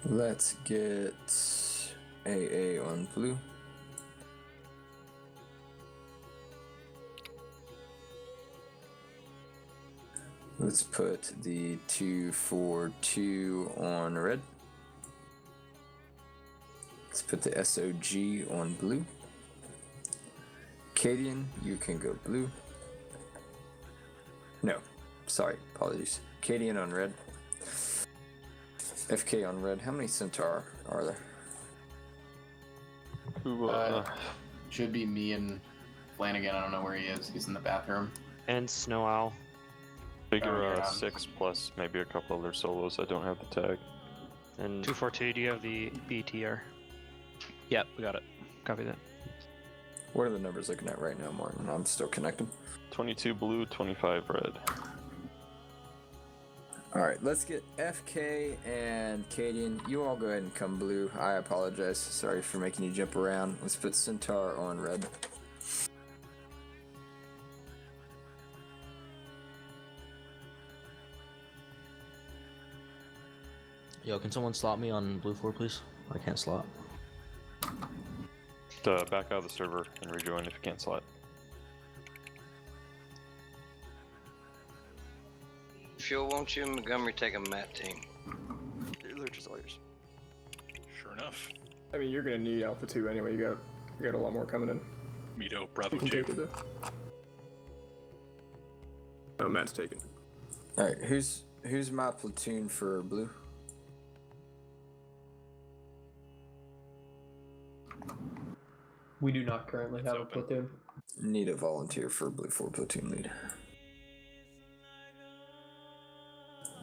Let's get AA on blue. Let's put the 242 on red. Let's put the SOG on blue. Cadian, you can go blue. No, sorry, apologies. Cadian on red. FK on red. How many Centaur are there? Who, Should be me and Flanagan. I don't know where he is. He's in the bathroom. And Snow Owl. figure 6 plus maybe a couple other solos. I don't have the tag. And 242, do you have the BTR? Yep, we got it. Copy that. What are the numbers looking at right now, Martin? I'm still connected. 22 blue, 25 red. Alright, let's get FK and Cadian. You all go ahead and come blue. I apologize. Sorry for making you jump around. Let's put Centaur on red. Yo, can someone slot me on blue 4, please? I can't slot. Back out of the server and rejoin if you can't slot. Fuel, won't you and Montgomery take a mat team? They're just all yours. Sure enough. I mean, you're gonna need Alpha 2 anyway. You got a lot more coming in. Mito, Bravo You can 2. take it though. Oh, Matt's taken. Alright, who's my platoon for blue? We do not currently have a open. platoon. Need a volunteer for blue 4 platoon lead.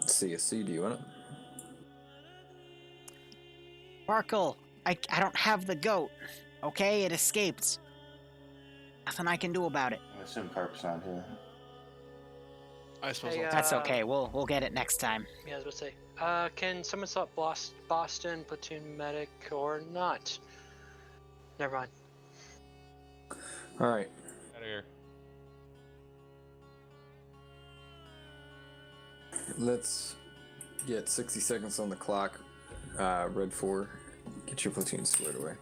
CSC, do you want it? Sparkle, I don't have the goat. Okay, it escaped. Nothing I can do about it. I assume Carp's not here. I suppose Hey, That's okay. We'll get it next time. Yeah, I was about to say. Can someone slot Boston platoon medic or not? Never mind. Alright. Out of here. Let's get 60 seconds on the clock. Red 4, get your platoon squared away.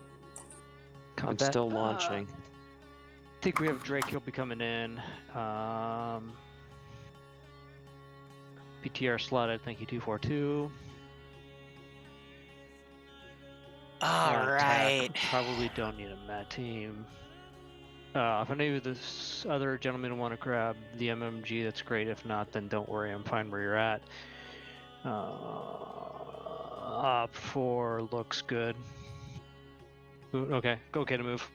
I'm still launching. I think we have Drake. He'll be coming in. PTR slotted. Thank you, 242. All right. Probably don't need a mat team. If any of this other gentlemen want to grab the MMG, that's great. If not, then don't worry. I'm fine where you're at. Op 4 looks good. Okay, go get a move.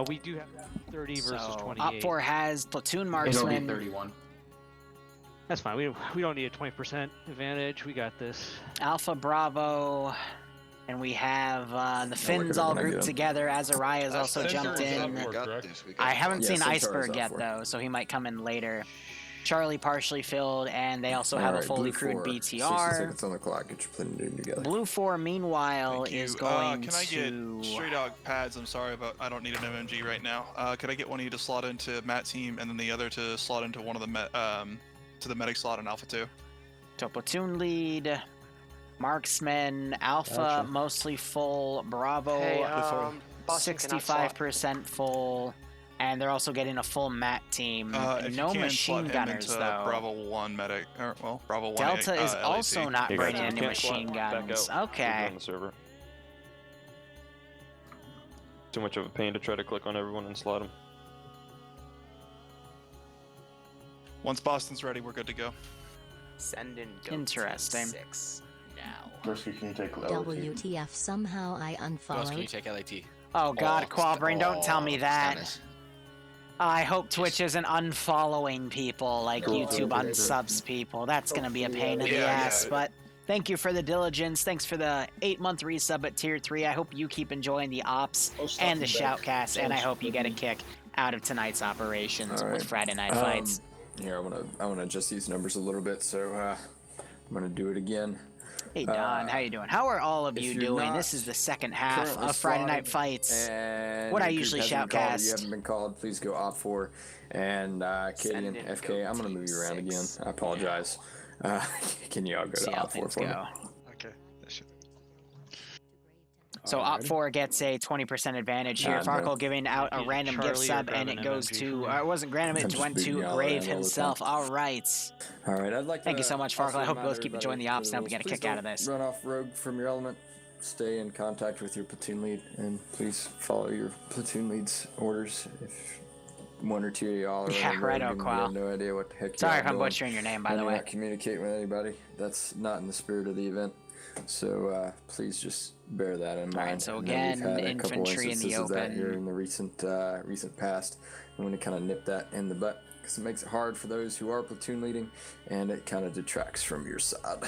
We do have 30 versus So, 28. Op 4 has platoon It'll be marksman. 31. That's fine. We don't need a 20% advantage. We got this. Alpha Bravo, and we have the Finns we're all gonna grouped get him. together. Azariah's also jumped in. I haven't Yeah, seen Centaur's Iceberg up yet for it. though, so he might come in later. Charlie partially filled, and they also have a Alright, fully blue crewed 4, 60 BTR. seconds on the clock, get your platoon together. Blue 4, meanwhile, Thank you. is going Can I get to. straight dog pads? I'm sorry, but I don't need an MMG right now. Could I get one of you to slot into Matt team, and then the other to slot into one of the to the medic slot in Alpha 2? So platoon lead, marksman, Alpha Gotcha. mostly full, Bravo Hey, Boston cannot slot. 65% full, and they're also getting a full mat team. If No you can, machine slot him gunners into though. Bravo 1 medic, or well, Bravo 1. Delta is LAC. also not Hey, guys, bringing if any you can't slot, machine back guns. out. Okay. Rejoin the server. Too much of a pain to try to click on everyone and slot them. Once Boston's ready, we're good to go. Send in goat Interesting. 6 now. Gursky, can you take LT? WTF, somehow I unfollowed. take LAT? Oh god, Qualbrain, don't tell me that. Stannis. I hope Twitch isn't unfollowing people like YouTube unsubs people. That's gonna be a pain in the ass, but thank you for the diligence. Thanks for the 8-month resub at tier 3. I hope you keep enjoying the ops and the shoutcast, and I hope you get a kick out of tonight's operations All right. with Friday Night Fights. Here, I wanna adjust these numbers a little bit, so I'm gonna do it again. Hey Don, how you doing? How are all of if you you're doing? not This is the second half currently of Friday Night slotted Fights. And What I your group usually hasn't been called, shoutcast. You haven't been called. Please go Op 4 and Katie and Send in FK. goat I'm gonna move you around team again. 6. I apologize. Can you all go See to how Op 4 things for me? go. Okay. So Op 4 gets a 20% advantage here. Farkle giving out a random gift sub, and it goes to, it wasn't random, it went to Grave himself. All right. All right, I'd like to. Thank you so much, Farkle. also I hope you remind both keep enjoying the everybody ops for and hope you get a rules. kick out of Please this. don't run off rogue from your element. Stay in contact with your platoon lead, and please follow your platoon lead's orders. If one or two of y'all are Yeah, running right, rogue and you Qual. have no idea what the heck Sorry y'all if I'm doing, butchering your name, by and the you're way. not communicating with anybody, that's not in the spirit of the event. So please just bear that in mind. Alright, so I know again, we've had a couple infantry in the instances of that open. here in the recent past. I'm going to kind of nip that in the butt because it makes it hard for those who are platoon leading, and it kind of detracts from your side.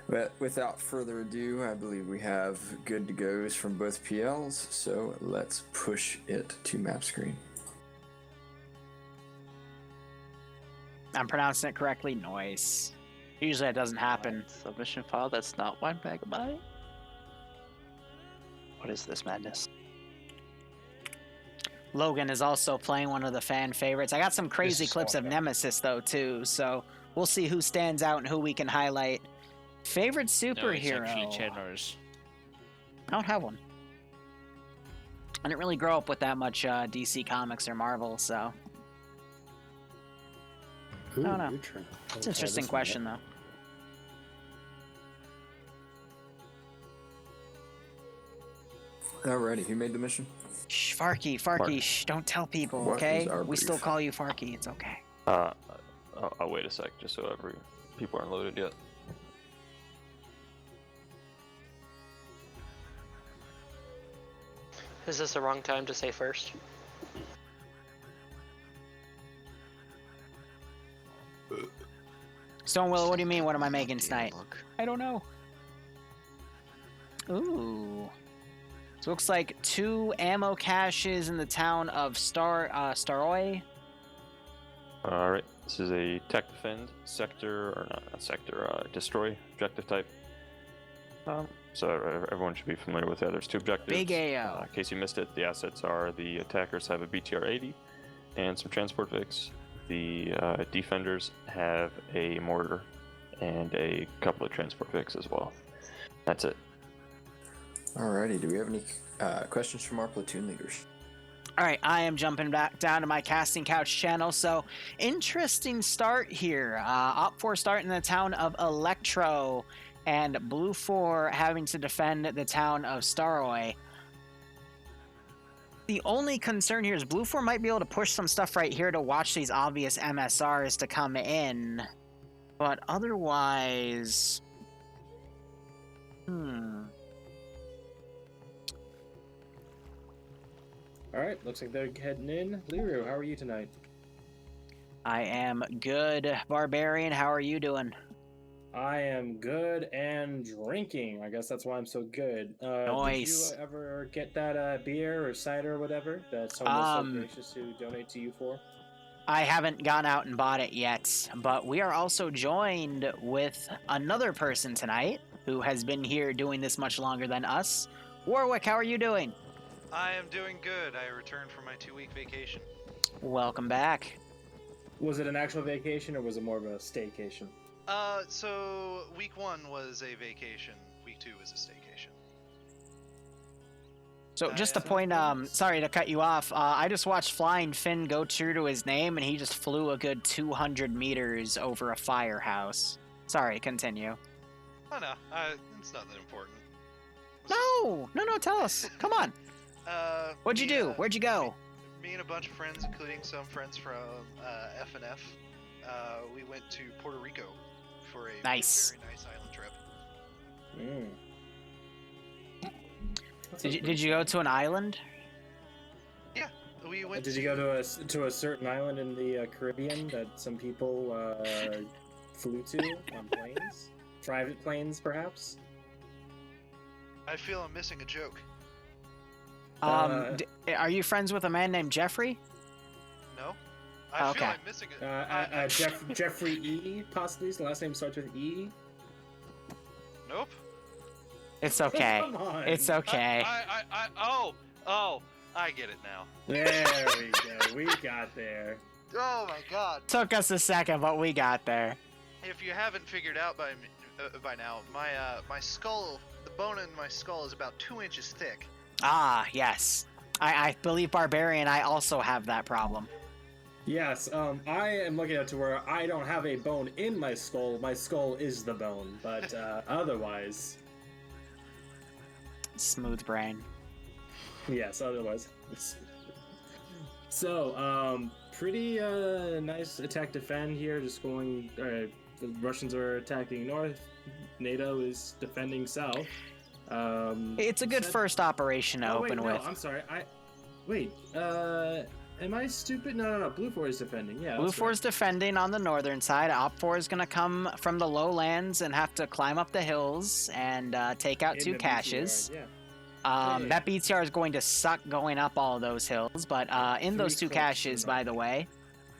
But without further ado, I believe we have good to goes from both PLs, so let's push it to map screen. I'm pronouncing it correctly. Nice. Usually that doesn't happen. Submission file that's not 1 megabyte? What is this madness? Logan is also playing one of the fan favorites. I got some crazy is clips of awesome. Nemesis, though, too, so we'll see who stands out and who we can highlight. Favorite superhero? Chandler's. I don't have one. I didn't really grow up with that much DC Comics or Marvel, so... I don't know. It's an interesting question, though. Alrighty, who made the mission? Shh, Farky, shh, don't tell people, What okay? is our We brief? still call you Farky, it's okay. I'll wait a sec, just so people aren't loaded yet. Is this the wrong time to say first? Stonewillow, what do you mean? What am I making tonight? I don't know. Ooh. So looks like 2 ammo caches in the town of Staroy. Alright, this is a tech defend sector, or not sector, destroy objective type. So everyone should be familiar with that. There's 2 objectives. Big AO. In case you missed it, the assets are the attackers have a BTR-80 and some transport Vics. The defenders have a mortar and a couple of transport Vics as well. That's it. Alrighty, do we have any questions from our platoon leaders? All right, I am jumping back down to my casting couch channel. So, interesting start here. Op 4 starting in the town of Electro, and Blue 4 having to defend the town of Staroy. The only concern here is Blue 4 might be able to push some stuff right here to watch these obvious MSRs to come in. But otherwise... Alright, looks like they're heading in. Liru, how are you tonight? I am good. Barbarian, how are you doing? I am good and drinking. I guess that's why I'm so good. Nice. Did you ever get that beer or cider or whatever that someone was so gracious to donate to you for? I haven't gone out and bought it yet, but we are also joined with another person tonight who has been here doing this much longer than us. Warwick, how are you doing? I am doing good. I returned from my 2-week vacation. Welcome back. Was it an actual vacation or was it more of a staycation? So week 1 was a vacation. Week 2 is a staycation. So just to point, sorry to cut you off, I just watched Flying Finn go true to his name, and he just flew a good 200 meters over a firehouse. Sorry, continue. Oh no, it's not that important. No, tell us. Come on. What'd you do? Where'd you go? Me and a bunch of friends, including some friends from F&F, we went to Puerto Rico for a very nice island trip. Did you go to an island? Yeah, we went. Did you go to a certain island in the Caribbean that some people flew to on planes? Private planes, perhaps? I feel I'm missing a joke. Are you friends with a man named Jeffrey? No. I feel I'm missing it. Jeffrey E, possibly. His last name starts with E. Nope. It's okay. Come on. It's okay. I get it now. There we go. We got there. Oh my god. Took us a second, but we got there. If you haven't figured out by now, my skull, the bone in my skull is about 2 inches thick. Ah, yes. I believe Barbarian, I also have that problem. Yes, I am looking at to where I don't have a bone in my skull. My skull is the bone, but otherwise... Smooth brain. Yes, otherwise. So, pretty nice attack defend here, just going... the Russians are attacking north, NATO is defending south. It's a good first operation to open with. I'm sorry, am I stupid? No, Blue 4 is defending, yeah. Blue 4 is defending on the northern side. Op 4 is going to come from the lowlands and have to climb up the hills and take out 2 caches. That BTR is going to suck going up all of those hills, but in those 2 caches, by the way,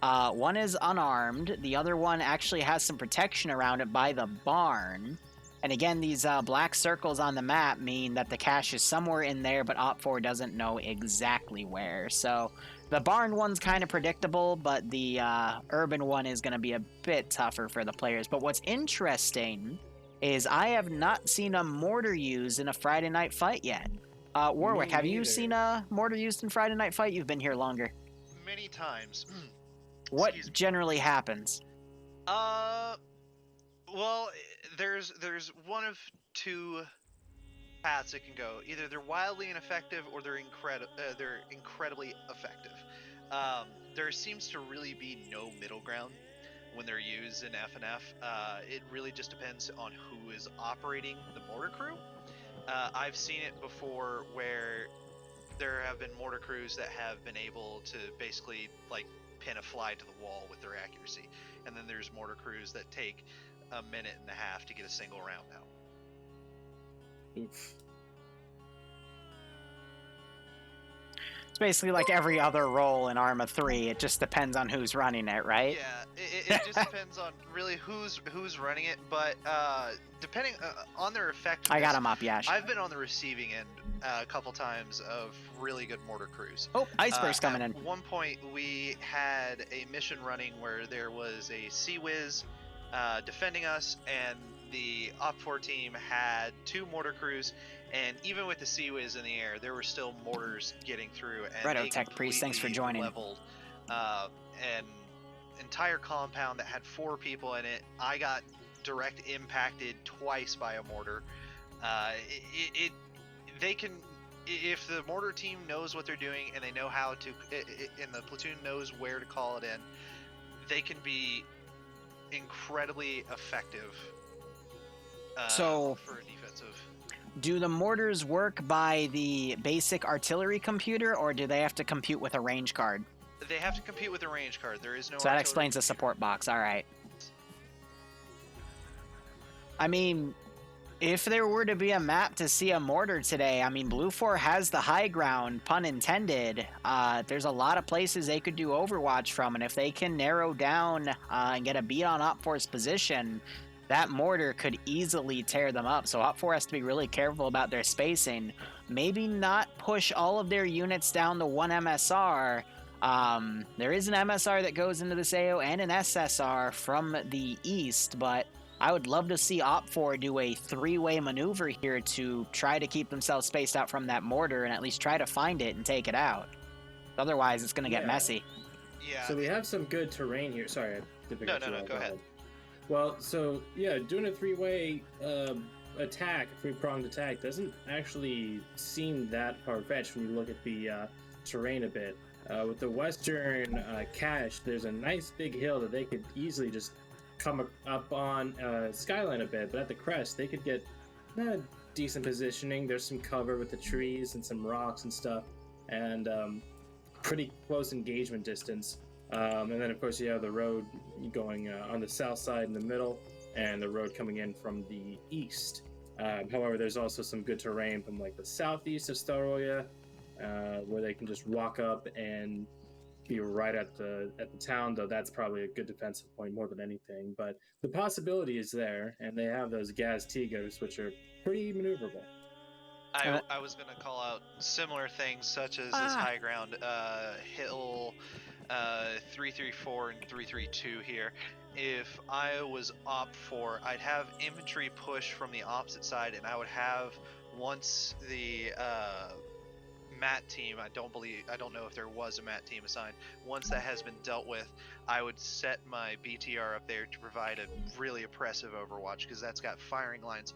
one is unarmed. The other one actually has some protection around it by the barn. And again, these black circles on the map mean that the cache is somewhere in there, but Op 4 doesn't know exactly where. So the barn one's kind of predictable, but the urban one is going to be a bit tougher for the players. But what's interesting is I have not seen a mortar used in a Friday night fight yet. Warwick, have you seen a mortar used in Friday night fight? You've been here longer. Many times. What generally happens? Well, there's one of 2 paths it can go. Either they're wildly ineffective or they're incredibly effective. There seems to really be no middle ground when they're used in FNF. It really just depends on who is operating the mortar crew. I've seen it before where there have been mortar crews that have been able to basically like pin a fly to the wall with their accuracy, and then there's mortar crews that take a minute and a half to get a single round out. Oof. It's basically like every other role in Arma 3. It just depends on who's running it, right? Yeah, it just depends on really who's running it, but depending on their effectiveness. I got him up, Yash. I've been on the receiving end a couple times of really good mortar crews. Oh, Iceberg's coming in. At one point, we had a mission running where there was a Sea Whiz defending us, and the Op 4 team had 2 mortar crews, and even with the Sea Whiz in the air, there were still mortars getting through. And Righto, Tech Priest, thanks for joining. Leveled an entire compound that had 4 people in it. I got direct impacted twice by a mortar. They can, if the mortar team knows what they're doing and they know how to, and the platoon knows where to call it in, they can be incredibly effective. So for a defensive. Do the mortars work by the basic artillery computer, or do they have to compute with a range card? They have to compute with a range card. There is no. So that explains the support box. All right. I mean, if there were to be a map to see a mortar today, I mean, Blue 4 has the high ground, pun intended. There's a lot of places they could do Overwatch from, and if they can narrow down and get a beat on Op 4's position, that mortar could easily tear them up. So Op 4 has to be really careful about their spacing. Maybe not push all of their units down to 1 MSR. There is an MSR that goes into this AO and an SSR from the east, but I would love to see Op 4 do a 3-way maneuver here to try to keep themselves spaced out from that mortar and at least try to find it and take it out. Otherwise, it's going to get messy. Yeah. So we have some good terrain here. Sorry, I didn't No, go ahead. Well, so yeah, doing a 3-way attack, 3-pronged attack, doesn't actually seem that far-fetched when you look at the terrain a bit. With the western cache, there's a nice big hill that they could easily just come up on skyline a bit, but at the crest, they could get decent positioning. There's some cover with the trees and some rocks and stuff, and pretty close engagement distance. And then, of course, you have the road going on the south side in the middle, and the road coming in from the east. However, there's also some good terrain from like the southeast of Staroya, where they can just walk up and be right at the town. Though that's probably a good defensive point more than anything. But the possibility is there, and they have those Gaz Tigers, which are pretty maneuverable. I was going to call out similar things such as this high ground hill 334 and 332 here. if I was OP4, I'd have infantry push from the opposite side, and I would have, once the MAT team, I don't know if there was a MAT team assigned, once that has been dealt with, I would set my BTR up there to provide a really oppressive overwatch, because that's got firing lines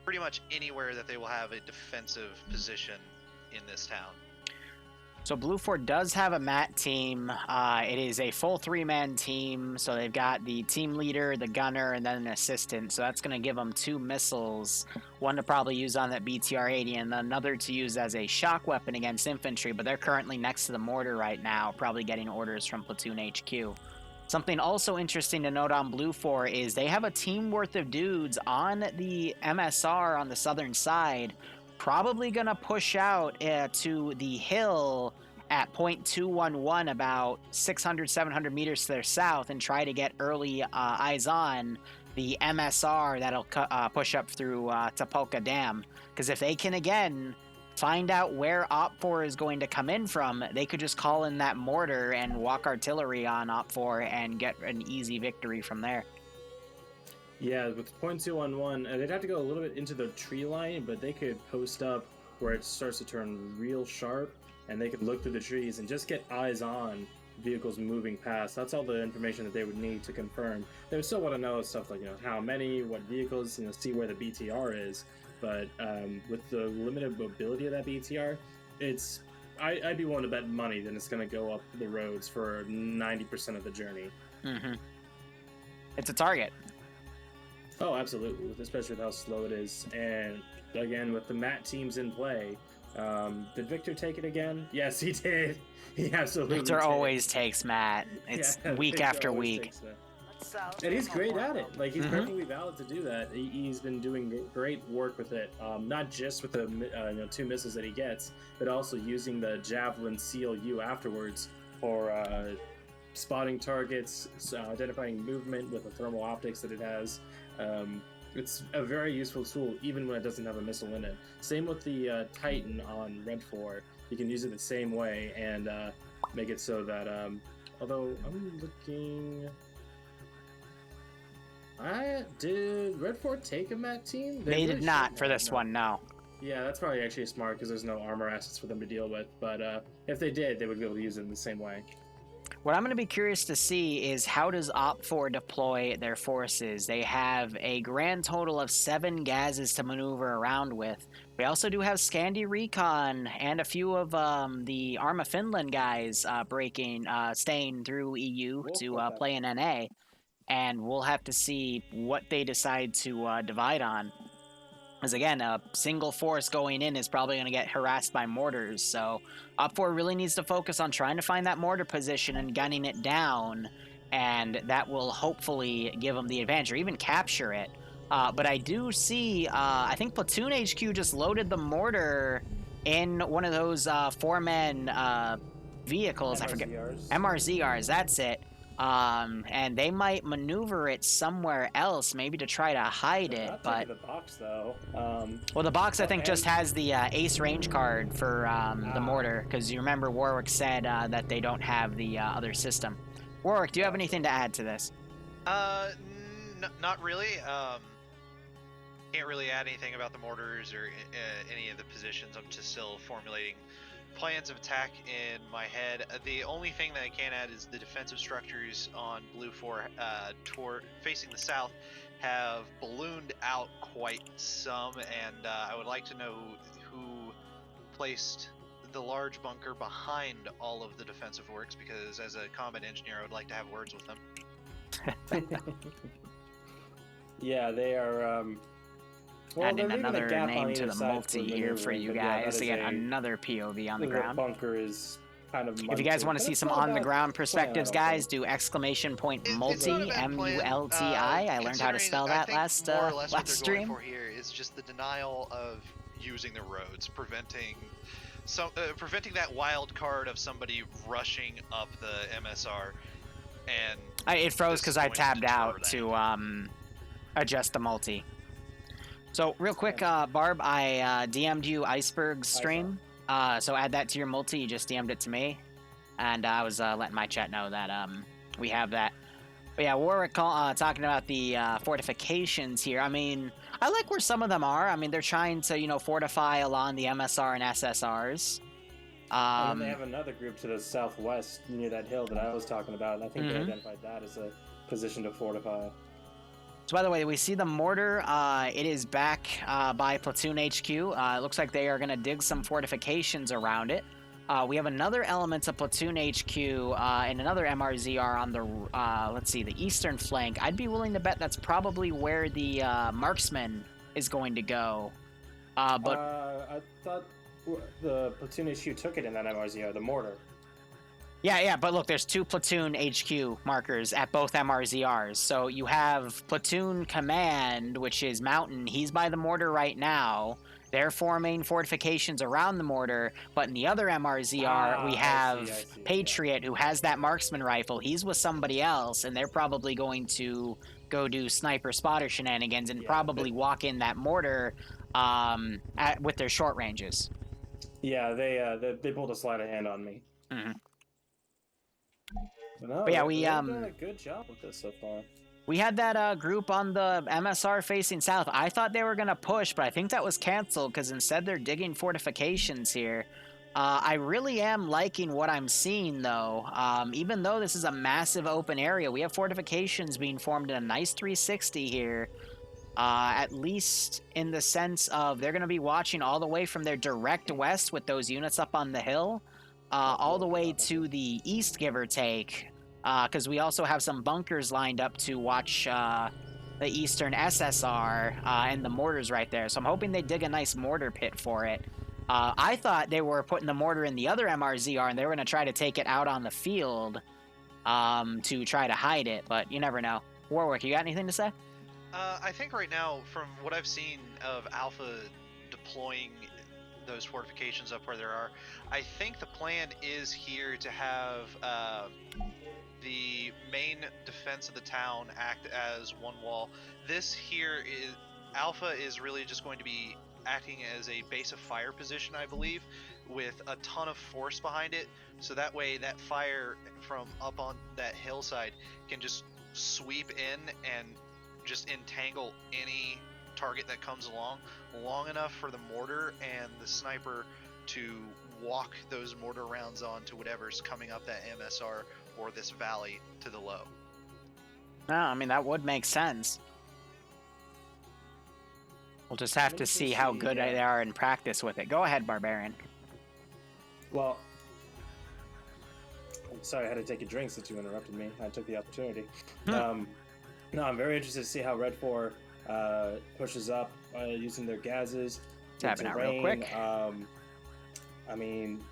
pretty much anywhere that they will have a defensive position in this town. So Blue Fort does have a MAT team. It is a full 3-man team. So they've got the team leader, the gunner, and then an assistant. So that's going to give them 2 missiles. One to probably use on that BTR-80 and another to use as a shock weapon against infantry. But they're currently next to the mortar right now, probably getting orders from Platoon HQ. Something also interesting to note on Blue 4 is they have a team worth of dudes on the MSR on the southern side, probably going to push out to the hill at .211, about 600, 700 meters to their south, and try to get early eyes on the MSR that'll push up through Tapulca Dam. Because if they can, again, find out where Op4 is going to come in from, they could just call in that mortar and walk artillery on Op4 and get an easy victory from there. Yeah, with .211, they'd have to go a little bit into the tree line, but they could post up where it starts to turn real sharp, and they could look through the trees and just get eyes on vehicles moving past. That's all the information that they would need to confirm. They would still want to know stuff like, how many, what vehicles, see where the BTR is. But with the limited mobility of that BTR, I'd be willing to bet money that it's going to go up the roads for 90% of the journey. Mm-hmm. It's a target. Oh, absolutely, especially with how slow it is. And again, with the MAT teams in play, did Victor take it again? Yes, he did. He absolutely Victor did. always takes MAT. It's week Victor after always week. takes that. And he's great at it. Like, he's perfectly valid to do that. He's been doing great work with it, not just with the 2 misses that he gets, but also using the Javelin CLU afterwards for spotting targets, identifying movement with the thermal optics that it has. It's a very useful tool, even when it doesn't have a missile in it. Same with the Titan on Red 4. You can use it the same way and make it so that, although I'm looking... Did Red 4 take a MAT team? They did not for this one, no. Yeah, that's probably actually smart because there's no armor assets for them to deal with. But if they did, they would be able to use it in the same way. What I'm going to be curious to see is how does Op4 deploy their forces? They have a grand total of 7 gases to maneuver around with. We also do have Scandi Recon and a few of the Arma Finland guys staying through EU to play in NA. And we'll have to see what they decide to divide on. Because again, a single force going in is probably going to get harassed by mortars. So Op4 really needs to focus on trying to find that mortar position and gunning it down. And that will hopefully give them the advantage or even capture it. But I do see, I think Platoon HQ just loaded the mortar in one of those 4-man vehicles. I forget. MRZRs, that's it. And they might maneuver it somewhere else, maybe to try to hide it. But the box, though. Well, the box I think just has the Ace range card for the mortar, because you remember Warwick said that they don't have the other system. Warwick, do you have anything to add to this? Not really. Can't really add anything about the mortars or any of the positions. I'm just still formulating plans of attack in my head. The only thing that I can add is the defensive structures on Blue 4 facing the south have ballooned out quite some, and I would like to know who placed the large bunker behind all of the defensive works, because as a combat engineer I would like to have words with them. Yeah, they are adding another name to the multi here for you guys to get another POV on the ground. Bunker is kind of if you guys want to see some on-the-ground perspectives, guys, do !multi, M-U-L-T-I. I learned how to spell that last stream. For here is just the denial of using the roads, preventing that wild card of somebody rushing up the MSR. And it froze because I tabbed out to adjust the multi. So real quick, Barb, I DM'd you Iceberg's stream. So add that to your multi. You just DM'd it to me. And I was letting my chat know that we have that. But yeah, Warwick talking about the fortifications here. I mean, I like where some of them are. I mean, they're trying to, you know, fortify along the MSR and SSRs. And then they have another group to the southwest near that hill that I was talking about, and I think they identified that as a position to fortify. So by the way, we see the mortar. It is back by Platoon HQ. It looks like they are going to dig some fortifications around it. We have another element of Platoon HQ and another MRZR on the, let's see, the eastern flank. I'd be willing to bet that's probably where the marksman is going to go. But I thought the Platoon HQ took it in that MRZR, the mortar. Yeah, but look, there's 2 Platoon HQ markers at both MRZRs. So you have Platoon Command, which is Mountain. He's by the mortar right now. They're forming fortifications around the mortar. But in the other MRZR, we have Patriot, who has that marksman rifle. He's with somebody else, and they're probably going to go do sniper spotter shenanigans and probably walk in that mortar with their short ranges. Yeah, they pulled a sleight of hand on me. But yeah, we they've done a good job with this so far. We had that group on the MSR facing south. I thought they were gonna push, but I think that was canceled because instead they're digging fortifications here. I really am liking what I'm seeing though. Even though this is a massive open area, we have fortifications being formed in a nice 360 here. At least in the sense of they're gonna be watching all the way from their direct west with those units up on the hill. All the way to the east, give or take, because we also have some bunkers lined up to watch the eastern SSR and the mortars right there. So I'm hoping they dig a nice mortar pit for it. I thought they were putting the mortar in the other MRZR and they were going to try to take it out on the field to try to hide it, but you never know. Warwick, you got anything to say? I think right now, from what I've seen of Alpha deploying those fortifications up where there are, I think the plan is here to have the main defense of the town act as one wall. This here is Alpha is really just going to be acting as a base of fire position, I believe, with a ton of force behind it, so that way that fire from up on that hillside can just sweep in and just entangle any target that comes along long enough for the mortar and the sniper to walk those mortar rounds onto whatever's coming up that MSR or this valley to the low. No, I mean, that would make sense. We'll just have to see how good they are in practice with it. Go ahead, Barbarian. Well, I'm sorry I had to take a drink since you interrupted me. I took the opportunity. No, I'm very interested to see how Red 4 pushes up using their gases. Tapping out real quick. I mean,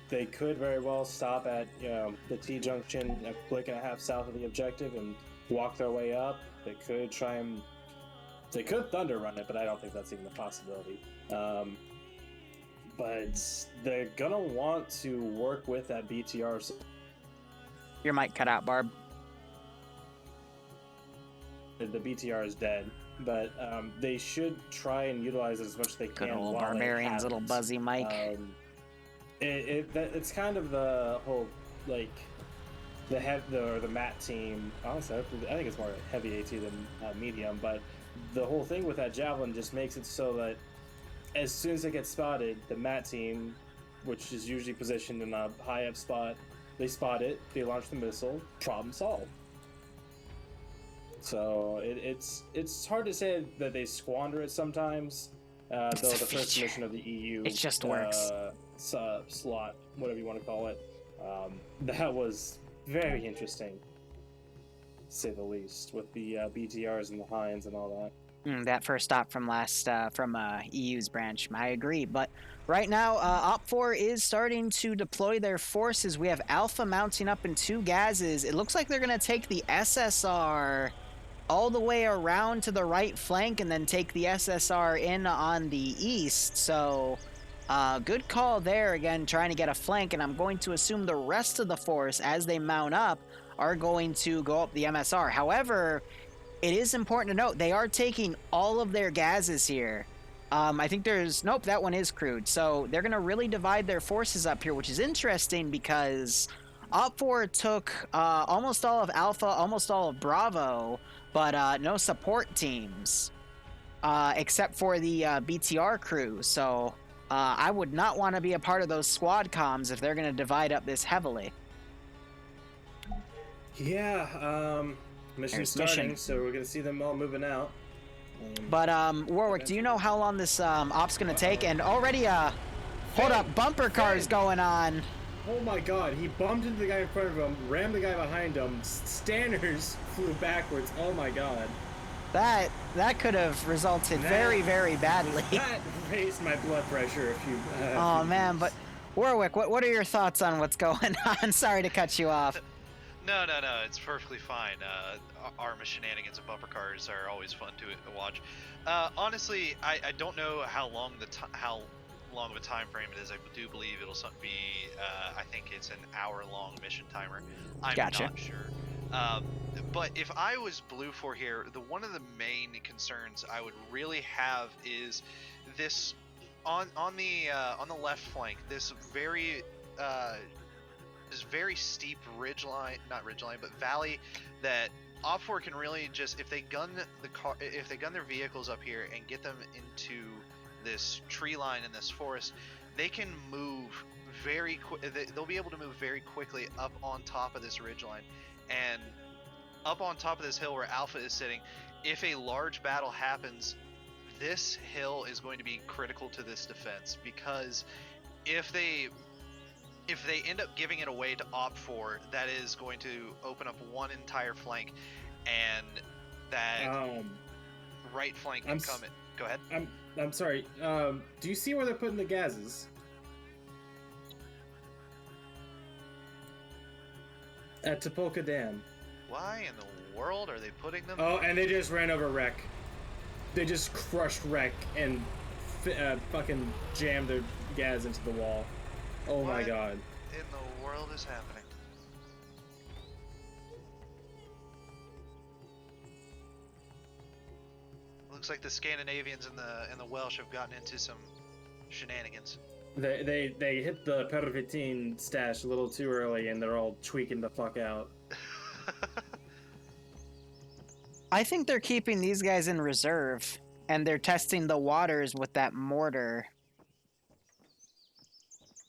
they could very well stop at the T-junction a click and a half south of the objective and walk their way up. They could try and... They could thunder run it, but I don't think that's even a possibility. But they're gonna want to work with that BTR. Your mic cut out, Barb. The BTR is dead, but they should try and utilize it as much as they can. Good old Barbarian's little buzzy mic. It's kind of the whole, like, the MAT team. Honestly, I think it's more heavy AT than medium, but the whole thing with that javelin just makes it so that as soon as it gets spotted, the MAT team, which is usually positioned in a high up spot, they spot it, they launch the missile, problem solved. So it's hard to say that they squander it sometimes. Though the first mission of the EU, it just works. Slot, whatever you want to call it, that was very interesting, to say the least, with the BTRs and the Hinds and all that. That first stop from EU's branch, I agree. But right now, Op4 is starting to deploy their forces. We have Alpha mounting up in 2 gases. It looks like they're going to take the SSR all the way around to the right flank and then take the SSR in on the east. So good call there, again, trying to get a flank. And I'm going to assume the rest of the force, as they mount up, are going to go up the MSR. However, it is important to note they are taking all of their gases here. I think nope, that one is crude. So they're going to really divide their forces up here, which is interesting because Op4 took almost all of Alpha, almost all of Bravo, but no support teams, except for the BTR crew. So I would not want to be a part of those squad comms if they're going to divide up this heavily. Yeah, mission's starting, so we're gonna see them all moving out. But Warwick, do you know how long this op's going to take? And already, hold up, bumper cars going on. Oh my god, he bumped into the guy in front of him, rammed the guy behind him, Stanners flew backwards, oh my god. That could have resulted very, very badly. That raised my blood pressure a few oh man, but Warwick, what are your thoughts on what's going on? Sorry to cut you off. No, it's perfectly fine. Our shenanigans and bumper cars are always fun to watch. Honestly, I don't know how long of a time frame it is. I do believe it'll be. I think it's an hour-long mission timer. I'm Gotcha. not sure. But if I was Blue 4 here, one of the main concerns I would really have is this on the left flank. This very steep valley that Op4 can really just, if they gun their vehicles up here and get them into this tree line in this forest, they can move very quick. They'll be able to move very quickly up on top of this ridgeline and up on top of this hill where Alpha is sitting. If a large battle happens, this hill is going to be critical to this defense, because if they end up giving it away to Op4, that is going to open up one entire flank, and that right flank can come in. Go ahead. I'm sorry. Do you see where they're putting the gases? At Topolka Dam. Why in the world are they putting them? Oh, and they just ran over Wreck. They just crushed Wreck and fucking jammed their gas into the wall. Oh my god. In the world is happening? Looks like the Scandinavians and the Welsh have gotten into some shenanigans. They hit the Pervitin stash a little too early, and they're all tweaking the fuck out. I think they're keeping these guys in reserve, and they're testing the waters with that mortar.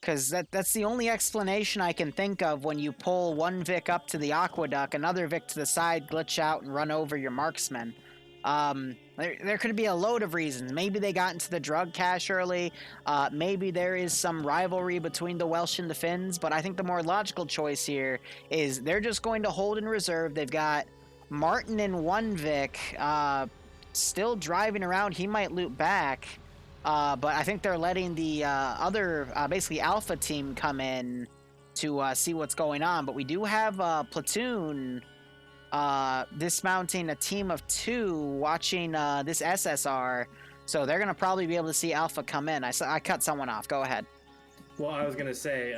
Because that's the only explanation I can think of when you pull one Vic up to the aqueduct, another Vic to the side, glitch out, and run over your marksman. There could be a load of reasons. Maybe they got into the drug cache early. Maybe there is some rivalry between the Welsh and the Finns. But I think the more logical choice here is they're just going to hold in reserve. They've got Martin and one Vic still driving around. He might loop back. But I think they're letting the other, basically Alpha team come in to see what's going on. But we do have a platoon dismounting a team of 2 watching this SSR. So they're going to probably be able to see Alpha come in. I cut someone off. Go ahead. Well, I was going to say,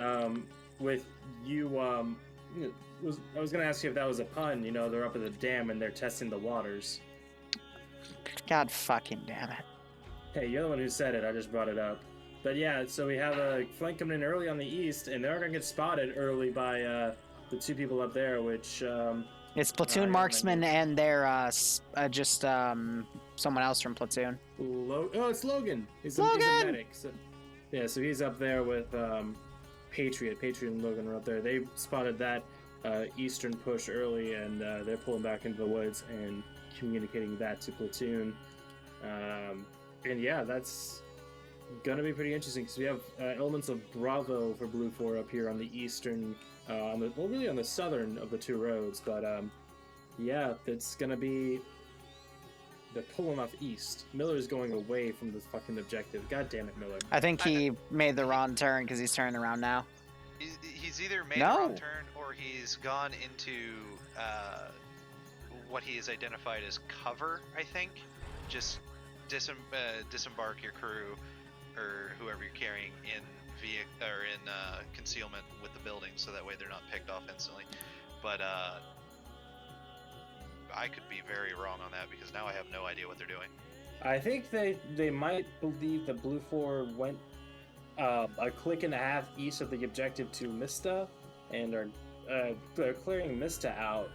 with you, I was going to ask you if that was a pun. You know, they're up at the dam and they're testing the waters. God fucking damn it. Hey, you're the one who said it. I just brought it up. But yeah, so we have a flank coming in early on the east, and they're going to get spotted early by the 2 people up there, which... it's Platoon Marksman and they're just someone else from Platoon. Oh, it's Logan! He's Logan! He's a medic. So, yeah, so he's up there with Patriot. Patriot and Logan are up there. They spotted that eastern push early, and they're pulling back into the woods and communicating that to Platoon. And yeah, that's gonna be pretty interesting because we have elements of Bravo for Blue 4 up here on the eastern, really on the southern of the 2 roads. But yeah, it's gonna be, they're pulling off east. Miller's going away from the fucking objective. God damn it, Miller. I think he made the wrong turn because he's turning around now. He's either made the wrong turn or he's gone into what he has identified as cover, I think. Just disembark your crew or whoever you're carrying in concealment with the building, so that way they're not picked off instantly. But I could be very wrong on that because now I have no idea what they're doing. I think they might believe that Blue 4 went a click and a half east of the objective to Mista and are they're clearing Mista out.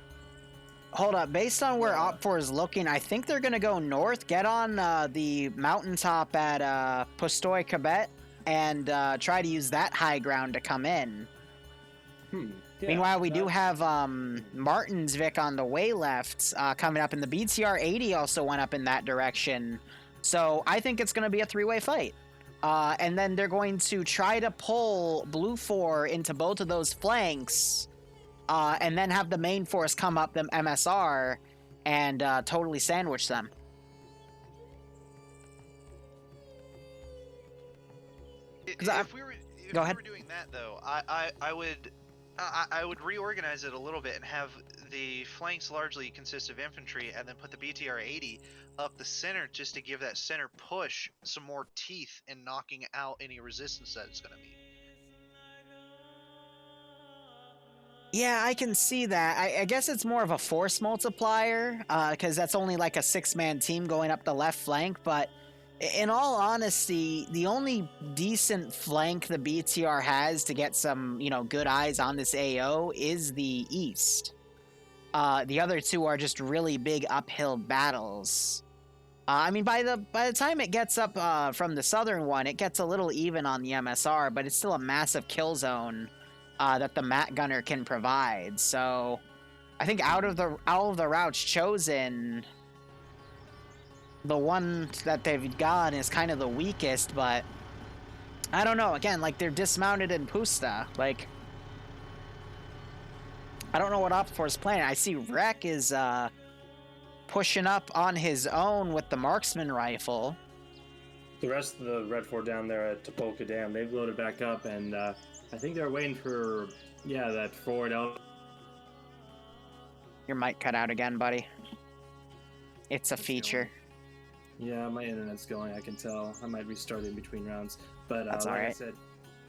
Hold up. Based on where Op4 is looking, I think they're going to go north, get on the mountaintop at Pustoy Kabet, and try to use that high ground to come in. Yeah, Meanwhile, we do have Martinsvik on the way left coming up, and the BTR 80 also went up in that direction. So I think it's going to be a three-way fight. And then they're going to try to pull Blue 4 into both of those flanks, and then have the main force come up them MSR and totally sandwich them. If we were doing that, though, I would reorganize it a little bit and have the flanks largely consist of infantry, and then put the BTR 80 up the center just to give that center push some more teeth in knocking out any resistance that it's going to meet. Yeah, I can see that. I guess it's more of a force multiplier, because that's only like a 6-man team going up the left flank, but in all honesty, the only decent flank the BTR has to get some, good eyes on this AO is the east. The other two are just really big uphill battles. I mean, by the time it gets up from the southern one, it gets a little even on the MSR, but it's still a massive kill zone that the Mat Gunner can provide. So I think out of the routes chosen, the one that they've got is kind of the weakest, but I don't know. Again, like, they're dismounted in Pusta. Like, I don't know what Op4's planning. I see Rek is pushing up on his own with the marksman rifle. The rest of the Red 4 down there at Topolka Dam, they've loaded back up, and I think they're waiting for, that forward out. Your mic cut out again, buddy. It's a feature. Yeah, my internet's going, I can tell. I might restart in between rounds. But That's like all right. I said,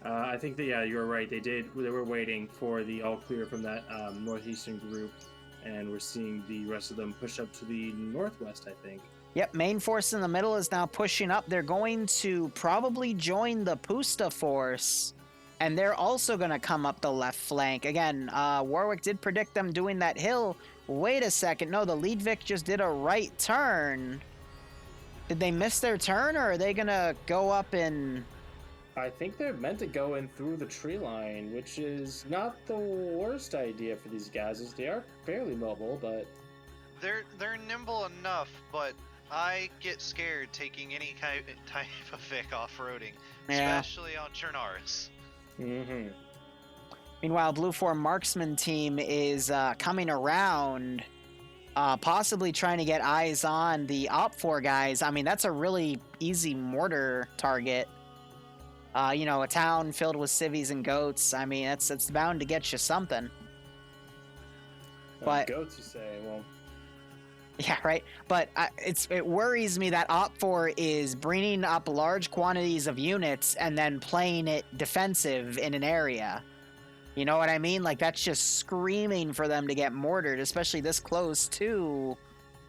I think that, you're right. They were waiting for the all clear from that northeastern group, and we're seeing the rest of them push up to the northwest, I think. Yep, main force in the middle is now pushing up. They're going to probably join the Pusta force, and they're also going to come up the left flank. Again, Warwick did predict them doing that hill. Wait a second. No, the Leadvik just did a right turn. Did they miss their turn, or are they going to go up and... I think they're meant to go in through the tree line, which is not the worst idea for these guys, as they are fairly mobile, but... They're nimble enough, but I get scared taking any type of Vic off-roading, especially on Chernaris. Mm-hmm. Meanwhile, Blue 4 marksman team is coming around, possibly trying to get eyes on the Op 4 guys. I mean, that's a really easy mortar target. A town filled with civvies and goats. I mean, it's bound to get you something. But goats, you say? Well, yeah, right. But it worries me that Op 4 is bringing up large quantities of units and then playing it defensive in an area. You know what I mean? Like, that's just screaming for them to get mortared, especially this close to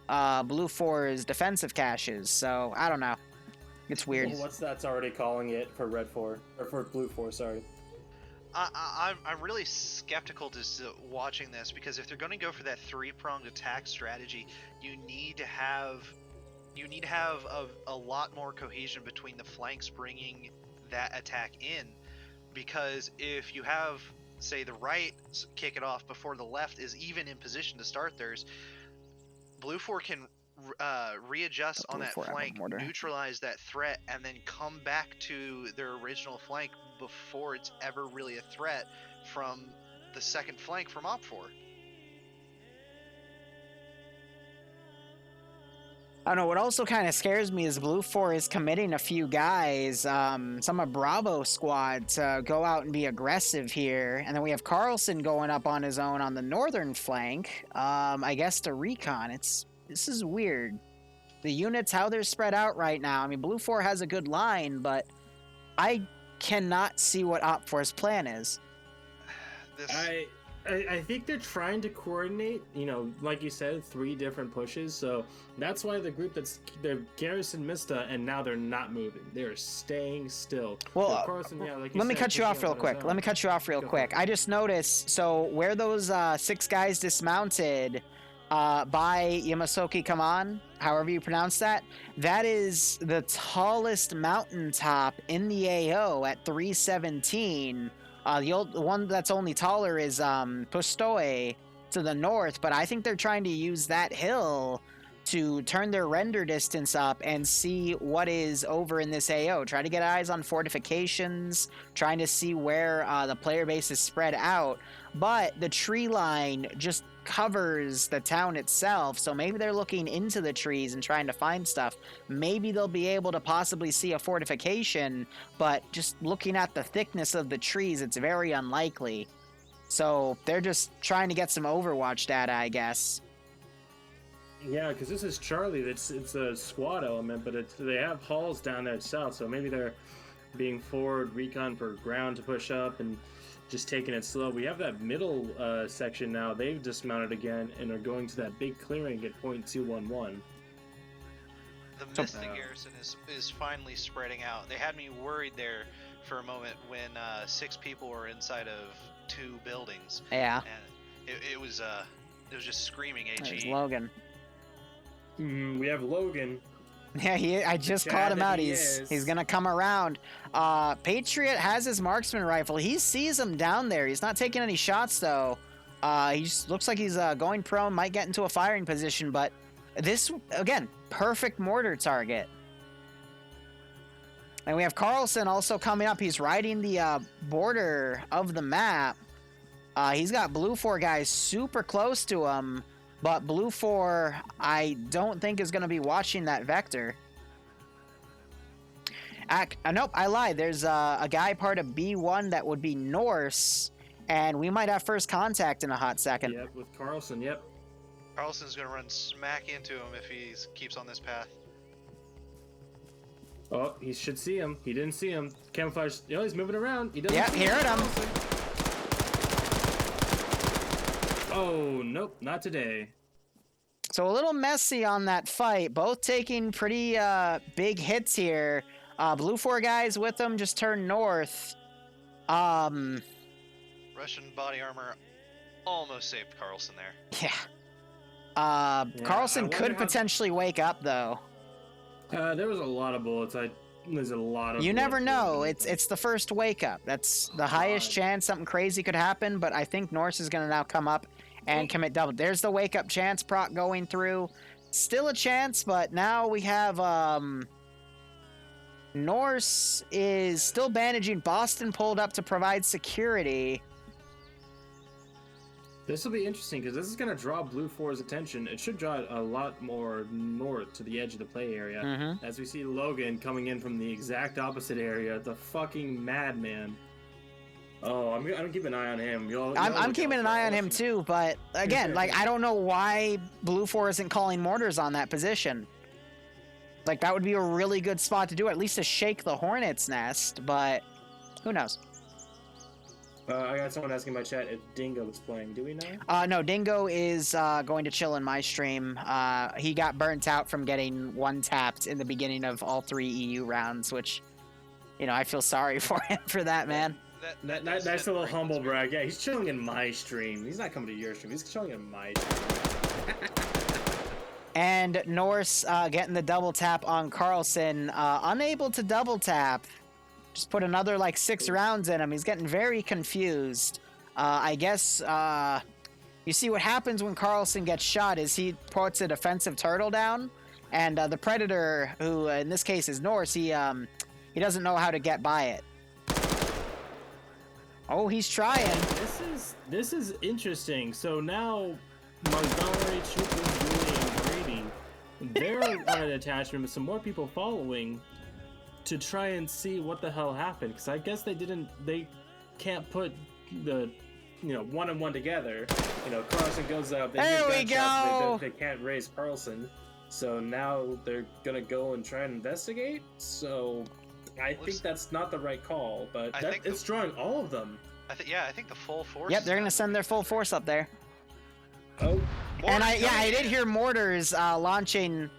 Blue 4's defensive caches. So I don't know. It's weird. What's that's already calling it for Red 4 or for Blue 4? Sorry. I'm really skeptical watching this, because if they're going to go for that three-pronged attack strategy, you need to have a lot more cohesion between the flanks bringing that attack in, because if you have, say, the right kick it off before the left is even in position to start theirs, Blue 4 can readjust on that flank, neutralize that threat, and then come back to their original flank before it's ever really a threat from the second flank from Op 4. I don't know. What also kind of scares me is Blue 4 is committing a few guys, some of Bravo squad, to go out and be aggressive here. And then we have Carlson going up on his own on the northern flank, I guess to recon. This is weird. The units, how they're spread out right now. I mean, Blue 4 has a good line, but I cannot see what Op 4's plan is. I think they're trying to coordinate, you know, like you said, 3 different pushes. So that's why the group they're Garrison Mista, and now they're not moving. They're staying still. Well, Carson, yeah, like you let me said, cut you pushing off up real on his quick. own. Let me cut you off real Go for quick. it. I just noticed, so where those 6 guys dismounted by Yamasoki Kaman, however you pronounce that, that is the tallest mountaintop in the AO at 317. The one that's only taller is Pustoe to the north, but I think they're trying to use that hill to turn their render distance up and see what is over in this AO. Try to get eyes on fortifications, trying to see where the player base is spread out. But the tree line just covers the town itself, so maybe they're looking into the trees and trying to find stuff. Maybe they'll be able to possibly see a fortification, but just looking at the thickness of the trees, it's very unlikely. So they're just trying to get some Overwatch data, I guess. Yeah, because this is Charlie. It's a squad element, but they have halls down there south, so maybe they're being forward recon for ground to push up and just taking it slow. We have that middle section now. They've dismounted again and are going to that big clearing at .211. The Mystic Garrison is finally spreading out. They had me worried there for a moment when 6 people were inside of 2 buildings. Yeah. And it was just screaming AG. There's Logan. We have Logan. Yeah, I just caught him out. He's gonna come around. Patriot has his marksman rifle. He sees him down there. He's not taking any shots though. He just looks like he's going prone. Might get into a firing position, but this again, perfect mortar target. And we have Carlson also coming up. He's riding the border of the map. He's got Blue 4 guys super close to him. But Blue 4, I don't think is going to be watching that vector. Nope, I lied. There's a guy part of B1 that would be Norse, and we might have first contact in a hot second. Yep, with Carlson, yep. Carlson's going to run smack into him if he keeps on this path. Oh, he should see him. He didn't see him. Camouflage. You know, he's moving around. He doesn't. Yep, see heard him. Oh, nope, not today. So a little messy on that fight. Both taking pretty big hits here. Blue 4 guys with them just turned north. Russian body armor almost saved Carlson there. Yeah. Carlson could potentially wake up though. There was a lot of bullets. There's a lot of. You never know. It's the first wake up. That's the highest chance something crazy could happen. But I think Norse is going to now come up and commit double. There's the wake up chance proc going through. Still a chance, but now we have Norse is still bandaging. Boston pulled up to provide security. This will be interesting because this is going to draw Blue 4's attention. It should draw a lot more north to the edge of the play area. As we see Logan coming in from the exact opposite area, the fucking madman. Oh, I'm gonna keep an eye on him. I'm keeping an eye on him too, but again, like I don't know why Blue 4 isn't calling mortars on that position. Like that would be a really good spot to do it, at least to shake the hornet's nest, but who knows? I got someone asking in my chat if Dingo is playing. Do we know? No, Dingo is going to chill in my stream. He got burnt out from getting one tapped in the beginning of all 3 EU rounds, which, you know, I feel sorry for him for that, man. Nice little humble brag. Yeah, he's chilling in my stream. He's not coming to your stream. He's chilling in my stream. And Norse getting the double tap on Carlson. Unable to double tap. Just put another like 6 rounds in him. He's getting very confused. I guess you see what happens when Carlson gets shot is he puts a defensive turtle down, and the Predator, who in this case is Norse, he doesn't know how to get by it. Oh, he's trying. This is interesting. So now Montgomery, Chupin, Julie, and Brady, they're on an attachment with some more people following to try and see what the hell happened. Because I guess they can't put the, 1 and 1 together. Carlson goes up. There we go. They can't raise Carlson. So now they're gonna go and try and investigate. So I think that's not the right call, but it's drawing all of them. I think the full force. Yep, is they're gonna kinda send their full force up there. Oh, And I coming did in. hear mortars launching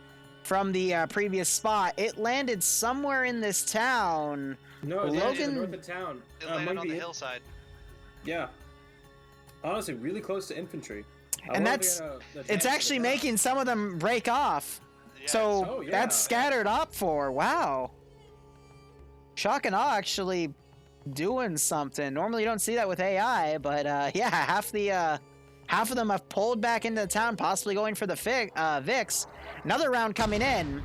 from the previous spot. It landed somewhere in this town. no, it's Logan- north of town. It landed might on the be- hillside. Yeah. Honestly, really close to infantry. I And wonder if that's- they're gonna advance It's to the actually top. making some of them break off. Yeah, So Oh, yeah. that's scattered up for. Wow. Shock and awe actually doing something. Normally you don't see that with AI, but yeah, half of them have pulled back into the town, possibly going for the Vix. Another round coming in.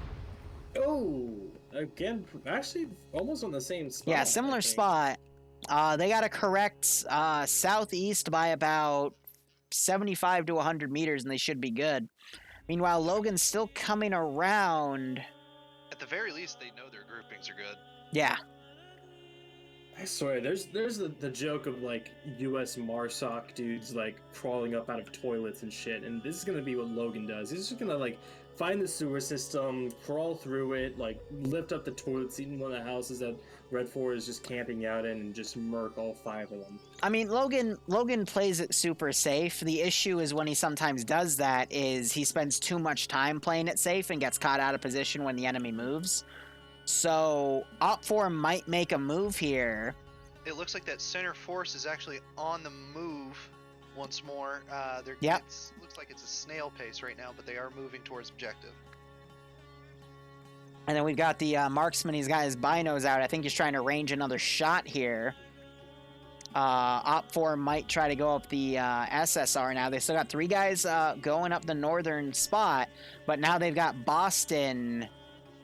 Oh, again, actually, almost on the same spot. Yeah, I similar think. spot. They got to correct southeast by about 75 to 100 meters, and they should be good. Meanwhile, Logan's still coming around. At the very least, they know their groupings are good. Yeah. I swear, there's the joke of like U.S. MARSOC dudes like crawling up out of toilets and shit, and this is gonna be what Logan does. He's just gonna like find the sewer system, crawl through it, like lift up the toilet seat in one of the houses that Red 4 is just camping out in, and just murk all 5 of them. I mean, Logan plays it super safe. The issue is when he sometimes does that is he spends too much time playing it safe and gets caught out of position when the enemy moves. So Op 4 might make a move here. It looks like that center force is actually on the move once more. Yep. Looks like it's a snail pace right now, but they are moving towards objective. And then we've got the marksman. He's got his binos out. I think he's trying to range another shot here. Op 4 might try to go up the SSR now. They still got 3 guys going up the northern spot, but now they've got Boston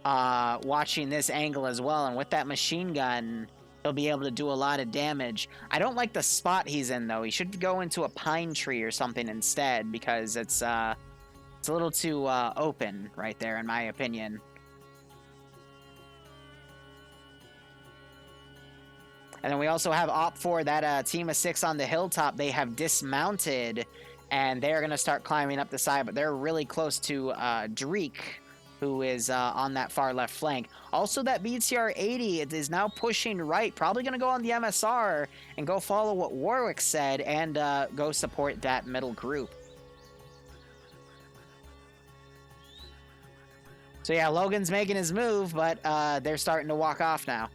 watching this angle as well. And with that machine gun, he'll be able to do a lot of damage. I don't like the spot he's in, though. He should go into a pine tree or something instead, because it's a little too open right there, in my opinion. And then we also have Op 4, that team of 6 on the hilltop. They have dismounted, and they're going to start climbing up the side, but they're really close to Dreek, who is on that far left flank. Also, that BTR-80 it is now pushing right, probably going to go on the MSR and go follow what Warwick said and go support that middle group. So yeah, Logan's making his move, but they're starting to walk off now.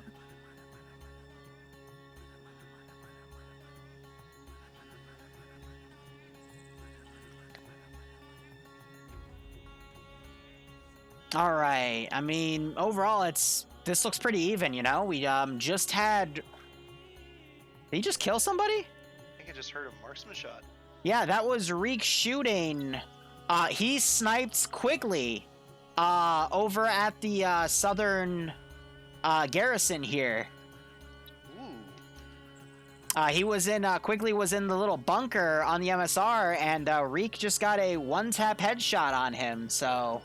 All right. I mean, overall, this looks pretty even. You know, we just had. Did he just kill somebody? I think I just heard a marksman shot. Yeah, that was Reek shooting. He sniped quickly over at the southern garrison here. Ooh. He was in Quigley was in the little bunker on the MSR, and Reek just got a one-tap headshot on him. So.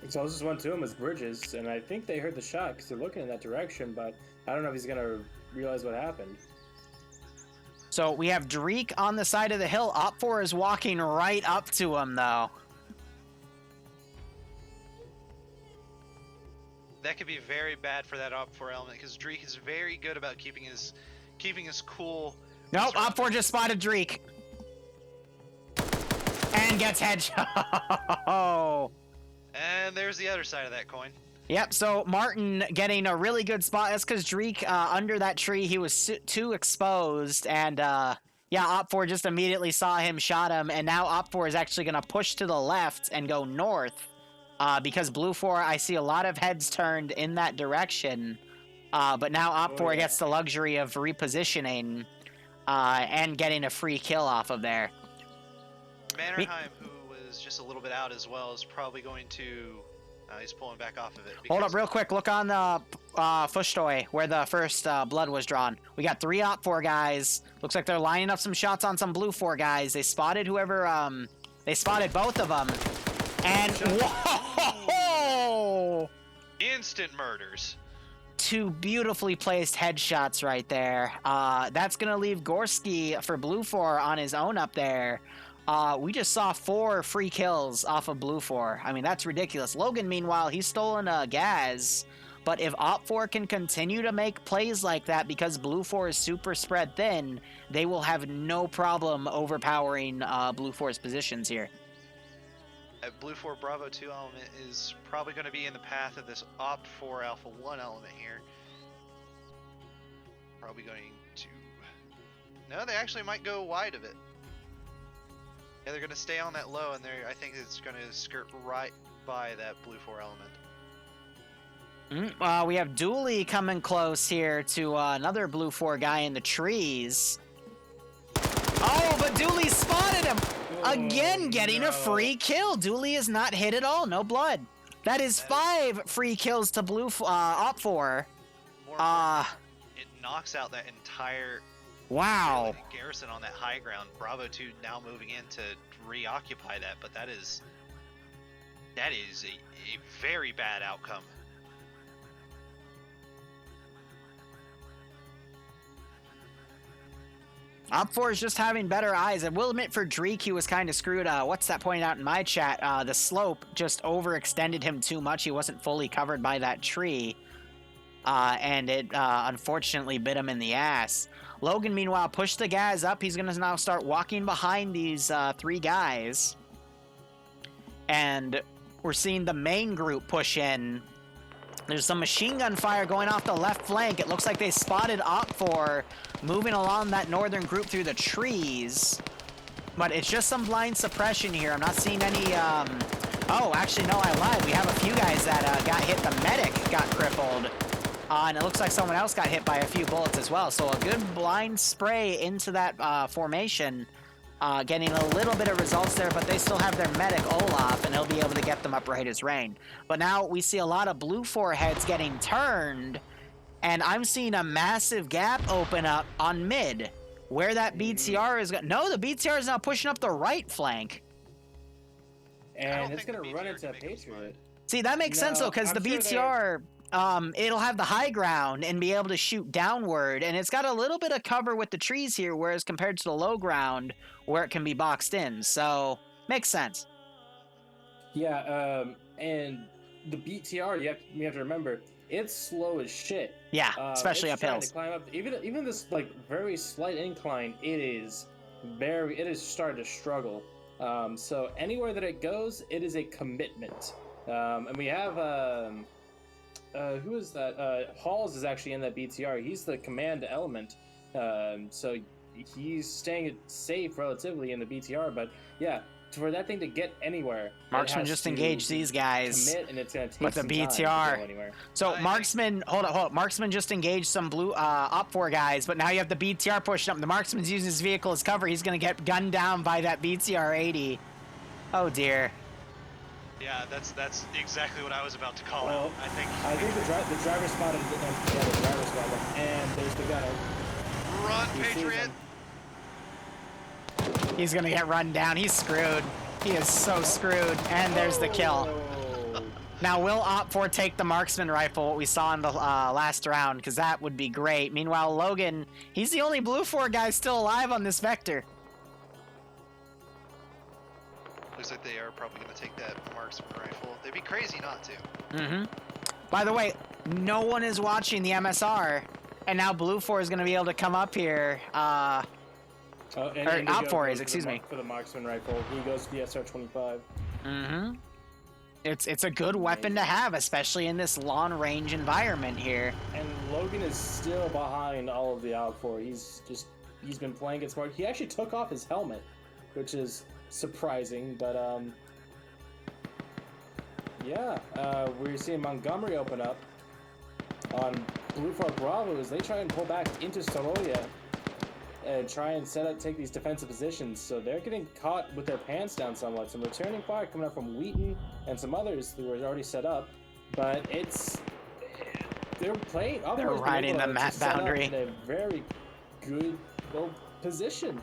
So I just went to him as Bridges, and I think they heard the shot because they're looking in that direction, but I don't know if he's gonna realize what happened. So we have Dreek on the side of the hill. Op 4 is walking right up to him, though. That could be very bad for that Op 4 element, because Dreek is very good about keeping his cool. Nope, Op 4 just spotted Dreek. And gets headshot. And there's the other side of that coin. Yep, so Martin getting a really good spot. That's because Dreek, under that tree, he was too exposed. And, yeah, Op 4 just immediately saw him, shot him. And now Op 4 is actually going to push to the left and go north. Because Blue 4, I see a lot of heads turned in that direction. But now Op 4 gets the luxury of repositioning and getting a free kill off of there. Mannerheim, who was just a little bit out as well, is probably going to... he's pulling back off of it. Hold up real quick. Look on the Fushtoy, where the first blood was drawn. We got 3 Op 4 guys. Looks like they're lining up some shots on some Blue 4 guys. They spotted whoever... they spotted both of them. And... Whoa! Instant murders. 2 beautifully placed headshots right there. That's going to leave Gorski for Blue 4 on his own up there. We just saw 4 free kills off of Blue 4. I mean, that's ridiculous. Logan, meanwhile, he's stolen a Gaz, But if Op4 can continue to make plays like that because Blue 4 is super spread thin, they will have no problem overpowering Blue 4's positions here. Blue 4 Bravo 2 element is probably going to be in the path of this Op 4 Alpha 1 element here. Probably going to... No, they actually might go wide of it. Yeah, they're going to stay on that low, and I think it's going to skirt right by that Blue 4 element. We have Dooley coming close here to another Blue 4 guy in the trees. Oh, but Dooley spotted him! Again, getting a free kill. Dooley is not hit at all. No blood. That is 5 free kills to Blue Op 4. It knocks out that entire garrison on that high ground. Bravo 2 now moving in to reoccupy that, but that is a very bad outcome. Op 4 is just having better eyes. I will admit for Dreek, he was kind of screwed. What's that pointed out in my chat? The slope just overextended him too much. He wasn't fully covered by that tree. And it unfortunately bit him in the ass. Logan, meanwhile, pushed the guys up. He's going to now start walking behind these 3 guys. And we're seeing the main group push in. There's some machine gun fire going off the left flank. It looks like they spotted Op 4 moving along that northern group through the trees. But it's just some blind suppression here. I'm not seeing any... Oh, actually, no, I lied. We have a few guys that got hit. The medic got crippled. And it looks like someone else got hit by a few bullets as well. So a good blind spray into that formation. Getting a little bit of results there, but they still have their medic, Olaf, and he'll be able to get them up right as rain. But now we see a lot of Blue 4 heads getting turned, and I'm seeing a massive gap open up on mid. Where that BTR is going... No, the BTR is now pushing up the right flank. And it's going to run into a Patriot. See, that makes sense, though, because the BTR... it'll have the high ground and be able to shoot downward, and it's got a little bit of cover with the trees here, whereas compared to the low ground, where it can be boxed in, so makes sense. Yeah, and the BTR, you have to remember, it's slow as shit. Yeah, especially up hills. To climb up, even this like very slight incline, it is starting to struggle. So anywhere that it goes, it is a commitment. And we have who is that? Halls is actually in that BTR. He's the command element. So he's staying safe relatively in the BTR. But yeah, for that thing to get anywhere, Marksman just engaged these guys. Commit, and it's gonna take with the some time to BTR. go anywhere. So Marksman, hold up. Marksman just engaged some blue Op 4 guys, but now you have the BTR pushing up. The Marksman's using his vehicle as cover. He's gonna get gunned down by that BTR 80. Oh dear. Yeah, that's exactly what I was about to call out. I think the driver spotted him. Yeah, the driver spotted him. And there's the gunner. Run, Patriot! He's gonna get run down. He's screwed. He is so screwed. And there's the kill. Now, will Op 4 take the Marksman rifle, what we saw in the last round? Because that would be great. Meanwhile, Logan, he's the only Blue 4 guy still alive on this vector. Looks like they are probably going to take that Marksman rifle. They'd be crazy not to. Mm-hmm. By the way, no one is watching the MSR, and now Blue 4 is going to be able to come up here. Or Op 4 is, excuse me. For the Marksman rifle, he goes to the SR-25. Mm-hmm. It's a good weapon to have, especially in this long-range environment here. And Logan is still behind all of the Op 4. He's been playing it smart. He actually took off his helmet, which is surprising, but yeah, we're seeing Montgomery open up on Blue 4 Bravo as they try and pull back into Sorolla and try and take these defensive positions. So they're getting caught with their pants down somewhat. Some returning fire coming up from Wheaton and some others who were already set up, but they're playing. They're riding the map boundary in a very good position.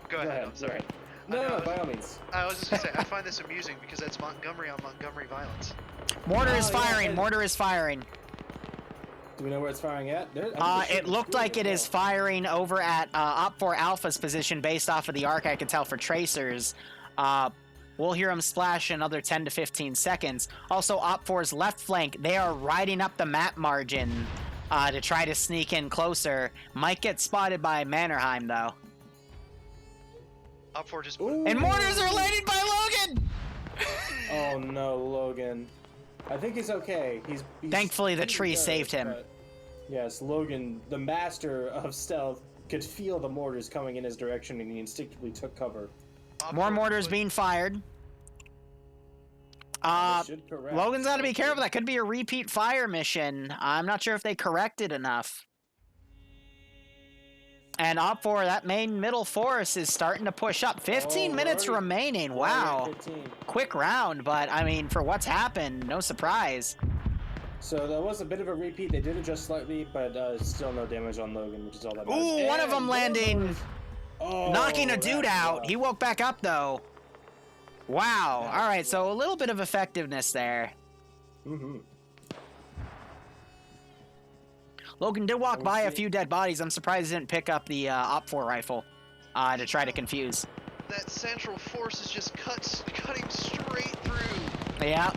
Go ahead, I'm sorry. No, by all means. I was just going to say, I find this amusing because that's Montgomery on Montgomery violence. Mortar is firing, mortar is firing. Do we know where it's firing at? It looked like it is firing over at Op 4 Alpha's position based off of the arc I could tell for tracers. We'll hear them splash in another 10 to 15 seconds. Also, Op4's left flank, they are riding up the map margin to try to sneak in closer. Might get spotted by Mannerheim, though. Op4 just. And mortars are landing by Logan! Oh no, Logan. I think he's okay. He's Thankfully, the pretty tree good, saved him. but- Yes, Logan, the master of stealth, could feel the mortars coming in his direction, and he instinctively took cover. More mortars being fired. Should correct. Logan's got to be careful. That could be a repeat fire mission. I'm not sure if they corrected enough. And Op4, that main middle force is starting to push up. 15 minutes remaining. Wow. 15. Quick round, but I mean, for what's happened, no surprise. So that was a bit of a repeat. They did adjust slightly, but still no damage on Logan, which is all that matters. Ooh, one of And them landing, knocking a dude out. He woke back up, though. Wow. All right, so a little bit of effectiveness there. Mm-hmm. Logan did walk by a few dead bodies. I'm surprised he didn't pick up the Op4 rifle to try to confuse. That central force is just cutting straight through. Yeah.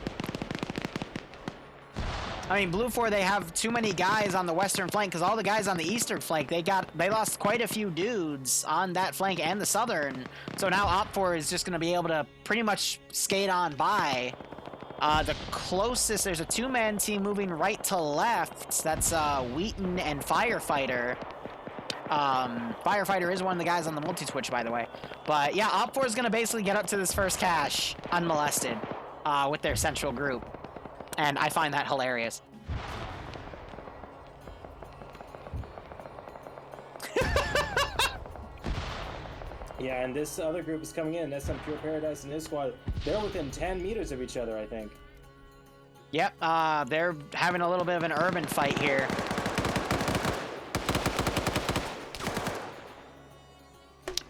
I mean, Blue 4, they have too many guys on the western flank because all the guys on the eastern flank, they lost quite a few dudes on that flank and the southern. So now Op4 is just going to be able to pretty much skate on by. The closest, there's a two-man team moving right to left. That's Wheaton and Firefighter. Firefighter is one of the guys on the multi-twitch, by the way. But yeah, Op4 is going to basically get up to this first cache unmolested with their central group. And I find that hilarious. Yeah, and this other group is coming in. SM Pure Paradise and his squad. They're within 10 meters of each other, I think. Yep, they're having a little bit of an urban fight here.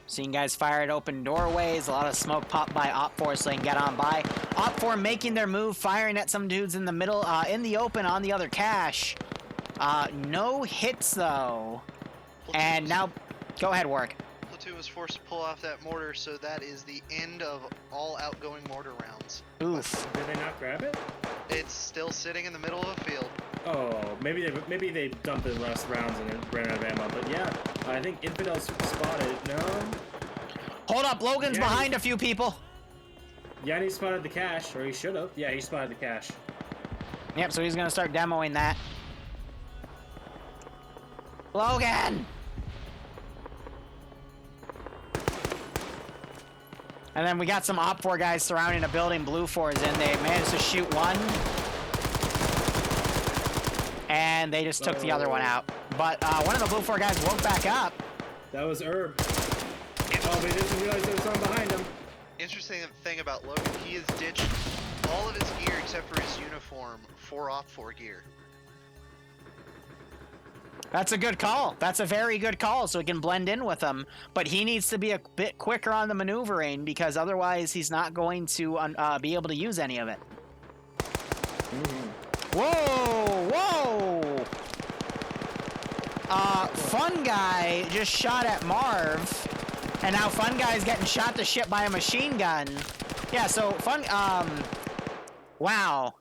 Seeing guys fire at open doorways, a lot of smoke pop by Op4 so they can get on by. Op4 making their move, firing at some dudes in the middle, in the open on the other cache. No hits though. And now, go ahead, Warwick. Platoon was forced to pull off that mortar, so that is the end of all outgoing mortar rounds. Oof. Did they not grab it? It's still sitting in the middle of a field. Oh, maybe they dumped the last rounds and then ran out of ammo. But yeah, I think Infidel's spotted. No. Hold up, Logan's behind a few people. Yanni spotted the cache, or he should have. Yeah, he spotted the cache. Yep, so he's gonna start demoing that. Logan! And then we got some Op4 guys surrounding a building. Blue 4 is in. They managed to shoot one. And they just took the other one out. But one of the Blue 4 guys woke back up. That was Herb. Oh, but he didn't realize there was someone behind him. Interesting thing about Logan, he has ditched all of his gear except for his uniform for Op4 gear. That's a good call. That's a very good call, so he can blend in with them. But he needs to be a bit quicker on the maneuvering because otherwise he's not going to be able to use any of it. Whoa! Whoa! Fun Guy just shot at Marv, and now Fun Guy's getting shot to shit by a machine gun. Yeah, so wow.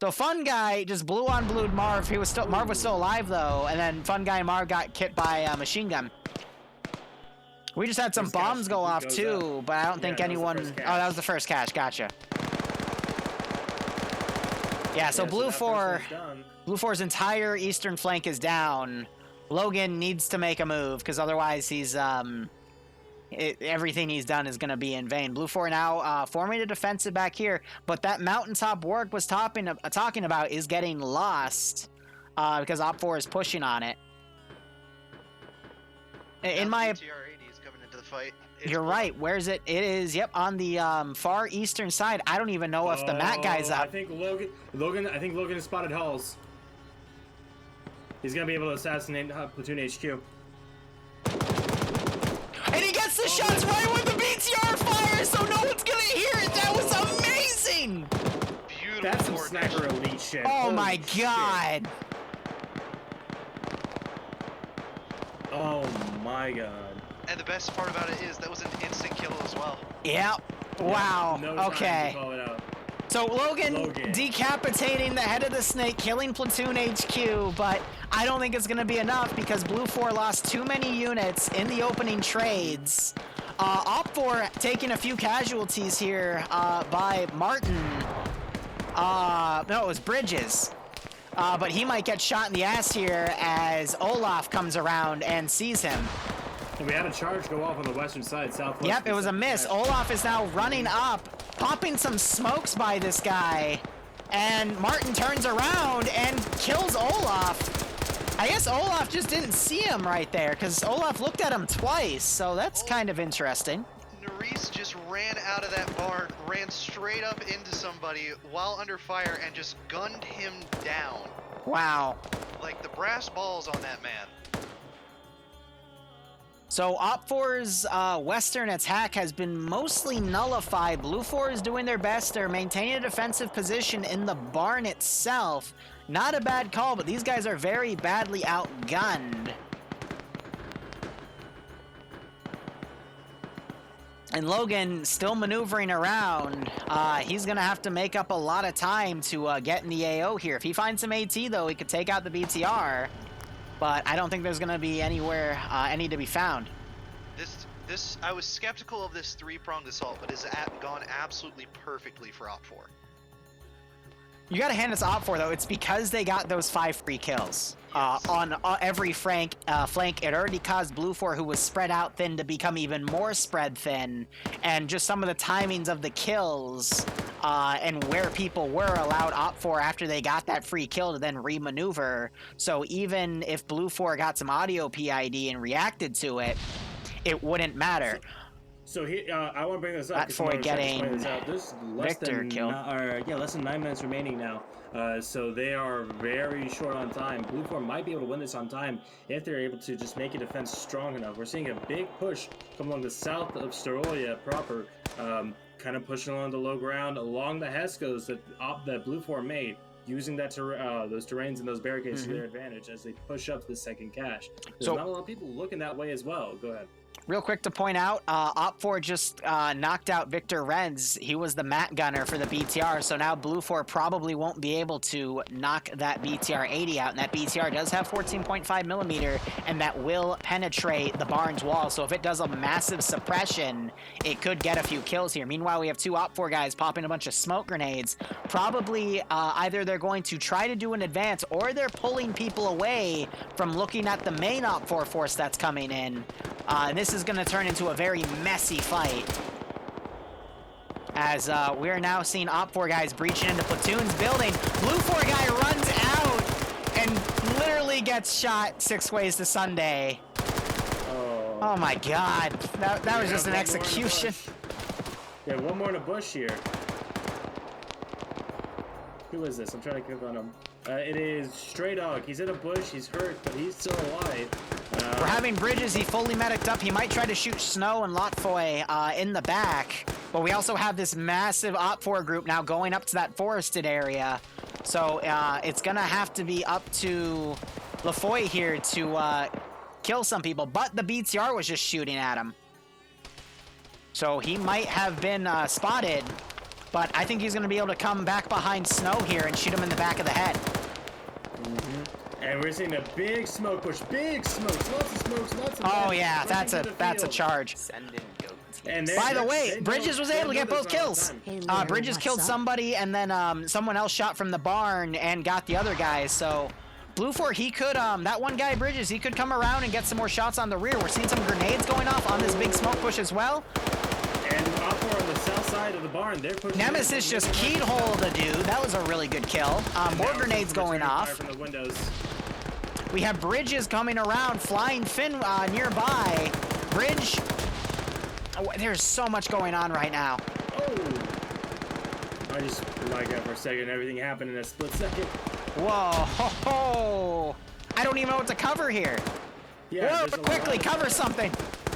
So Fun Guy just blew on blued Marv. Marv was still alive though, and then Fun Guy and Marv got hit by a machine gun. We just had some bombs go off too, but I don't think anyone. Oh, that was the first cache. Gotcha. Yeah, so Blue 4's entire eastern flank is down. Logan needs to make a move because otherwise he's everything he's done is going to be in vain. Blue 4 now forming a defensive back here, but that mountaintop work was talking about is getting lost because Op4 is pushing on it. In my TR-80 is coming into the fight. You're right. Where's it? It is, yep, on the far eastern side. I don't even know if the Matt guy's up. I think Logan has spotted Halls. He's gonna be able to assassinate Platoon HQ. And he gets the shots right when the BTR fires, so no one's gonna hear it. That was amazing. Beautiful. That's some sniper elite shit. Oh Holy my god. Oh my god. And the best part about it is that was an instant kill as well. Yeah. Wow. No time Okay. to call it out. So Logan decapitating the head of the snake, killing Platoon HQ, but I don't think it's going to be enough because Blue 4 lost too many units in the opening trades. Op 4 taking a few casualties here by Martin. No, it was Bridges. But he might get shot in the ass here as Olaf comes around and sees him. And we had a charge go off on the western side, southwest. Yep, it was a miss. Olaf is now running up, popping some smokes by this guy. And Martin turns around and kills Olaf. I guess Olaf just didn't see him right there, because Olaf looked at him twice, so that's kind of interesting. Nerys just ran out of that barn, ran straight up into somebody while under fire, and just gunned him down. Wow. Like the brass balls on that man. So Op 4's western attack has been mostly nullified. Blue 4 is doing their best. They're maintaining a defensive position in the barn itself. Not a bad call, but these guys are very badly outgunned. And Logan still maneuvering around. He's going to have to make up a lot of time to get in the AO here. If he finds some AT, though, he could take out the BTR. But I don't think there's going to be anywhere any to be found. This I was skeptical of this three-pronged assault, but it's gone absolutely perfectly for Op 4. You got to hand this Op 4, though. It's because they got those 5 free kills. On every flank. It already caused Blue 4, who was spread out thin, to become even more spread thin. And just some of the timings of the kills and where people were allowed Op 4 after they got that free kill to then re-maneuver. So even if Blue 4 got some audio PID and reacted to it, it wouldn't matter. So here, I want to bring this up. That for getting There's less Victor killed. Less than 9 minutes remaining now. So they are very short on time. Blue 4 might be able to win this on time if they're able to just make a defense strong enough. We're seeing a big push come along the south of Starolia proper, kind of pushing along the low ground along the Heskos that Blue 4 made, using that those terrains and those barricades to their advantage as they push up the second cache. There's not a lot of people looking that way as well. Go ahead. Real quick to point out, Op 4 just knocked out Victor Renz. He was the mat gunner for the BTR, so now Blue 4 probably won't be able to knock that BTR 80 out, and that BTR does have 14.5 millimeter, and that will penetrate the barn's wall, so if it does a massive suppression, it could get a few kills here. Meanwhile, we have 2 Op 4 guys popping a bunch of smoke grenades. Probably either they're going to try to do an advance, or they're pulling people away from looking at the main Op 4 force that's coming in. And this is going to turn into a very messy fight, as we are now seeing Op 4 guys breaching into Platoon's building. Blue 4 guy runs out and literally gets shot 6 ways to Sunday. Oh my god, that was just an execution. Yeah, one more in a bush here. Who is this? I'm trying to click on him. It is Stray Dog. He's in a bush. He's hurt, but he's still alive. We're having Bridges. He fully mediced up. He might try to shoot Snow and Lotfoy in the back. But we also have this massive Op 4 group now going up to that forested area. So it's going to have to be up to Lafoy here to kill some people. But the BTR was just shooting at him. So he might have been spotted. But I think he's going to be able to come back behind Snow here and shoot him in the back of the head. And we're seeing a big smoke push. Big smokes. Lots of smokes. Lots of Oh yeah, that's a charge. And by the way, Bridges was able to get both kills. Bridges killed somebody, and then someone else shot from the barn and got the other guys. So Blue 4, he could, that one guy, Bridges, he could come around and get some more shots on the rear. We're seeing some grenades going off on this big smoke push as well. And Op 4 on the south side of the barn, they're pushing. Nemesis just keyhole the dude. That was a really good kill. More grenades going off. From the windows. We have Bridges coming around, flying Finn nearby. Bridge. Oh, there's so much going on right now. Oh. I just like that for a second. Everything happened in a split second. Whoa. Ho, ho. I don't even know what to cover here. Yeah, whoa, quickly, cover something.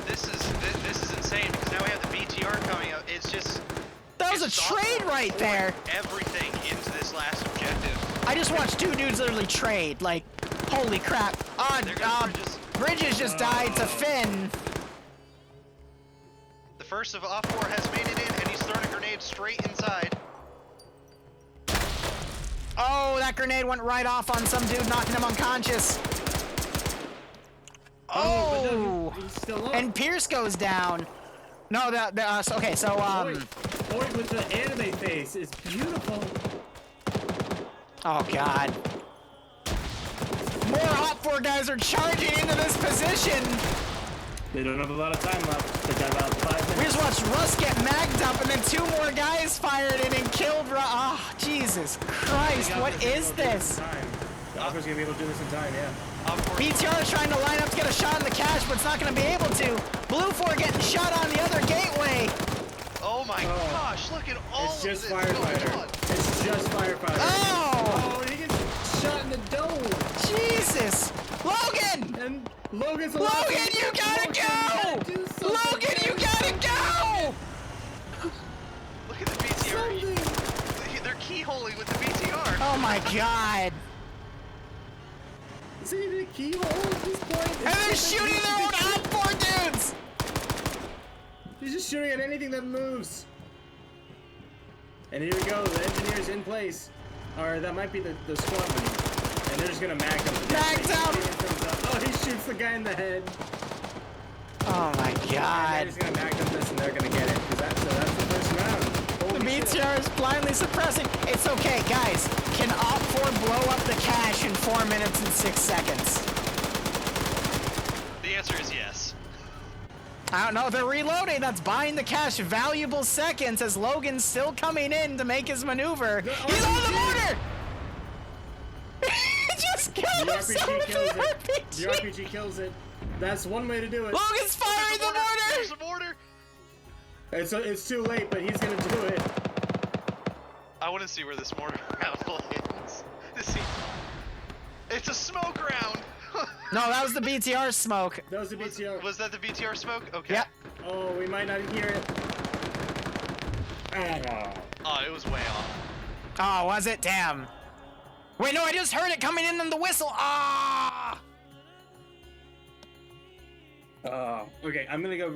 This is insane because now we have the BTR coming up. It's just... That was a trade right there. Everything into this last objective. I just watched 2 dudes literally trade. Like, holy crap. Bridges just died to Finn. The first of Op 4 has made it in, and he's thrown grenade straight inside. Oh, that grenade went right off on some dude, knocking him unconscious. Oh, but no, he's still up. and Pierce goes down. No, okay, so Boy with the anime face is beautiful. Oh god. More Op 4 guys are charging into this position. They don't have a lot of time left. They got about 5 minutes. We just watched Russ get magged up and then 2 more guys fired in and killed Russ. Oh, Jesus Christ, what is this? The Opera's gonna be able to do this in time, yeah. BTR is trying to line up to get a shot in the cache, but it's not going to be able to. Blue 4 getting shot on the other gateway. Oh my gosh, look at all It's just of this going firefighter. on. It's just firefighter. Oh! He gets shot in the dome. Jesus! Logan! And Logan's Logan, you gotta go! Logan, you gotta go! Look at the BTR. They're keyholing with the BTR. Oh my god. Is it even a keyhole at this point? And they're shooting their own Op 4 dudes! He's just shooting at anything that moves. And here we go, the engineer's in place. Or that might be the squad lead. And they're just gonna mag him. Magged out! Oh, he shoots the guy in the head. Oh my god. They're just gonna mag them this and they're gonna get it. So that's the first round. The BTR is blindly suppressing. It's okay, guys. Can Op 4 blow up the cache in 4 minutes and 6 seconds? The answer is yes. I don't know. They're reloading. That's buying the cache valuable seconds as Logan's still coming in to make his maneuver. He's on the mortar! He just killed himself with the RPG! The RPG kills it. That's one way to do it. Logan's firing the mortar! There's the mortar! It's too late, but he's gonna do it. I want to see where this mortar round lands. It's a smoke round! No, that was the BTR smoke. That was the BTR. Was that the BTR smoke? Okay. Yep. Oh, we might not hear it. Oh, it was way off. Oh, was it? Damn. Wait, no, I just heard it coming in on the whistle. Ah! Okay, I'm gonna go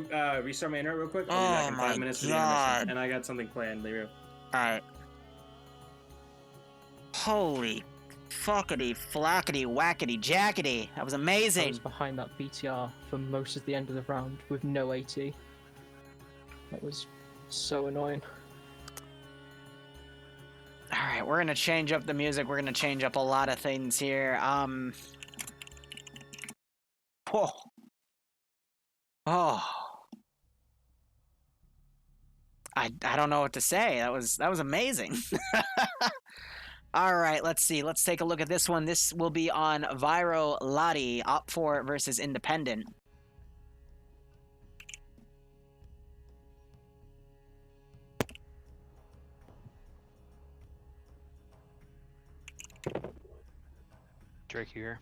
restart my internet real quick. I'll be back in 5 minutes for the intermission. And I got something planned, Liru. Alright. Holy fuckity flackety whackety jackety. That was I amazing. was behind that BTR for most of the end of the round with no AT. That was so annoying. Alright, we're gonna change up the music. We're gonna change up a lot of things here. Whoa. Oh. I don't know what to say. That was amazing. All right, let's see. Let's take a look at this one. This will be on Viro Lottie, Op 4 versus Independent. Drake here.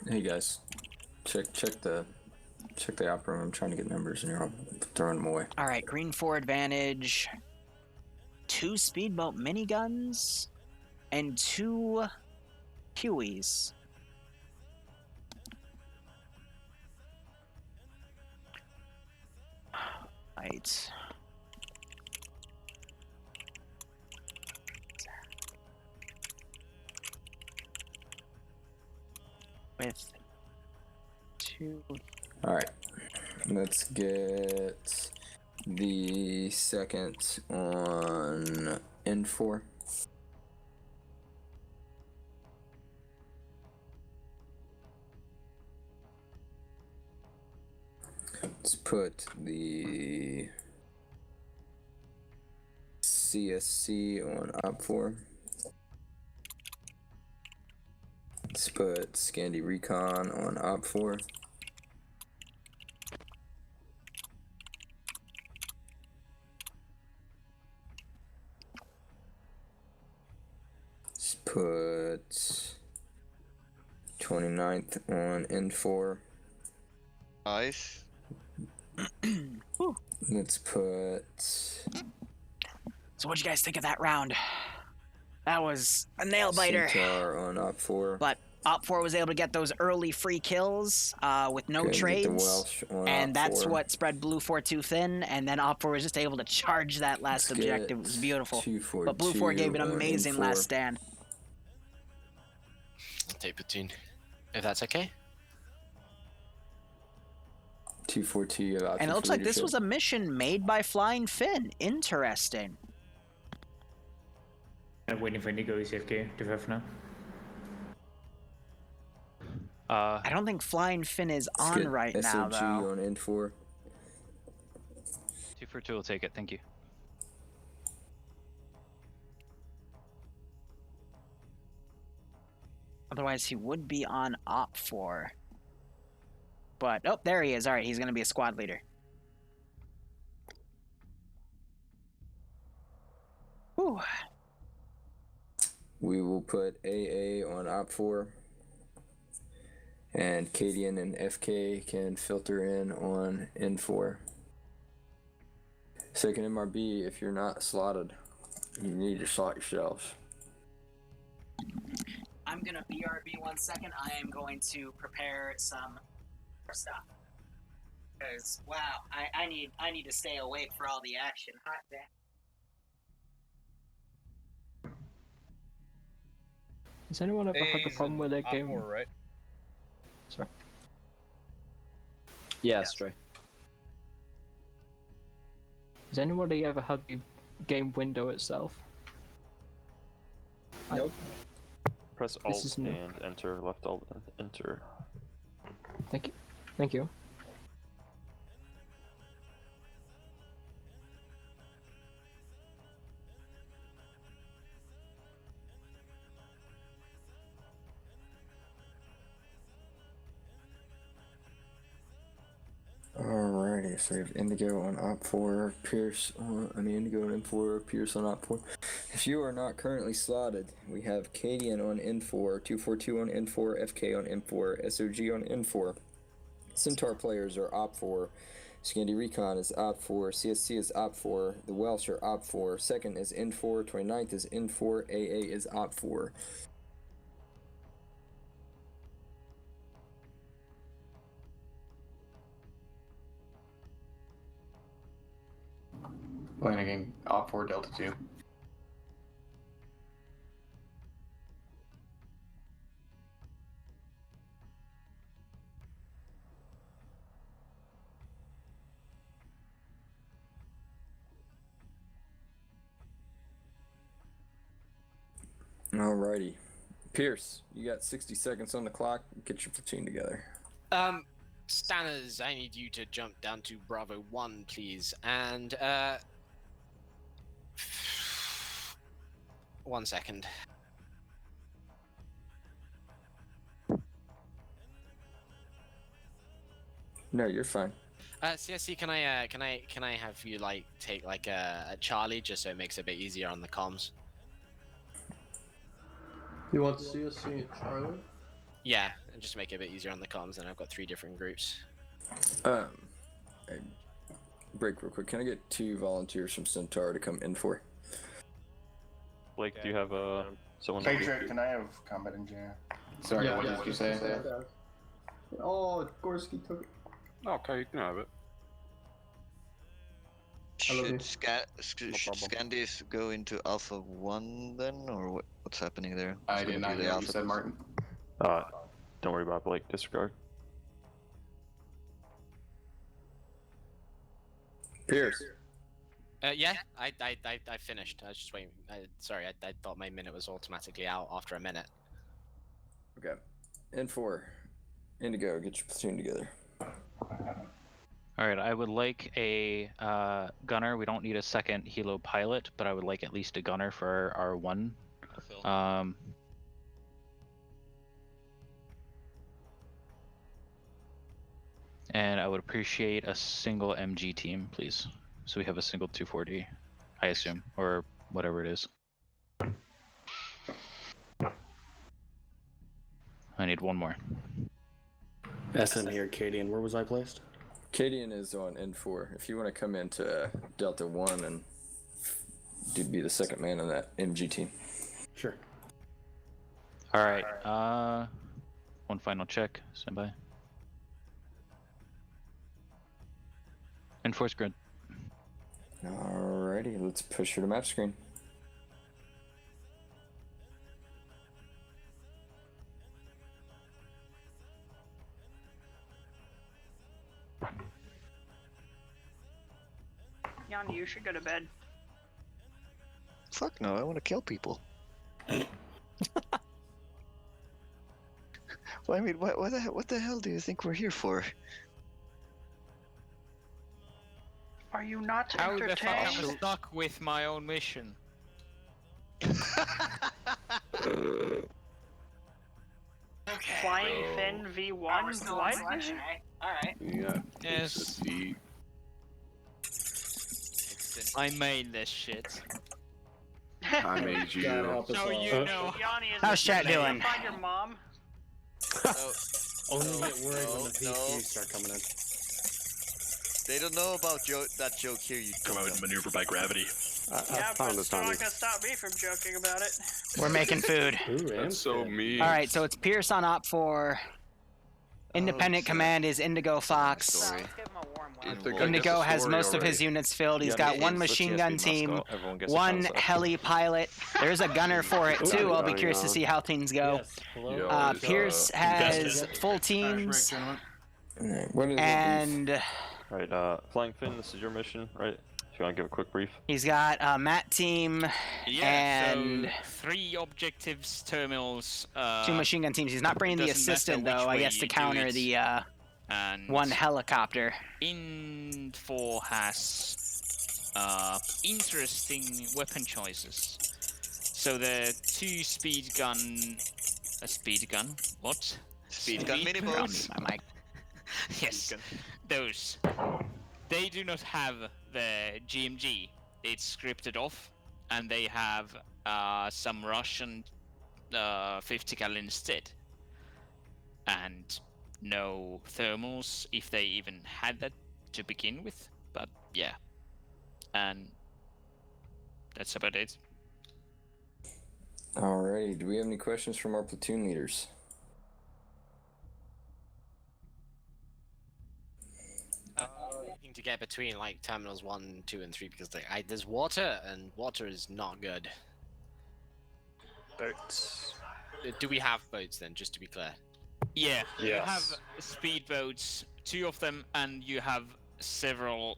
Hey guys, check the op room. I'm trying to get numbers and you're all throwing them away. All right, green 4 advantage, 2 speedboat miniguns, and 2 Hueys. Right. With 2. All right, let's get the second on N4. Let's put the CSC on Op4. Let's put Scandi Recon on Op4. Let's put 29th on N4. Nice. Let's put... So what'd you guys think of that round? That was a nail biter. Centaur on Op4. But Op4 was able to get those early free kills with no Okay, get the trades, Welsh on and that's Op4. what spread Blue 4 too thin. And then Op4 was just able to charge that last Let's objective. get It was beautiful. 242 But Blue 4 gave an on amazing N4. last stand. I'll take platoon, if that's okay. 242 option And it looks for like this leadership. was a mission made by Flying Finn. Interesting. I'm waiting for Nico ECFK to have now. I don't think Flying Finn is Let's on get right now, SOG though. on N4. 242 will take it, thank you. Otherwise, he would be on Op4. But, oh, there he is. All right, he's going to be a squad leader. Whew. We will put AA on Op4. And Cadian and FK can filter in on N4. Second MRB, if you're not slotted, you need to slot yourselves. I'm going to BRB 1 second. I am going to prepare some stuff. Because, wow, I need to stay awake for all the action. Hot damn. Has anyone ever had the problem with their game? Right? Sorry. Yeah, Stray. Has anybody ever had the game window itself? Nope. Press This Alt is new. and enter, left Alt and enter. Thank you. Thank you. Alrighty, so we have Indigo on Op4, Pierce on, Indigo on N4, Pierce on Op4. If you are not currently slotted, we have Cadian on N4, 242 on N4, FK on N4, SOG on N4. Centaur players are Op4, Scandi Recon is Op4, CSC is Op4, the Welsh are Op4, second is N4, 29th is N4, AA is Op4. Playing again, Op4 Delta 2. Alrighty. Pierce, you got 60 seconds on the clock. Get your platoon together. Stanners, I need you to jump down to Bravo 1, please. And, 1 second. No, you're fine. CSC, can I have you like take like a Charlie just so it makes it a bit easier on the comms? You want CSC and Charlie? Yeah, and just make it a bit easier on the comms. And I've got 3 different groups. Break real quick. Can I get 2 volunteers from Centaur to come in for? Blake, do you have someone? Patriot, can I have combat engineer? Sorry, what did you say? Oh, Gorski took it. Okay, you can have it. Should Scandis go into Alpha 1 then, or what's happening there? I It's did gonna not be hear the what you Alpha said, Martin. Don't worry about Blake. Disregard. Pierce. Yeah, I finished. I was just waiting. Sorry, I thought my minute was automatically out after a minute. Okay. N4. Indigo, get your platoon together. Alright, I would like a gunner. We don't need a second helo pilot, but I would like at least a gunner for our one. And I would appreciate a single MG team, please. So we have a single 240, I assume, or whatever it is. I need one more. SM here, Cadian. Where was I placed? Cadian is on N4. If you want to come into Delta 1 and be the second man on that MG team. Sure. Alright, One final check. Stand by. Enforce grid. Alrighty, let's push her to map screen. Yanni, you should go to bed. Fuck no, I want to kill people. Well, I mean, what the hell do you think we're here for? Are you not How the fuck am I entertained? stuck with my own mission? Flying Finn V1? What? Alright. Yeah. Yes. I made this shit. I made you. God help us So all. you know. Yanni, is How's it chat too late to doing? Find your mom? Only get worried when the no. PCs start coming in. They don't know about that joke here. You Come out and maneuver by gravity. Yeah, but it's not gonna stop me from joking about it. We're making food. That's so mean. Alright, so it's Pierce on Op 4. Independent command is Indigo Fox. Indigo has most of his units filled. He's got one machine gun team, one heli pilot. There's a gunner for it too. I'll be curious to see how things go. Pierce has full teams. And Right, Flying Finn, this is your mission, right? If you want to give a quick brief. he's got a Matt team and so 3 objectives, terminals. 2 machine gun teams. He's not bringing the doesn't matter assistant which though, I way guess, you to do counter it. the And one helicopter. Info has interesting weapon choices. So the 2 speed gun. A speed gun? What? Speed gun mini boats. My mic. Yes, those. They do not have the GMG. It's scripted off, and they have some Russian 50 cal instead, and no thermals if they even had that to begin with. But yeah, and that's about it. Alrighty, do we have any questions from our platoon leaders? To get between like terminals 1, 2, and 3 because there's water and water is not good. Boats. Do we have boats then? Just to be clear. Yeah, you Yes. have speedboats, 2 of them, and you have several.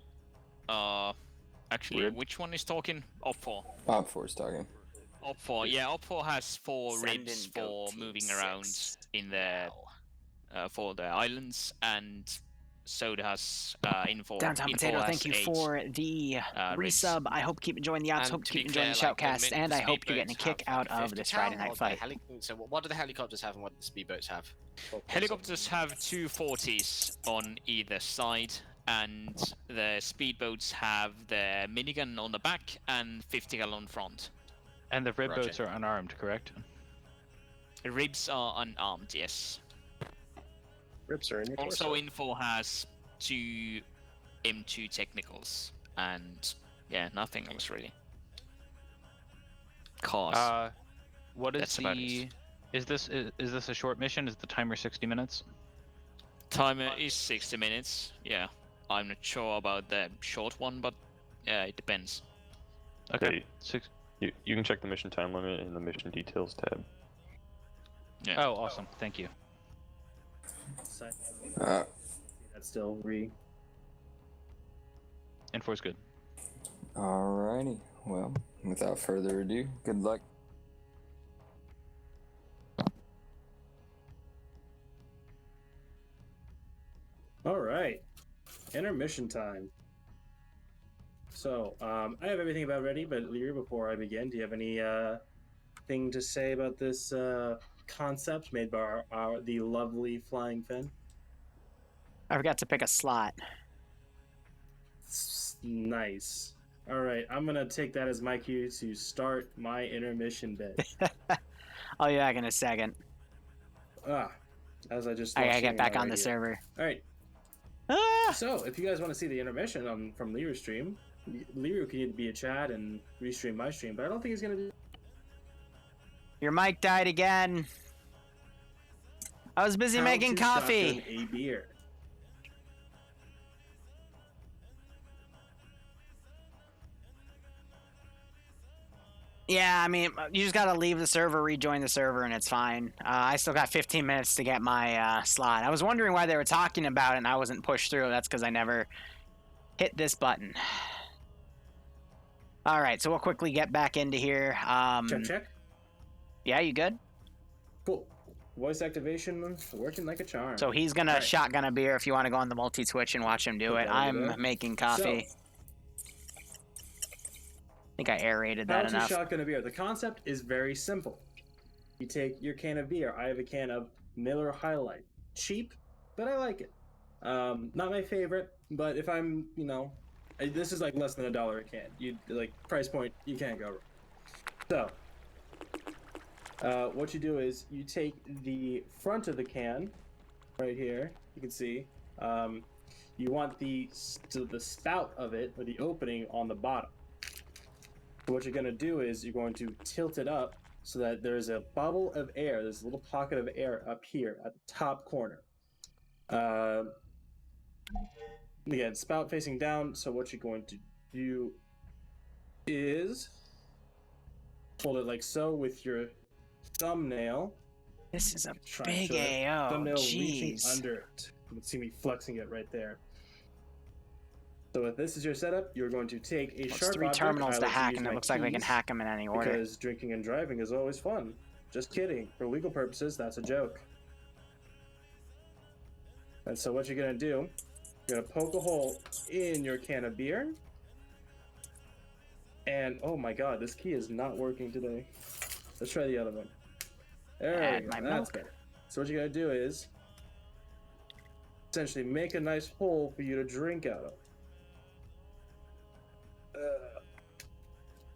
Actually, Rib. which one is talking? Op 4. Op 4's talking. Op 4, yeah, Op 4 has 4 Send ribs in go for team moving 6 around in the for the islands, and so does Info. Downtown Info Potato, has thank you 8. for the ribs. resub. I hope you keep enjoying the ops. And Hope to you be keep enjoying the clear, like, shoutcast, and I hope you're getting a speedboats kick have, out like, of 50 this cal, Friday or night the fight. So what do the helicopters have and what do the speedboats have? Helicopters have 2 40s on either side, and the speedboats have the minigun on the back and 50 cal on front. And the rib Roger. boats are unarmed, correct? The ribs are unarmed, yes. Rips are in your Also, torso. Info has 2 M2 technicals, and yeah, nothing else really. Cars. What is That's about the? Is this a short mission? Is the timer 60 minutes? Timer is 60 minutes. Yeah, I'm not sure about the short one, but yeah, it depends. Okay. You can check the mission time limit in the mission details tab. Yeah. Oh, awesome. Thank you. That's still Enforce good. Alrighty, well, without further ado, good luck. All right, intermission time. So, I have everything about ready, but Liru, before I begin, do you have any thing to say about this concept made by the lovely Flying Finn? I forgot to pick a slot. Nice. All right, I'm gonna take that as my cue to start my intermission bit. I'll be back in a second. As I just I gotta lost get hearing back my on the radio. server. All right. So, if you guys want to see the intermission from Liru's stream, Liru can either be a chat and restream my stream, but I don't think he's gonna do. Your mic died again. I was busy How making to coffee. shotgun a beer. Yeah, I mean, you just gotta leave the server, rejoin the server, and it's fine. I still got 15 minutes to get my slot. I was wondering why they were talking about it and I wasn't pushed through. That's because I never hit this button. All right, so we'll quickly get back into here. Check. Yeah, you good? Cool. Voice activation working like a charm. So he's gonna All right. shotgun a beer if you want to go on the multi-twitch and watch him do Put it. that over I'm there. making coffee. I think I aerated How that to enough. shotgun a beer. The concept is very simple. You take your can of beer. I have a can of Miller High Life. Cheap, but I like it. Not my favorite, but if I'm, this is like less than $1 a can. You like price point, you can't go wrong. So, what you do is you take the front of the can, right here. You can see. You want the spout of it or the opening on the bottom. So what you're going to do is you're going to tilt it up so that there's a bubble of air. There's a little pocket of air up here at the top corner. Again, spout facing down. So what you're going to do is hold it like so with your thumbnail. This is a Try and big show that AO. thumbnail reaching Jeez. under it. You can see me flexing it right there. So if this is your setup, you're going to take a It's sharp 3 object. terminals I to like hack, use and it my looks like we can keys hack them in any order. Because drinking and driving is always fun. Just kidding. For legal purposes, that's a joke. And so what you're going to do, you're going to poke a hole in your can of beer. And, oh my god, this key is not working today. Let's try the other one. There we go. That's better. So what you got to do is essentially make a nice hole for you to drink out of.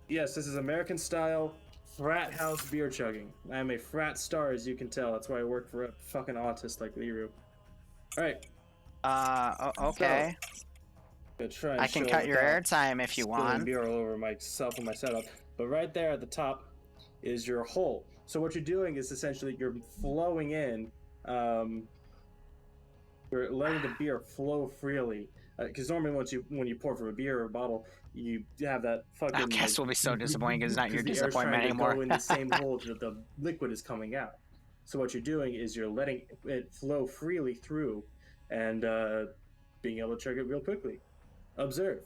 Yes, this is American style frat house beer chugging. I am a frat star, as you can tell. That's why I work for a fucking autist like Liru. Alright. Okay. So, try and I can show cut your without airtime if you spilling want. beer all over myself and my setup. But right there at the top is your hole. So what you're doing is essentially you're flowing in. You're letting the beer flow freely. Because normally when you pour from a beer or a bottle, you have that fucking. Our guest will be so disappointed because it's not your the air's disappointment trying anymore. To go in the same hole that the liquid is coming out. So what you're doing is you're letting it flow freely through, and being able to chug it real quickly. Observe.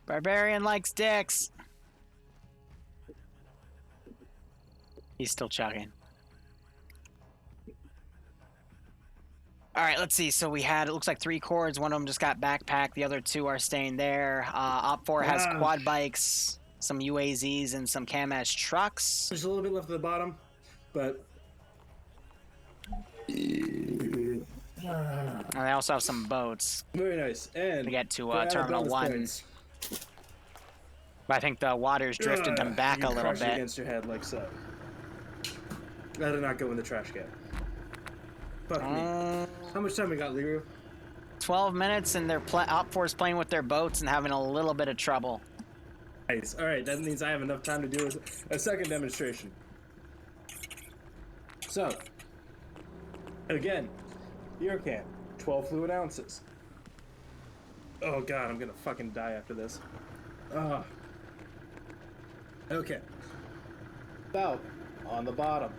Barbarian likes dicks. He's still chugging. All right, let's see. So we had, it looks like 3 cords. One of them just got backpacked. The other 2 are staying there. Op 4 has quad bikes, some UAZs, and some Cam-ass trucks. There's a little bit left at the bottom, but... And they also have some boats. Very nice. And to get to for added Terminal bonus 1. points. But I think the water's drifted them back you a little crush it bit. against your head like so. That did not go in the trash can. Fuck me. How much time we got, Liru? 12 minutes, and their Op 4's playing with their boats and having a little bit of trouble. Nice. Alright, that means I have enough time to do a second demonstration. So, again, beer can, 12 fluid ounces. Oh god, I'm gonna fucking die after this. Okay. Spout on the bottom.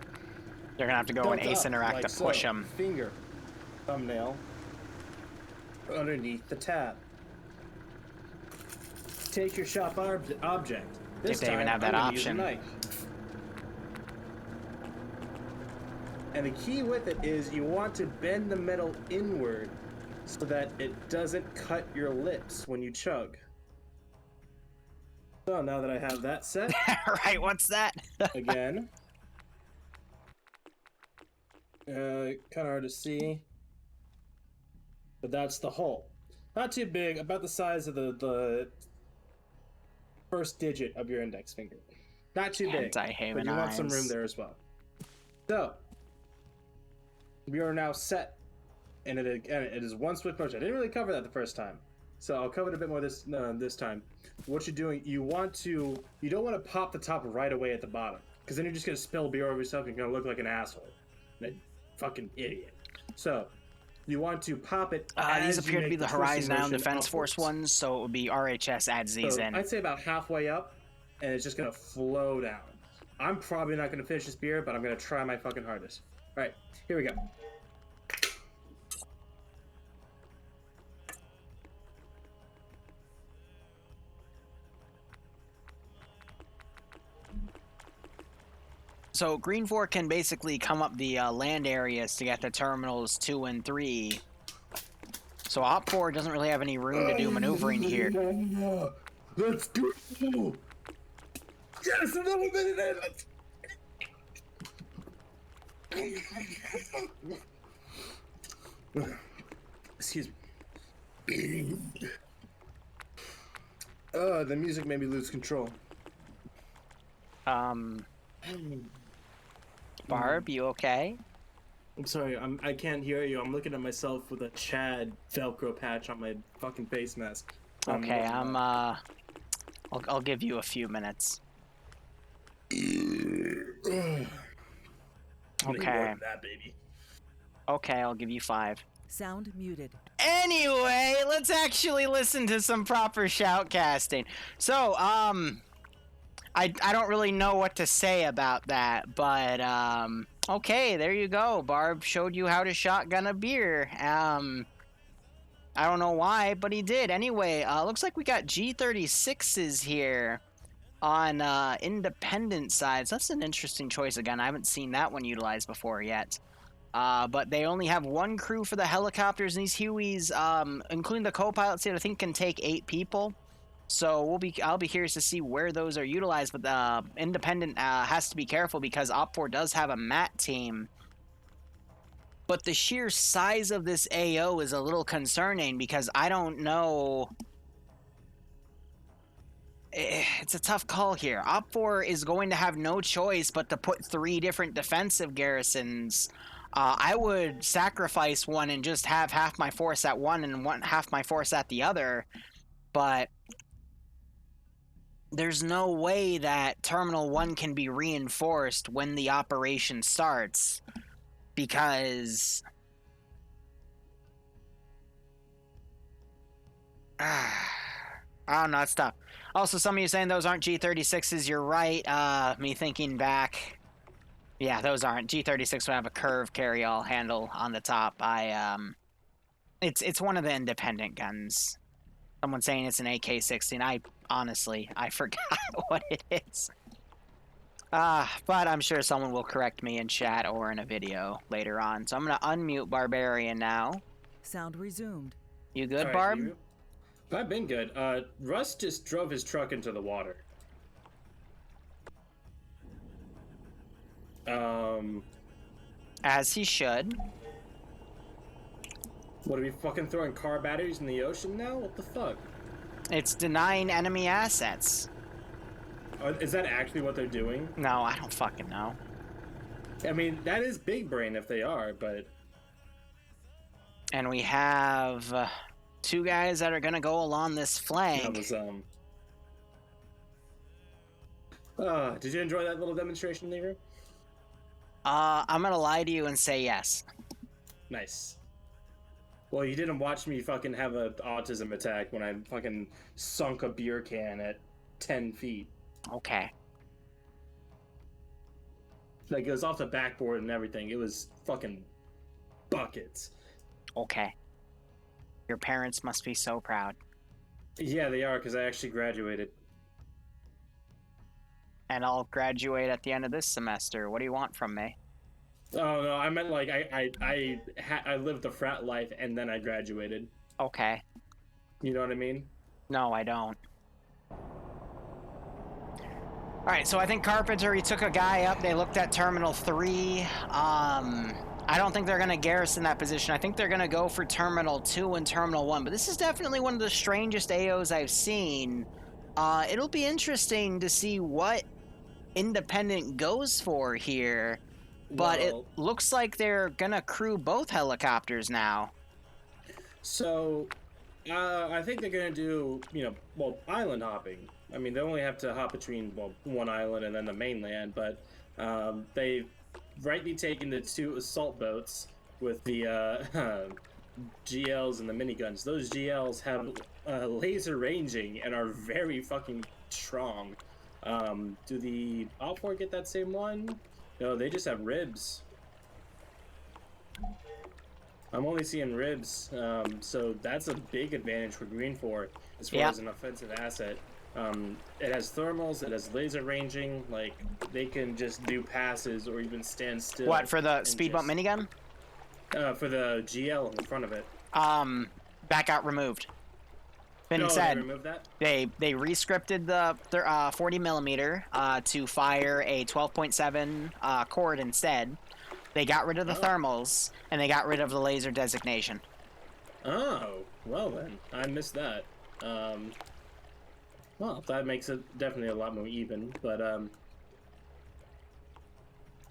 They're gonna have to go and Ace Interact like to push so. them. Finger, thumbnail, underneath the tab. Take your shop object. This If they even time, have that I'm gonna use a option. knife. And the key with it is you want to bend the metal inward so that it doesn't cut your lips when you chug. So now that I have that set, right, what's that? again, kind of hard to see, but that's the hole. Not too big, about the size of the first digit of your index finger. Not too big, but you want some room there as well. So, we are now set, and it is one swift motion. I didn't really cover that the first time, so I'll cover it a bit more this time. What you're doing, you don't want to pop the top right away at the bottom. Because then you're just gonna spill beer over yourself and you're gonna look like an asshole. That fucking idiot. So, you want to pop it. These as you appear to make be the twisting Horizon Island motion Defense Force upwards. ones, so it would be RHS adds these So in. I'd say about halfway up, and it's just gonna flow down. I'm probably not gonna finish this beer, but I'm gonna try my fucking hardest. All right, here we go. So Green 4 can basically come up the land areas to get to terminals 2 and 3. So Op 4 doesn't really have any room to do maneuvering here. Let's go! Yes, a little bit of that! Excuse me. The music made me lose control. Barb, you okay? I'm sorry, I can't hear you. I'm looking at myself with a Chad Velcro patch on my fucking face mask. Okay, I'll give you a few minutes. Okay. That baby. Okay, I'll give you 5. Sound muted. Anyway, let's actually listen to some proper shoutcasting. So, I don't really know what to say about that, but, okay, there you go. Barb showed you how to shotgun a beer. I don't know why, but he did. Anyway, looks like we got G36s here on independent sides. That's an interesting choice. Again, I haven't seen that one utilized before yet. But they only have 1 crew for the helicopters, and these Hueys, including the co-pilot seat, I think can take 8 people. So I'll be curious to see where those are utilized. But independent has to be careful because Op4 does have a MAT team. But the sheer size of this AO is a little concerning because I don't know. It's a tough call here. Op4 is going to have no choice but to put 3 different defensive garrisons. I would sacrifice one and just have half my force at one and half my force at the other. But there's no way that Terminal 1 can be reinforced when the operation starts. Because I don't know, it's tough. Also, some of you saying those aren't G36s, you're right. Me thinking back, yeah, those aren't. G36 would have a curved carry-all handle on the top. It's one of the independent guns. Someone saying it's an AK-16. Honestly, I forgot what it is. But I'm sure someone will correct me in chat or in a video later on. So I'm going to unmute Barbarian now. Sound resumed. You good, All Barb? right, I've been good. Russ just drove his truck into the water. As he should. What, are we fucking throwing car batteries in the ocean now? What the fuck? It's denying enemy assets. Is that actually what they're doing? No, I don't fucking know. I mean, that is big brain if they are, but... And we have 2 guys that are going to go along this flank. That was, did you enjoy that little demonstration, Liru? I'm going to lie to you and say yes. Nice. Well, you didn't watch me fucking have an autism attack when I fucking sunk a beer can at 10 feet. Okay. Like, it was off the backboard and everything. It was fucking buckets. Okay. Your parents must be so proud. Yeah, they are, because I actually graduated. And I'll graduate at the end of this semester. What do you want from me? Oh, no, I meant, like, I lived the frat life, and then I graduated. Okay. You know what I mean? No, I don't. Alright, so I think Carpenter, he took a guy up. They looked at Terminal 3. I don't think they're going to garrison that position. I think they're going to go for Terminal 2 and Terminal 1. But this is definitely one of the strangest AOs I've seen. It'll be interesting to see what Independent goes for here. But it looks like they're going to crew both helicopters now. So, I think they're going to do, island hopping. I mean, they only have to hop between, well, one island and then the mainland, but they've rightly taken the 2 assault boats with the GLs and the miniguns. Those GLs have laser ranging and are very fucking strong. Do the Op4 get that same one? No, they just have ribs. I'm only seeing ribs, so that's a big advantage for Green 4 as far as an offensive asset. It has thermals, it has laser ranging, like, they can just do passes or even stand still. What, for the speed bump minigun? For the GL in the front of it. Back out removed. Been said. They removed that? They re-scripted the 40 millimeter to fire a 12.7 cord instead. They got rid of the thermals, and they got rid of the laser designation. Oh, well then. I missed that. Well, that makes it definitely a lot more even, but,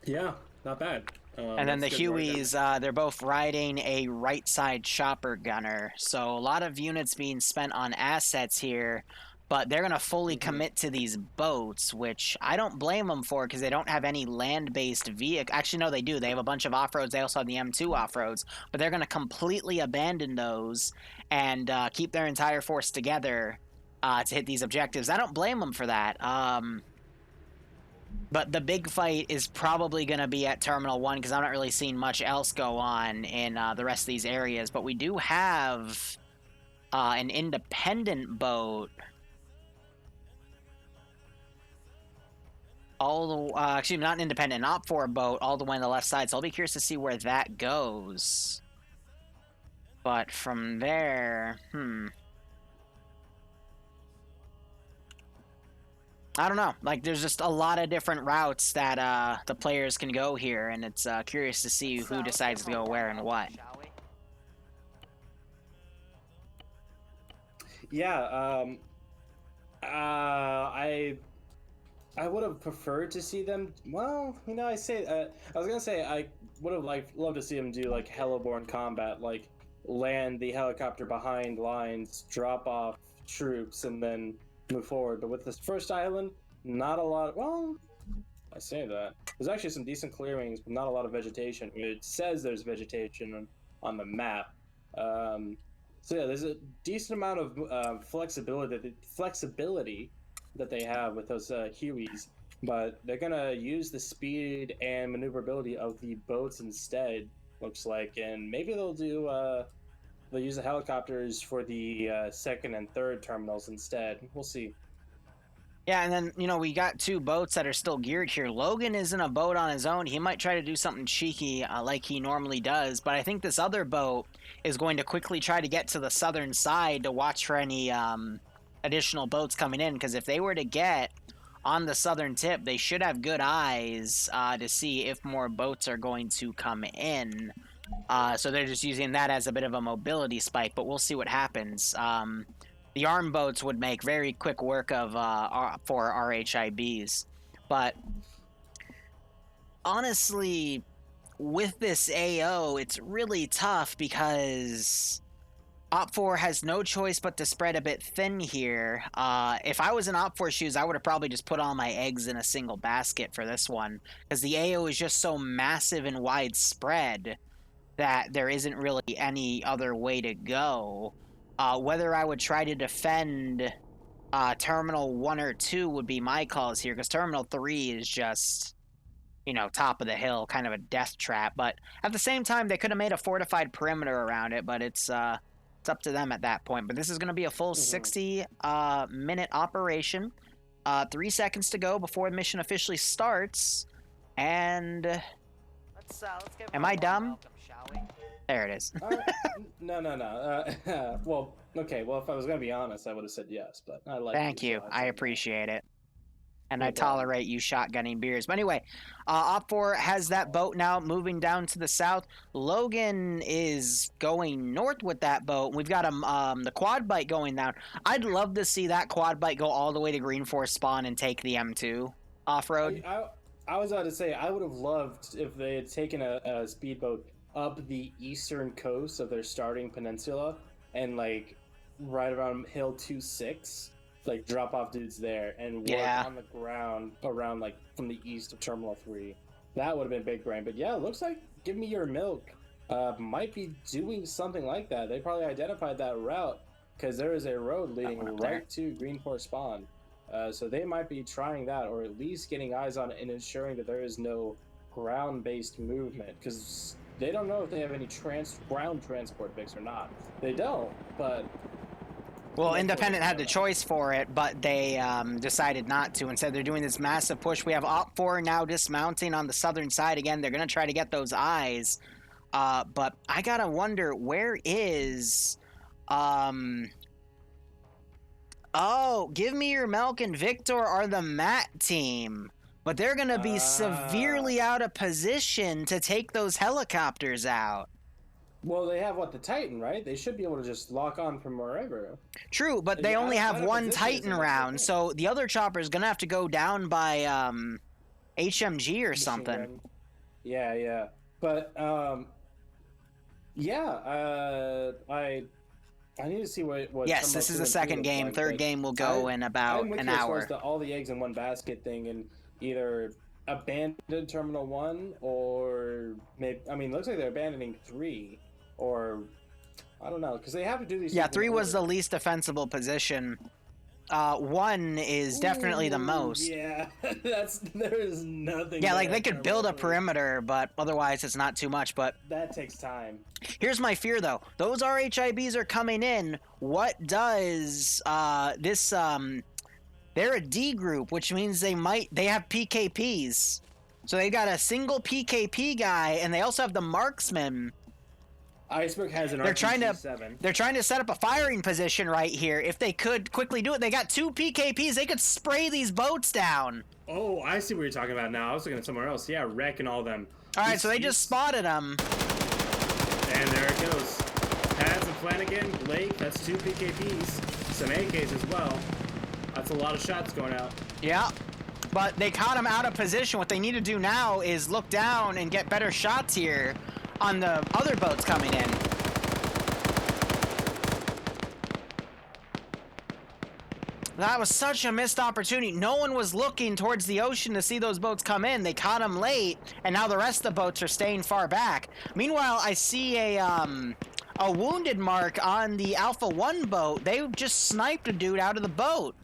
yeah, not bad. And then the Hueys, they're both riding a right-side chopper gunner, so a lot of units being spent on assets here, but they're going to fully commit to these boats, which I don't blame them for because they don't have any land-based vehicle. Actually, no, they do. They have a bunch of off-roads. They also have the M2 off-roads, but they're going to completely abandon those and keep their entire force together to hit these objectives. I don't blame them for that. But the big fight is probably going to be at Terminal 1 because I'm not really seeing much else go on in the rest of these areas. But we do have an independent boat. Excuse me, not an independent, an Op4 boat all the way on the left side. So I'll be curious to see where that goes. But from there, I don't know. Like, there's just a lot of different routes that the players can go here, and it's curious to see who decides to go where and what. Yeah, I would have preferred to see them. Well, you know, I was gonna say I would have loved to see them do like heliborne combat, like land the helicopter behind lines, drop off troops, and then move forward. But with this first island, not a lot. Well, I say that there's actually some decent clearings, but not a lot of vegetation. It says there's vegetation on the map. So yeah, there's a decent amount of flexibility that they have with those Hueys, but they're gonna use the speed and maneuverability of the boats instead. Looks like, and maybe they'll use the helicopters for the second and third terminals instead. We'll see. Yeah, and then, you know, we got 2 boats that are still geared here. Logan is in a boat on his own. He might try to do something cheeky like he normally does, but I think this other boat is going to quickly try to get to the southern side to watch for any additional boats coming in, because if they were to get on the southern tip, they should have good eyes to see if more boats are going to come in. So they're just using that as a bit of a mobility spike, but we'll see what happens. The arm boats would make very quick work of for RHIBs. But honestly, with this AO, it's really tough because Op4 has no choice but to spread a bit thin here. If I was in Op4 shoes, I would have probably just put all my eggs in a single basket for this one, because the AO is just so massive and widespread that there isn't really any other way to go. Whether I would try to defend Terminal 1 or 2 would be my calls here, because Terminal 3 is just, you know, top of the hill, kind of a death trap. But at the same time, they could have made a fortified perimeter around it, but it's up to them at that point. But this is going to be a full 60-minute operation. 3 seconds to go before the mission officially starts. And am I dumb? There it is. No. Well, okay. Well, if I was gonna be honest, I would have said yes, but I like. Thank you. I appreciate it. And No I problem. tolerate you shotgunning beers. But anyway, Op4 has that boat now moving down to the south. Logan is going north with that boat. We've got the quad bike going down. I'd love to see that quad bike go all the way to Green Force spawn and take the M2 off-road. I was about to say, I would have loved if they had taken a speedboat up the eastern coast of their starting peninsula and like right around Hill 2-6 like drop off dudes there and work on the ground around like from the east of Terminal 3. That would have been big brain. But yeah, it looks like Give Me Your Milk might be doing something like that. They probably identified that route because there is a road leading right to Green Force Spawn. So they might be trying that, or at least getting eyes on it and ensuring that there is no ground-based movement, because they don't know if they have any ground transport VIX or not. They don't, but... Well, Independent had the choice for it, but they decided not to. Instead, they're doing this massive push. We have Op 4 now dismounting on the southern side again. They're going to try to get those eyes. But I got to wonder, where is... Oh, Give Me Your Milk and Victor are the Matt team. But they're going to be severely out of position to take those helicopters out. Well, they have, the Titan, right? They should be able to just lock on from wherever. True, but they only have one Titan round, so the other chopper is going to have to go down by HMG or something. Yeah. But, I need to see what yes, this is the second game. like, Third game will go in about an hour. The all the eggs in one basket thing, and either abandon Terminal 1 or maybe, looks like they're abandoning 3, or I don't know, because they have to do these. Yeah, 3 was the least defensible position. 1 is definitely the most. Yeah, there's nothing. Yeah, like they could build a perimeter, but otherwise it's not too much. But that takes time. Here's my fear, though. Those RHIBs are coming in. What does this? They're a D group, which means they have PKPs. So they got a single PKP guy, and they also have the marksman. Iceberg has an RPG-7. They're trying to set up a firing position right here. If they could quickly do it, they got 2 PKPs. They could spray these boats down. Oh, I see what you're talking about now. I was looking at somewhere else. Yeah, Wreck and all them. All right, so they just spotted them. And there it goes. Pads and Flanagan, Blake, that's 2 PKPs. Some AKs as well. That's a lot of shots going out. Yeah, but they caught him out of position. What they need to do now is look down and get better shots here on the other boats coming in. That was such a missed opportunity. No one was looking towards the ocean to see those boats come in. They caught them late, and now the rest of the boats are staying far back. Meanwhile, I see a wounded mark on the Alpha 1 boat. They just sniped a dude out of the boat.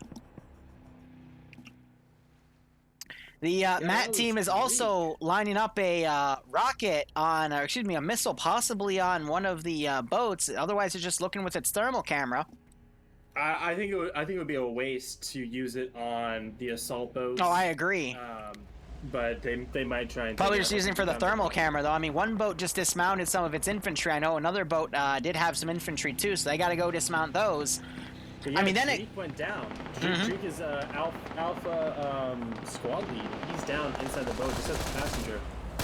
The Matt team is also lining up a rocket on, or excuse me, a missile possibly on one of the boats. Otherwise, it's just looking with its thermal camera. I think it would be a waste to use it on the assault boats. Oh, I agree. But they might try and probably just using it for the thermal camera, though. I mean, one boat just dismounted some of its infantry. I know another boat did have some infantry too, so they got to go dismount those. Yeah, I mean, then Drake went down. Drake is Alpha squad lead. He's down inside the boat, just as a passenger.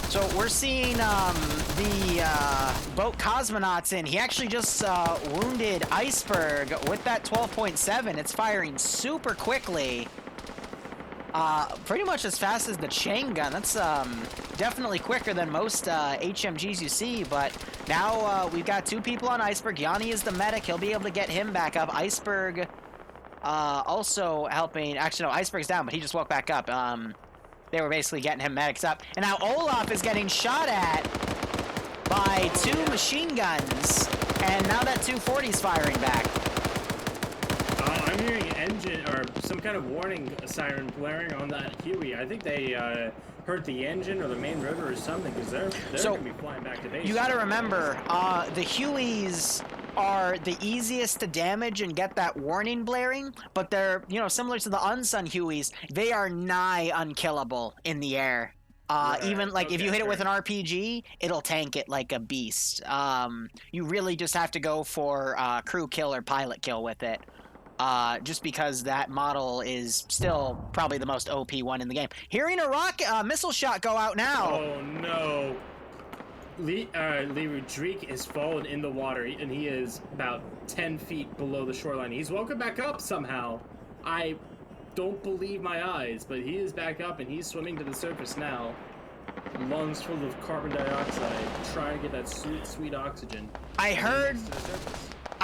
So we're seeing the boat Cosmonauts in. He actually just wounded Iceberg with that 12.7. It's firing super quickly. Pretty much as fast as the chain gun. That's definitely quicker than most HMGs you see, but now we've got 2 people on Iceberg. Yanni is the medic. He'll be able to get him back up. Iceberg also helping. Actually, no, Iceberg's down, but he just woke back up. They were basically getting him medics up. And now Olaf is getting shot at by 2 machine guns, and now that 240's firing back. I'm hearing engine or some kind of warning siren blaring on that Huey. I think they hurt the engine or the main rotor or something, because they're going to be flying back to base. You got to remember, the Hueys are the easiest to damage and get that warning blaring, but they're, similar to the Unsung Hueys, they are nigh unkillable in the air. Even like if you hit it with an RPG, it'll tank it like a beast. You really just have to go for crew kill or pilot kill with it. Just because that model is still probably the most OP one in the game. Hearing a missile shot go out now. Oh no. Liru, Drake is fallen in the water, and he is about 10 feet below the shoreline. He's woken back up somehow. I don't believe my eyes, but he is back up, and he's swimming to the surface now. Lungs full of carbon dioxide, trying to get that sweet, sweet oxygen. I heard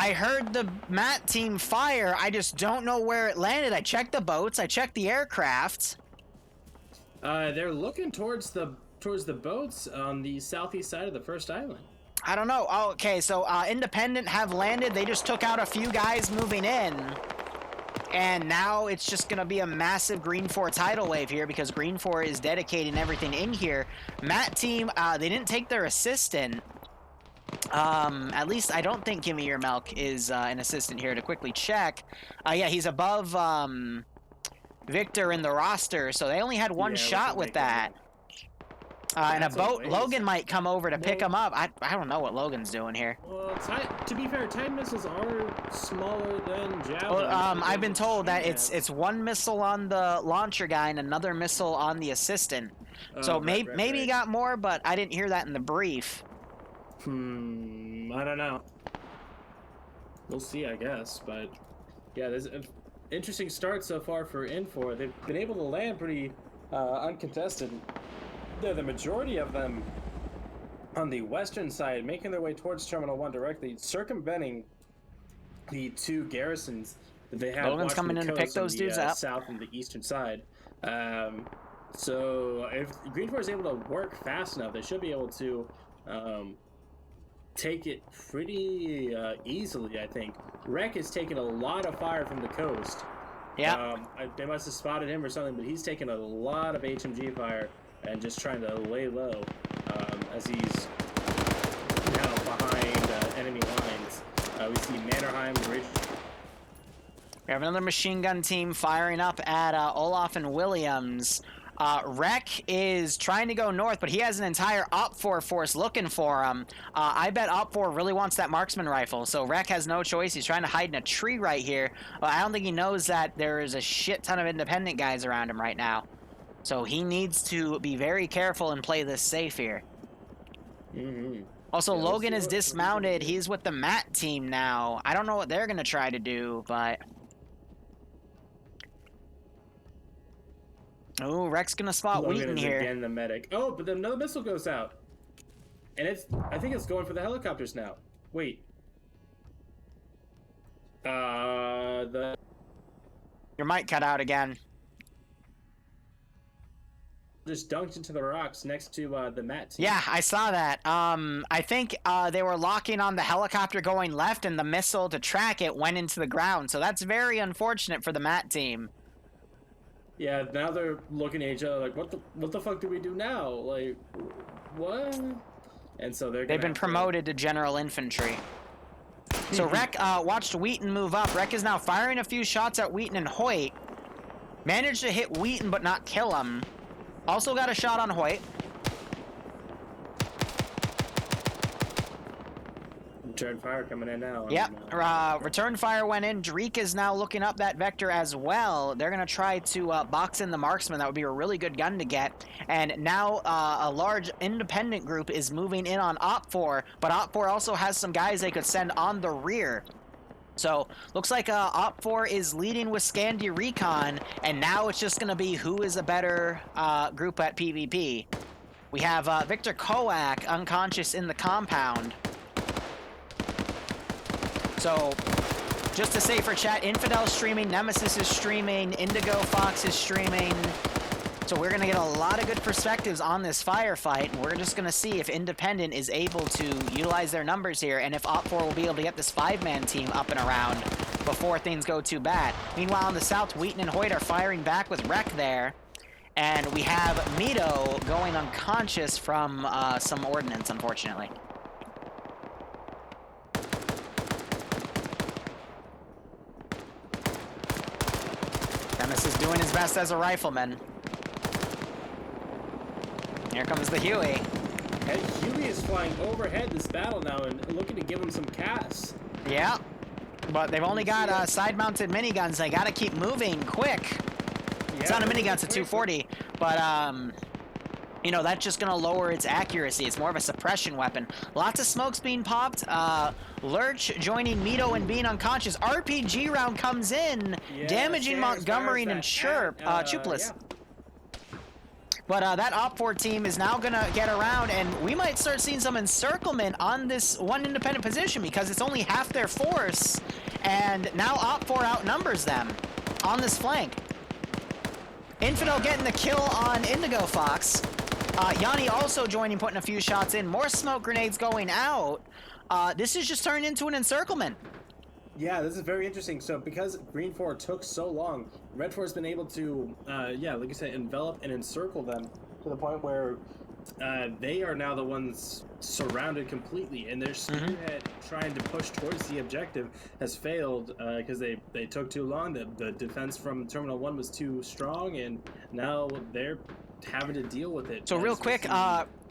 I heard the Matt team fire. I just don't know where it landed. I checked the boats. I checked the aircraft. They're looking towards the boats on the southeast side of the first island. I don't know. Oh, okay, so Independent have landed. They just took out a few guys moving in. And now it's just going to be a massive Green 4 tidal wave here because Green 4 is dedicating everything in here. Matt team, they didn't take their assistant. At least I don't think Gimme Your Milk is an assistant here to quickly check. Yeah, he's above Victor in the roster, so they only had one shot with that. And a boat, Logan might come over to pick him up. I don't know what Logan's doing here. Well, to be fair, Tide missiles are smaller than Javelin. Well, I've been told that it's one missile on the launcher guy and another missile on the assistant. So maybe he got more, but I didn't hear that in the brief. I don't know. We'll see, I guess. But yeah, there's an interesting start so far for Infor. They've been able to land pretty uncontested. Yeah, the majority of them on the western side, making their way towards Terminal 1 directly, circumventing the two garrisons that they have. Logan's coming in to pick those dudes up. South and the eastern side. So if Green 4 is able to work fast enough, they should be able to take it pretty easily, I think. Rek is taking a lot of fire from the coast. Yeah. They must have spotted him or something, but he's taking a lot of HMG fire and just trying to lay low as he's now behind enemy lines. We see Mannerheim, Ridge. We have another machine gun team firing up at Olaf and Williams. Rek is trying to go north, but he has an entire OPFOR force looking for him. I bet OPFOR really wants that marksman rifle, so Rek has no choice. He's trying to hide in a tree right here. I don't think he knows that there is a shit ton of independent guys around him right now. So he needs to be very careful and play this safe here. Also, Logan is dismounted. He's with the Matt team now. I don't know what they're going to try to do, but... Oh, Rek's going to spot Logan Wheaton is here. Again, the medic. Oh, but then another missile goes out. And I think it's going for the helicopters now. Wait. Your mic cut out again. Just dunked into the rocks next to the Matt team. Yeah, I saw that. I think they were locking on the helicopter going left, and the missile to track it went into the ground. So that's very unfortunate for the Matt team. Yeah, now they're looking at each other like, what the fuck do we do now? Like, what? And so they've been promoted to general infantry. So Rek watched Wheaton move up. Rek is now firing a few shots at Wheaton and Hoyt. Managed to hit Wheaton but not kill him. Also got a shot on Hoyt. Return fire coming in now. Yep, return fire went in. Dreek is now looking up that vector as well. They're going to try to box in the marksman. That would be a really good gun to get. And now a large independent group is moving in on OPFOR, but OPFOR also has some guys they could send on the rear. So, looks like OPFOR is leading with Scandi Recon, and now it's just going to be who is a better group at PvP. We have Victor Koak unconscious in the compound. So, just to say for chat, Infidel's streaming, Nemesis is streaming, Indigo Fox is streaming. So we're going to get a lot of good perspectives on this firefight. We're just going to see if Independent is able to utilize their numbers here, and if OPFOR will be able to get this 5-man team up and around before things go too bad. Meanwhile, in the south, Wheaton and Hoyt are firing back with Rek there. And we have Mito going unconscious from some ordnance, unfortunately. Nemesis doing his best as a rifleman. Here comes the Huey. And Huey is flying overhead this battle now and looking to give him some casts. Yeah, but they've only got side-mounted miniguns. They got to keep moving quick. Yeah, it's not a minigun, it's a 240, but you know, that's just going to lower its accuracy. It's more of a suppression weapon. Lots of smokes being popped. Lurch joining Mito and being unconscious. RPG round comes in, damaging Montgomery and Chupless. But that Op 4 team is now going to get around, and we might start seeing some encirclement on this one independent position because it's only half their force, and now Op 4 outnumbers them on this flank. Infidel getting the kill on Indigo Fox. Yanni also joining, putting a few shots in. More smoke grenades going out. This is just turning into an encirclement. Yeah, this is very interesting. So because Green 4 took so long, Red 4 has been able to, yeah, like you said, envelop and encircle them to the point where they are now the ones surrounded completely, and their spearhead trying to push towards the objective has failed because they took too long. The defense from Terminal 1 was too strong, and now they're having to deal with it. So real quick,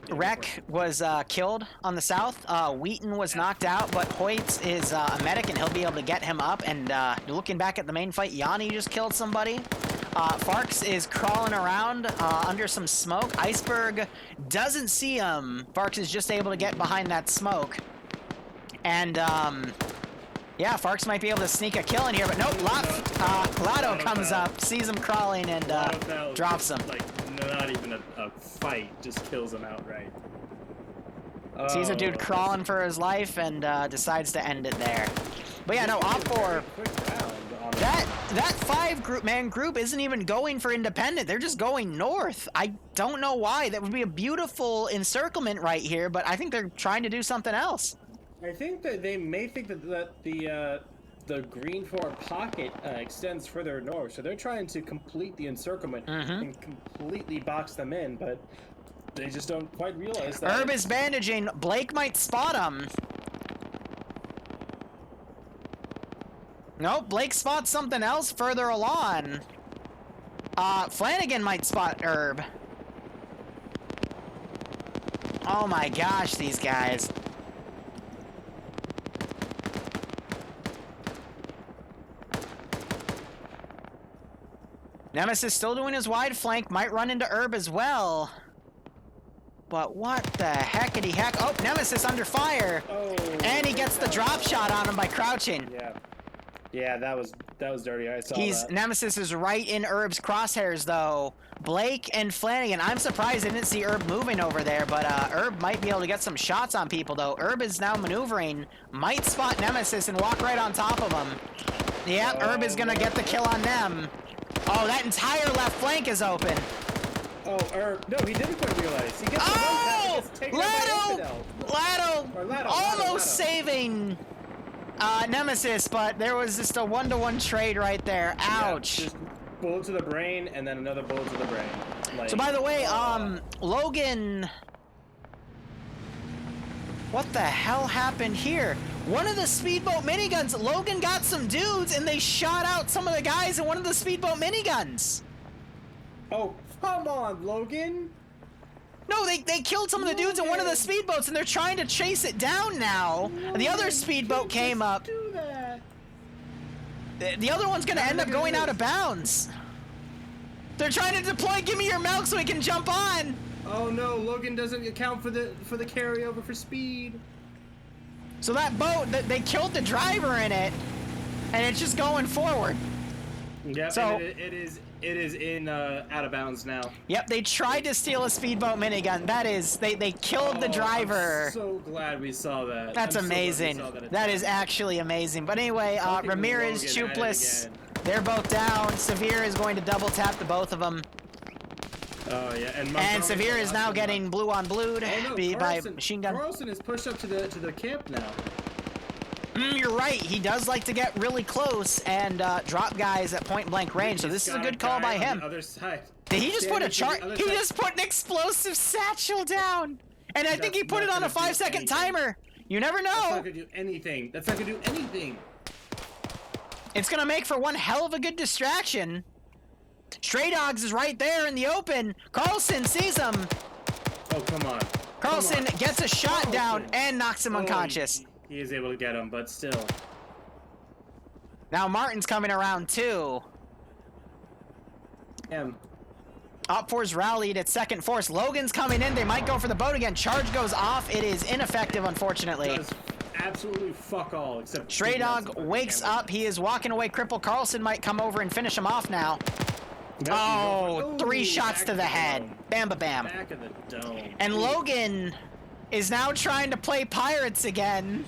Rek was killed on the south. Wheaton was knocked out, but Hoyt is a medic, and he'll be able to get him up. And looking back at the main fight, Yanni just killed somebody. Farks is crawling around under some smoke. Iceberg doesn't see him. Farks is just able to get behind that smoke. And, yeah, Farks might be able to sneak a kill in here, but nope, Lotto comes up, sees him crawling, and drops him. Like, not even a fight, just kills him outright. Sees a dude crawling for his life and decides to end it there. But yeah, no, Op 4, that 5-man group isn't even going for independent. They're just going north. I don't know why. That would be a beautiful encirclement right here, but I think they're trying to do something else. I think that they may think that the Green 4 pocket extends further north, so they're trying to complete the encirclement and completely box them in, but they just don't quite realize that. Herb is bandaging. Blake might spot him. Nope, Blake spots something else further along. Flanagan might spot Herb. Oh my gosh, these guys. Nemesis still doing his wide flank, might run into Herb as well. But what the heckity heck? Oh, Nemesis under fire. Oh, and he gets the drop shot on him by crouching. Yeah, that was dirty. I saw that. Nemesis is right in Herb's crosshairs though. Blake and Flanagan. I'm surprised I didn't see Herb moving over there, but Herb might be able to get some shots on people though. Herb is now maneuvering, might spot Nemesis and walk right on top of him. Yep, Herb is gonna get the kill on them. Oh, that entire left flank is open. Oh, no, he didn't quite realize. He gets Lado almost saving Nemesis, but there was just a 1-to-1 trade right there. Ouch. Yeah, just bullet to the brain, and then another bullet to the brain. Like, so by the way, Logan... What the hell happened here? One of the speedboat miniguns, Logan got some dudes, and they shot out some of the guys in one of the speedboat miniguns. Oh, come on, Logan. No, they killed some of the dudes in one of the speedboats, and they're trying to chase it down now. And the other speedboat came up. Do that. The other one's gonna end up going out of bounds. They're trying to deploy Give Me Your Milk so he can jump on. Oh no, Logan doesn't account for the carryover for speed. So that boat, they killed the driver in it, and it's just going forward. Yeah, so it is in out of bounds now. Yep, they tried to steal a speedboat minigun. That is, they killed the driver. I'm so glad we saw that. That's amazing. That is actually amazing. But anyway, Ramirez, Chupless, they're both down. Severe is going to double tap the both of them. Oh yeah, and Severe is now getting blue on blued by machine gun. Carlson is pushed up to the camp now. You're right. He does like to get really close and drop guys at point blank range. So this is a good call by him. Other side. Did he just put a chart? He just put an explosive satchel down, and I think he put it on a 5-second timer. You never know. That's not gonna do anything. That's not gonna do anything. It's gonna make for one hell of a good distraction. Stray Dogs is right there in the open. Carlson sees him. Oh, come on. Carlson gets a shot down and knocks him unconscious. He is able to get him, but still. Now Martin's coming around too. Op 4's rallied at second force. Logan's coming in. They might go for the boat again. Charge goes off. It is ineffective, unfortunately. Does absolutely fuck all except. Stray Dog wakes up. He is walking away. Cripple Carlson might come over and finish him off now. Oh, 3 shots to the head. Bam, bam. Back of the dome. And Logan is now trying to play pirates again.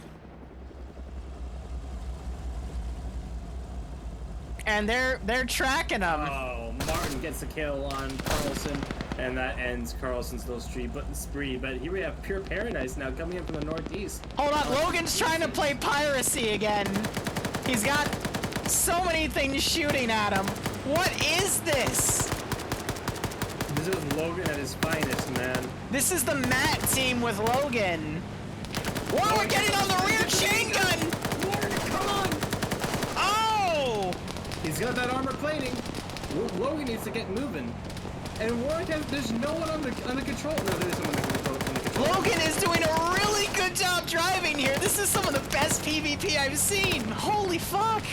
And they're tracking him. Oh, Martin gets the kill on Carlson, and that ends Carlson's little spree. But here we have Pure Paradise now coming in from the northeast. Hold on, Logan's trying to play piracy again. He's got so many things shooting at him. What is this? This is Logan at his finest, man. This is the Matt team with Logan. Whoa, we're getting on the rear chain gun! Come on! Oh! He's got that armor plating. Logan needs to get moving. And Warwick there's no one on the control. No, there's someone on the control. Logan is doing a really good job driving here. This is some of the best PvP I've seen. Holy fuck.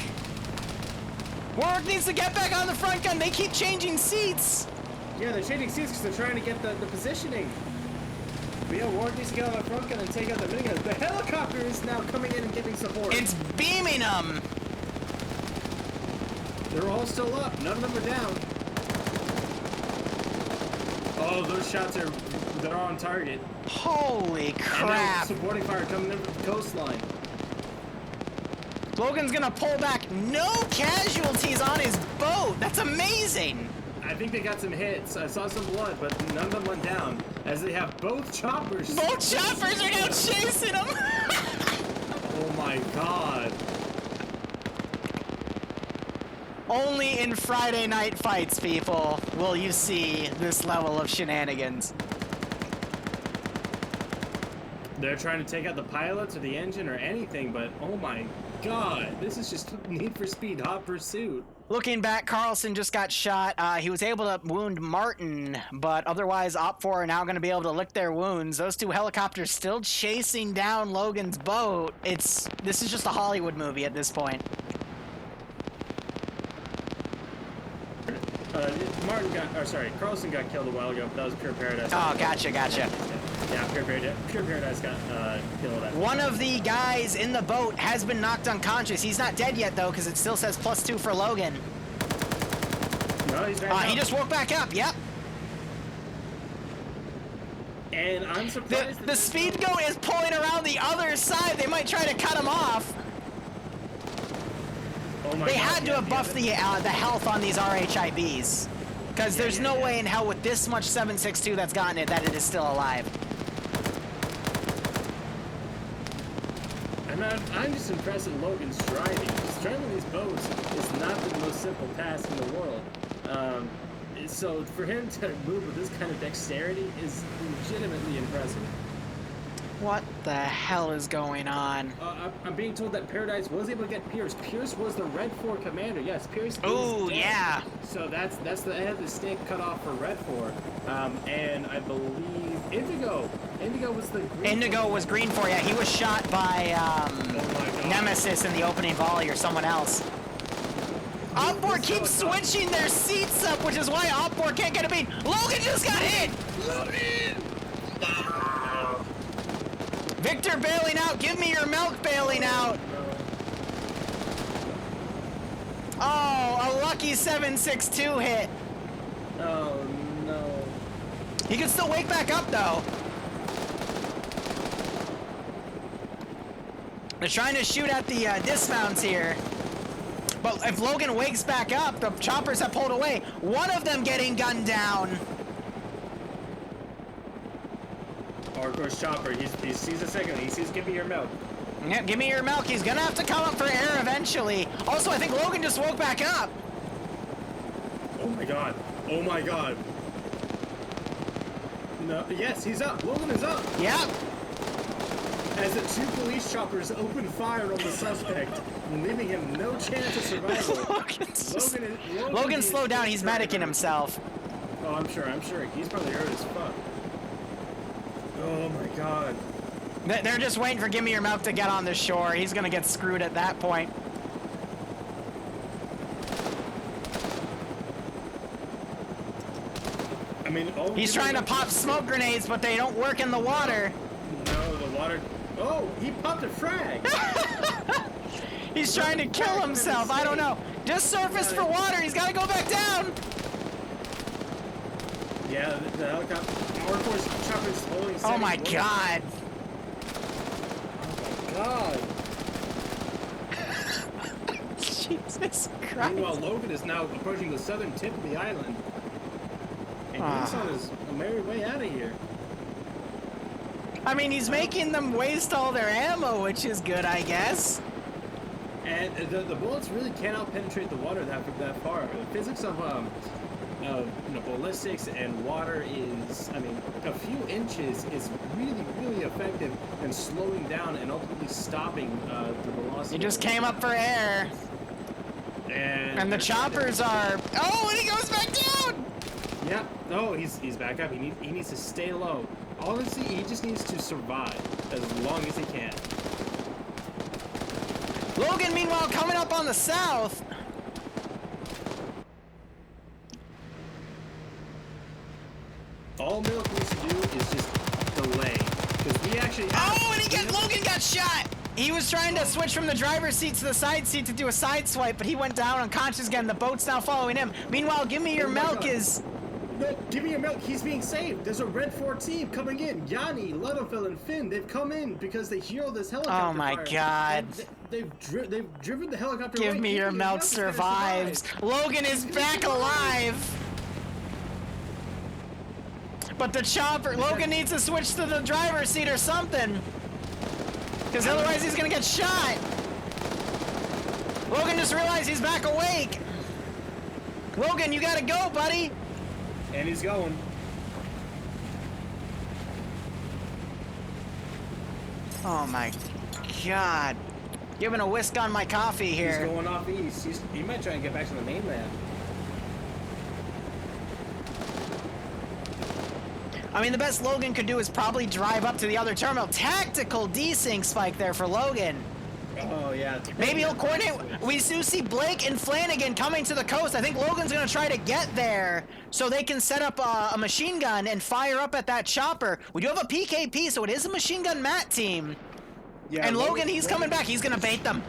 Warwick needs to get back on the front gun. They keep changing seats. Yeah, they're changing seats because they're trying to get the positioning. But yeah, Warwick needs to get on the front gun and take out the minigun. The helicopter is now coming in and giving support. It's beaming them. They're all still up. None of them are down. Oh, those shots they're on target. Holy crap. And supporting fire coming in from the coastline. Logan's gonna pull back. No casualties on his boat. That's amazing. I think they got some hits. I saw some blood, but none of them went down. As they have both choppers. Both choppers are now chasing him. Oh my god. Only in Friday night fights, people, will you see this level of shenanigans. They're trying to take out the pilots or the engine or anything, but oh my god, this is just Need for Speed Hot Pursuit. Looking back, Carlson just got shot. He was able to wound Martin, but otherwise Op 4 are now going to be able to lick their wounds. Those 2 helicopters still chasing down Logan's boat. This is just a Hollywood movie at this point. Carlson got killed a while ago, but that was Pure Paradise. Oh, gotcha. Yeah, Pure Paradise got killed. One of the guys in the boat has been knocked unconscious. He's not dead yet, though, because it still says +2 for Logan. No, he's right He just woke back up, yep. And I'm surprised the Speedgoat is pulling around the other side. They might try to cut him off. They had to have buffed the health on these RHIBs. Because there's no way in hell with this much 7.62 that's gotten it that it is still alive. I'm just impressed at Logan's driving. Because driving these boats is not the most simple task in the world. So for him to move with this kind of dexterity is legitimately impressive. What the hell is going on? I'm being told that Paradise was able to get Pierce. Pierce was the Red 4 commander. Yes, Pierce. Oh yeah. So that's the head of the snake cut off for Red 4. And I believe Indigo was the green. Indigo was green 4. Yeah, he was shot by Nemesis in the opening volley or someone else. Op4 keeps switching their seats up, which is why Op4 can't get a beat. Logan just got hit. Logan. Victor bailing out. Give me your milk bailing out. Oh, a lucky 7.62 hit. Oh, no. He can still wake back up, though. They're trying to shoot at the dismounts here. But if Logan wakes back up, the choppers have pulled away. One of them getting gunned down. Or of course Chopper, he sees a second, he sees give me your milk. Yeah, give me your milk. He's gonna have to come up for air eventually. Also, I think Logan just woke back up. Oh my god. Oh my god. No, yes, he's up. Logan is up. Yep. As the 2 police choppers open fire on the suspect, leaving him no chance of survival. Logan slowed down. He's medicing himself. Oh, I'm sure. He's probably hurt as fuck. Oh my god. They're just waiting for Give Me Your Milk to get on the shore. He's gonna get screwed at that point. I mean, he's trying to pop smoke grenades, but they don't work in the water. No, the water. Oh, he popped a frag. He's trying to kill himself. I don't know. Just surface for water. He's got to go back down. Yeah, the helicopter. Our force chopper's holding. Oh my god! Oh my god! Jesus Christ! Meanwhile, Logan is now approaching the southern tip of the island, and he's on his merry way out of here. I mean, he's making them waste all their ammo, which is good, I guess. And the bullets really cannot penetrate the water that far. The physics of ballistics and water is, I mean, a few inches is really effective in slowing down and ultimately stopping the velocity. He just came up for air. And the choppers are. Oh, and he goes back down. Yeah. No, he's back up. He needs to stay low. Honestly, he just needs to survive as long as he can. Logan, meanwhile, coming up on the south. All Milk needs to do is just delay, because we actually. Oh, and Logan got shot. He was trying to switch from the driver's seat to the side seat to do a side swipe, but he went down unconscious again. The boat's now following him. Meanwhile, Give Me Your Milk is. No, Give Me Your Milk, he's being saved. There's a Red 4 team coming in. Yanni, Ludoville, and Finn, they've come in because they hear this helicopter Oh my fire. god. They've driven the helicopter Give away. Me Your Milk survives. Logan is back alive. But the chopper, Logan needs to switch to the driver's seat or something. Because otherwise he's gonna get shot. Logan just realized he's back awake. Logan, you gotta go, buddy. And he's going. Oh my god. Giving a whisk on my coffee here. He's going off east. He might try and get back to the mainland. I mean, the best Logan could do is probably drive up to the other terminal. Tactical desync spike there for Logan. Oh, yeah. Maybe he'll coordinate. We do see Blake and Flanagan coming to the coast. I think Logan's going to try to get there so they can set up a machine gun and fire up at that chopper. We do have a PKP, so it is a machine gun Matt team. Yeah, and Logan, he's coming back. He's going to bait them.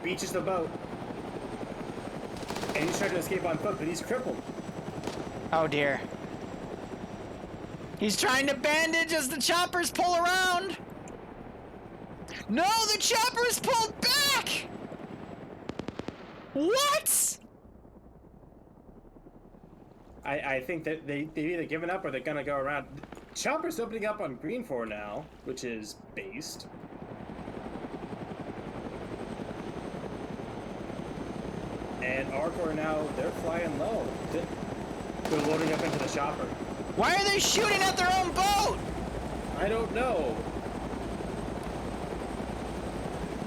Beaches the boat. And he's trying to escape on foot, but he's crippled. Oh, dear. He's trying to bandage as the choppers pull around. No, the choppers pulled back! What? I think that they've either given up or they're gonna go around. Chopper's opening up on Green 4 now, which is based. And Arcor now, they're flying low. They're loading up into the chopper. Why are they shooting at their own boat? I don't know.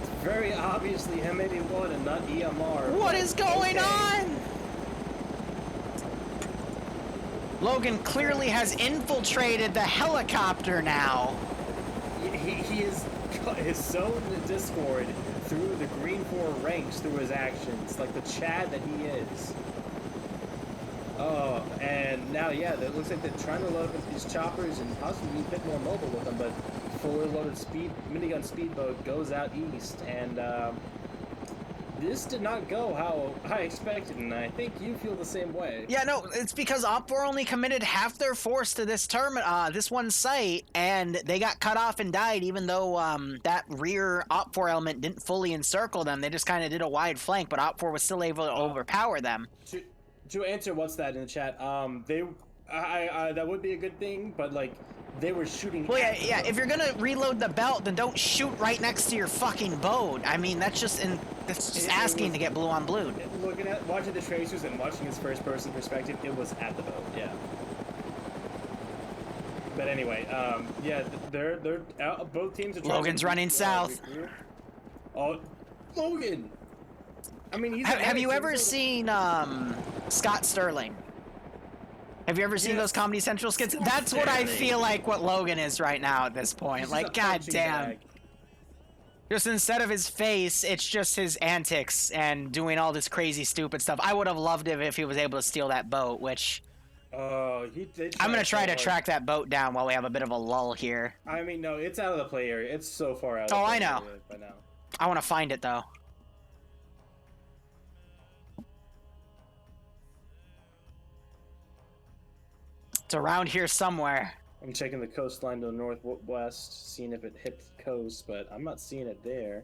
It's very obviously M81 and not EMR. What is going on? Logan clearly has infiltrated the helicopter now. He is sown the discord through the Green 4 ranks through his actions, like the Chad that he is. Oh, and now, yeah, it looks like they're trying to load up these choppers and possibly be a bit more mobile with them, but fully loaded minigun speedboat goes out east, and this did not go how I expected, and I think you feel the same way. Yeah, no, it's because Op4 only committed half their force to this this one site, and they got cut off and died, even though that rear Op4 element didn't fully encircle them. They just kind of did a wide flank, but Op4 was still able to overpower them. To answer what's that in the chat, that would be a good thing, but like they were shooting. Well, yeah. If you're gonna reload the belt, then don't shoot right next to your fucking boat. I mean, that's just asking to get blue on blue. Watching the tracers and watching his first-person perspective, it was at the boat. Yeah. But anyway, yeah, they're both teams are. Logan's running south. Oh, Logan. I mean, have you ever seen Scott Sterling? Have you ever seen those Comedy Central skits? That's what I feel like what Logan is right now at this point. Like, goddamn. Just instead of his face, it's just his antics and doing all this crazy, stupid stuff. I would have loved it if he was able to steal that boat, which... I'm going to try to track that boat down while we have a bit of a lull here. I mean, no, it's out of the play area. It's so far out of Oh, the play I know. area by now. I want to find it, though. It's around here somewhere. I'm checking the coastline to the northwest, seeing if it hit the coast, but I'm not seeing it there.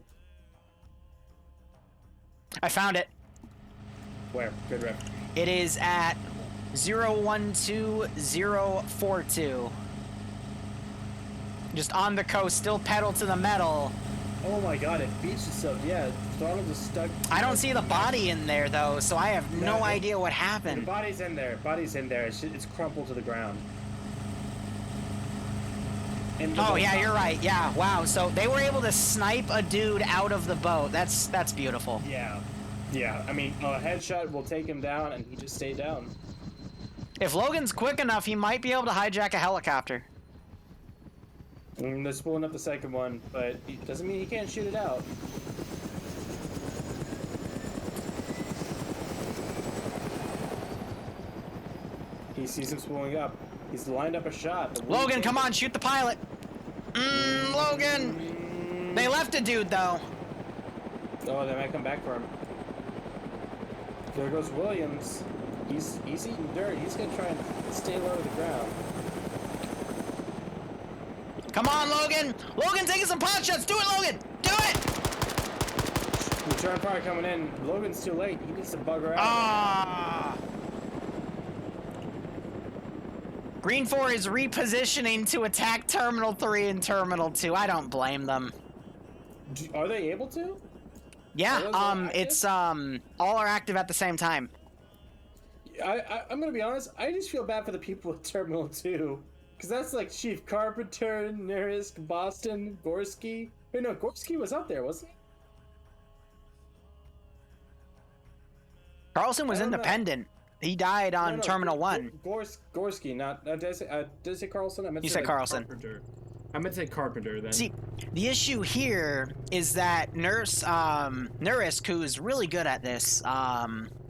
I found it. Where? Good rep. It is at 012042. Just on the coast, still pedal to the metal. Oh my god, it beats itself. Yeah, throttle just stuck. I don't see the body in there though, so I have no idea what happened. The body's in there. Body's in there. It's crumpled to the ground. Oh yeah, you're right. Yeah, wow. So they were able to snipe a dude out of the boat. That's beautiful. Yeah. Yeah, I mean, a headshot will take him down, and he just stayed down. If Logan's quick enough, he might be able to hijack a helicopter. They're spooling up the second one, but it doesn't mean he can't shoot it out. He sees him spooling up. He's lined up a shot. Logan, come on, shoot the pilot. Logan! They left a dude, though. Oh, they might come back for him. There goes Williams. He's eating dirt. He's gonna try and stay low to the ground. Come on, Logan! Logan taking some pot shots! Do it, Logan! Do it! Return fire coming in. Logan's too late. He needs to bugger out. Ah! Green 4 is repositioning to attack Terminal 3 and Terminal 2. I don't blame them. Are they able to? Yeah, it's all are active at the same time. I'm gonna be honest, I just feel bad for the people at Terminal 2. Because that's like Chief Carpenter, Nurisk, Boston, Gorski. Wait, no, Gorski was up there, wasn't he? Carlson was independent. He died on Terminal 1. Gorski, not... did I say Carlson? I meant You to said say Carlson. Carpenter. I meant to say Carpenter, then. See, the issue here is that Nurisk, who's really good at this,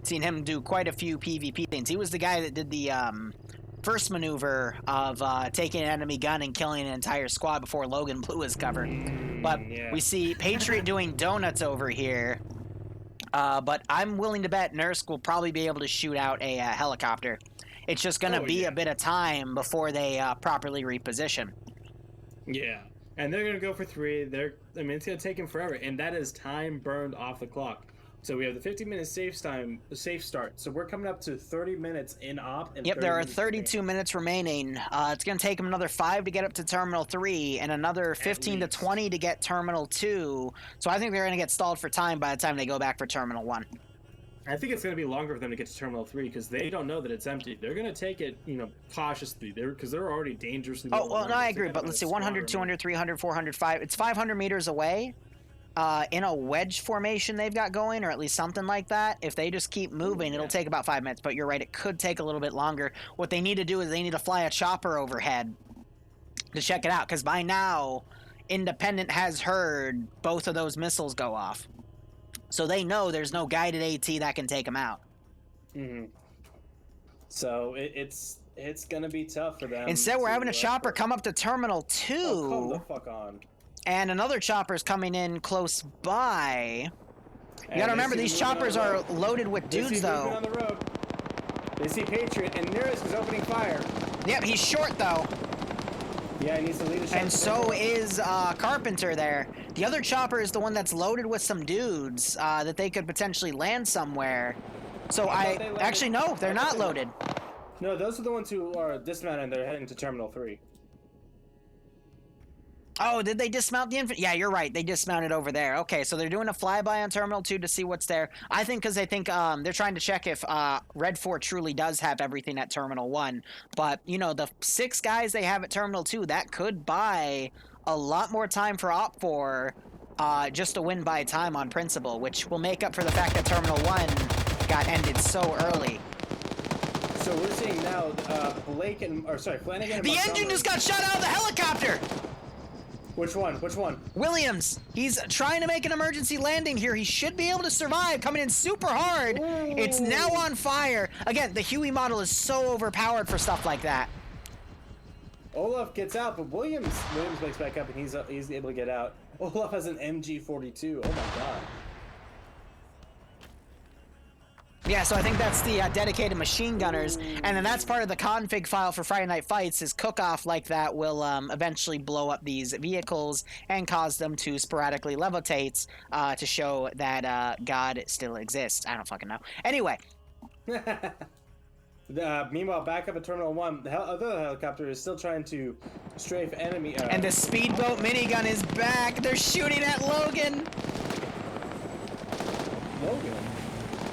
seen him do quite a few PvP things. He was the guy that did the first maneuver of taking an enemy gun and killing an entire squad before Logan blew his cover. But we see Patriot doing donuts over here. But I'm willing to bet Nurse will probably be able to shoot out a helicopter. It's just going to be a bit of time before they properly reposition. Yeah, and they're going to go for 3. I mean, it's going to take them forever, and that is time burned off the clock. So we have the 15-minute safe start. So we're coming up to 30 minutes in op. And yep, there are 32 minutes remaining. It's going to take them another 5 to get up to Terminal 3 and another 15 to 20 to get Terminal 2. So I think they're going to get stalled for time by the time they go back for Terminal 1. I think it's going to be longer for them to get to Terminal 3 because they don't know that it's empty. They're going to take it, cautiously because they're already dangerously low. Oh, well, no, I agree. But let's see, 100, 200, 300, 400, 500. It's 500 meters away. In a wedge formation they've got going, or at least something like that. If they just keep moving, it'll take about 5 minutes. But you're right, it could take a little bit longer. What they need to do is they need to fly a chopper overhead to check it out. Because by now, Independent has heard both of those missiles go off. So they know there's no guided AT that can take them out. Mm-hmm. So it's going to be tough for them. Instead, we're having a chopper come up to Terminal 2. Oh, come the fuck on. And another chopper's coming in close by. You gotta remember, these choppers are loaded with dudes, though. On the road. They see Patriot, and Nurisk is opening fire. Yep, he's short, though. Yeah, he needs to lead a shot. And so is Carpenter there. The other chopper is the one that's loaded with some dudes that they could potentially land somewhere. So actually, no, they're not loaded. No, those are the ones who are dismounted and they're heading to Terminal 3. Oh, did they dismount the infantry? Yeah, you're right. They dismounted over there. Okay, so they're doing a flyby on Terminal 2 to see what's there. I think because they think they're trying to check if Red 4 truly does have everything at Terminal 1. But, the 6 guys they have at Terminal 2, that could buy a lot more time for Op 4 just to win by time on principle, which will make up for the fact that Terminal 1 got ended so early. So we're seeing now Flanagan and the engine just got shot out of the helicopter! Which one? Williams. He's trying to make an emergency landing here. He should be able to survive. Coming in super hard. Ooh. It's now on fire. Again, the Huey model is so overpowered for stuff like that. Olaf gets out, but Williams wakes back up and he's able to get out. Olaf has an MG42. Oh my god. Yeah, so I think that's the dedicated machine gunners, and then that's part of the config file for Friday Night Fights. Is cook-off like that will eventually blow up these vehicles and cause them to sporadically levitate to show that God still exists. I don't fucking know. Anyway. Meanwhile, back up at Terminal 1, the other helicopter is still trying to strafe enemy... and the speedboat minigun is back! They're shooting at Logan! Logan?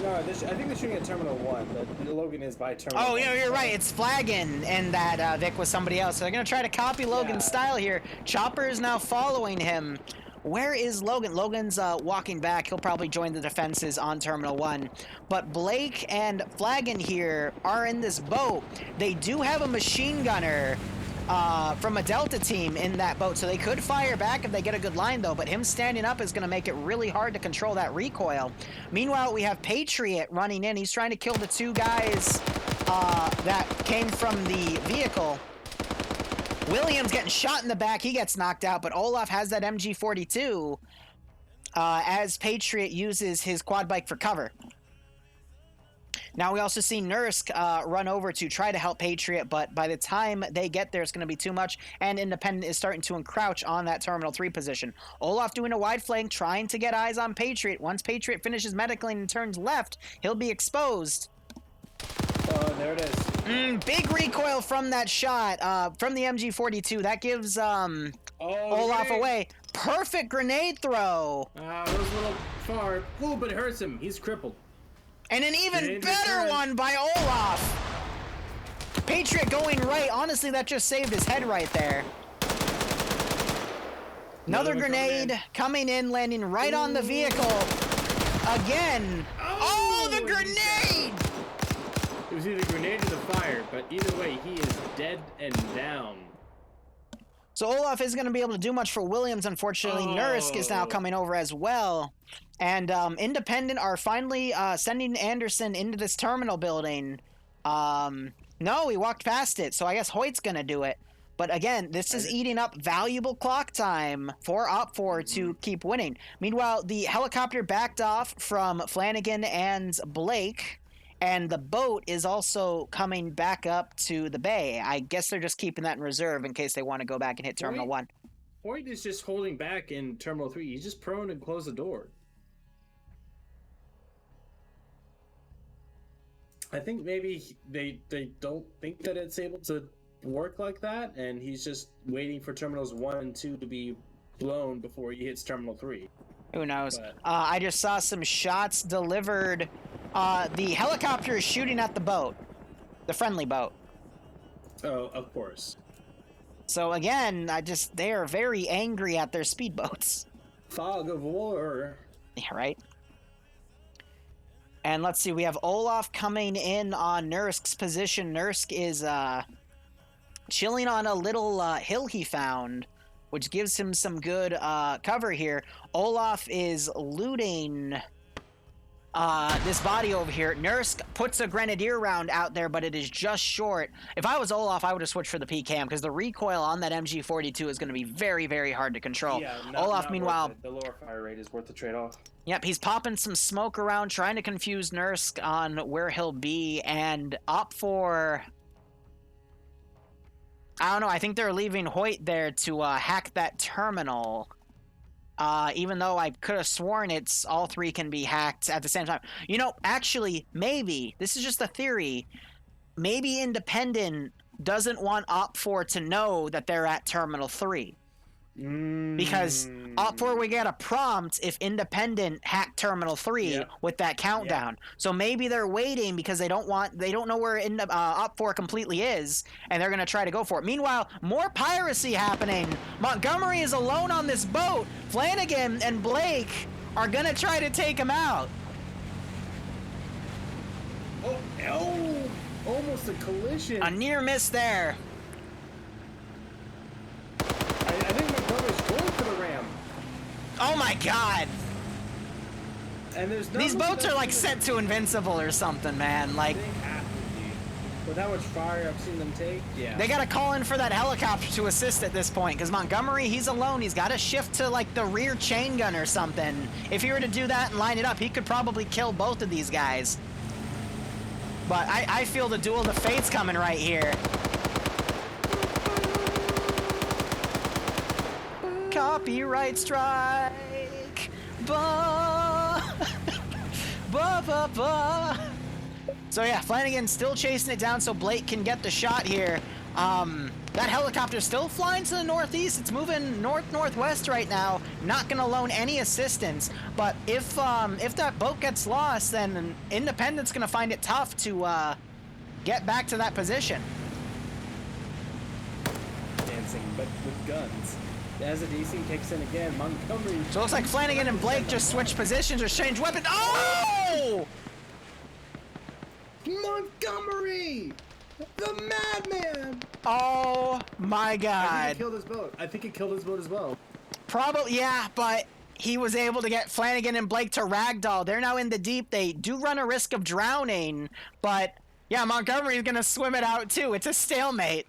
No, I think they're shooting at Terminal 1, but Logan is by Terminal 1. Oh, yeah, you're right. It's flagging, and that Vic was somebody else. So they're going to try to copy Logan's style here. Chopper is now following him. Where is Logan? Logan's walking back. He'll probably join the defenses on Terminal 1. But Blake and Flagon here are in this boat. They do have a machine gunner from a Delta team in that boat, so they could fire back if they get a good line, though. But him standing up is going to make it really hard to control that recoil. Meanwhile, we have Patriot running in. He's trying to kill the two guys that came from the vehicle. Williams getting shot in the back. He gets knocked out, but Olaf has that MG42 as Patriot uses his quad bike for cover. Now we also see Nursk run over to try to help Patriot, but by the time they get there, it's going to be too much, and Independent is starting to encroach on that Terminal 3 position. Olaf doing a wide flank, trying to get eyes on Patriot. Once Patriot finishes medicling and turns left, he'll be exposed. Oh, there it is. Big recoil from that shot, from the MG42. That gives Olaf away. Perfect grenade throw. That was a little far. Ooh, but it hurts him. He's crippled. And an even better one by Olaf. Patriot going right. Honestly, that just saved his head right there. Another grenade coming in, landing right on the vehicle. Again. Oh, the grenade! It was either grenade or the fire, but either way, he is dead and down. So Olaf isn't going to be able to do much for Williams, unfortunately. Nursk is now coming over as well. And Independent are finally sending Anderson into this terminal building. No, he walked past it, so I guess Hoyt's going to do it. But again, this is eating up valuable clock time for Op4 to keep winning. Meanwhile, the helicopter backed off from Flanagan and Blake. And the boat is also coming back up to the bay. I guess they're just keeping that in reserve in case they want to go back and hit Terminal 1. Hoyt is just holding back in Terminal 3. He's just prone and close the door. I think maybe they don't think that it's able to work like that, and he's just waiting for Terminals 1 and 2 to be blown before he hits Terminal 3. Who knows? I just saw some shots delivered. The helicopter is shooting at the boat. The friendly boat. Oh, of course. So again, they are very angry at their speedboats. Fog of war. Yeah, right? And let's see, we have Olaf coming in on Nursk's position. Nursk is chilling on a little hill he found, which gives him some good cover here. Olaf is looting this body over here. Nursk puts a grenadier round out there, but it is just short. If I was Olaf, I would have switched for the PKM because the recoil on that MG42 is going to be very, very hard to control. Yeah, Olaf, meanwhile, the lower fire rate is worth the trade-off. Yep, he's popping some smoke around, trying to confuse Nursk on where he'll be, and Op4... I don't know, I think they're leaving Hoyt there to hack that terminal. Even though I could have sworn it's all three can be hacked at the same time. You know, actually, maybe, this is just a theory, maybe Independent doesn't want Op4 to know that they're at Terminal 3. Because Op4 we get a prompt if Independent hack Terminal 3 with that countdown. So maybe they're waiting because they don't know where Op4 completely is, and they're gonna try to go for it. Meanwhile, more piracy happening. Montgomery is alone on this boat. Flanagan and Blake are gonna try to take him out. Oh, almost a collision. A near miss there. I think Montgomery's going for the ram. Oh my god. And there's these boats are like set to invincible or something, man. Like, with how much fire I've seen them take, yeah. They gotta call in for that helicopter to assist at this point, because Montgomery, he's alone. He's got to shift to like the rear chain gun or something. If he were to do that and line it up, he could probably kill both of these guys. But I feel the duel of the fates coming right here. Copyright strike. Ba. Ba ba ba. So yeah, Flanagan's still chasing it down so Blake can get the shot here. That helicopter's still flying to the northeast. It's moving north-northwest right now. Not gonna loan any assistance. But if that boat gets lost, then Independent's gonna find it tough to get back to that position. Dancing, but with guns. As the DC kicks in again, Montgomery. So it looks like Flanagan and Blake just switched positions or changed weapons. Oh! Montgomery! The madman! Oh my god. I think it killed his boat. I think it killed his boat as well. Probably, yeah, but he was able to get Flanagan and Blake to ragdoll. They're now in the deep. They do run a risk of drowning, but yeah, Montgomery's gonna swim it out too. It's a stalemate.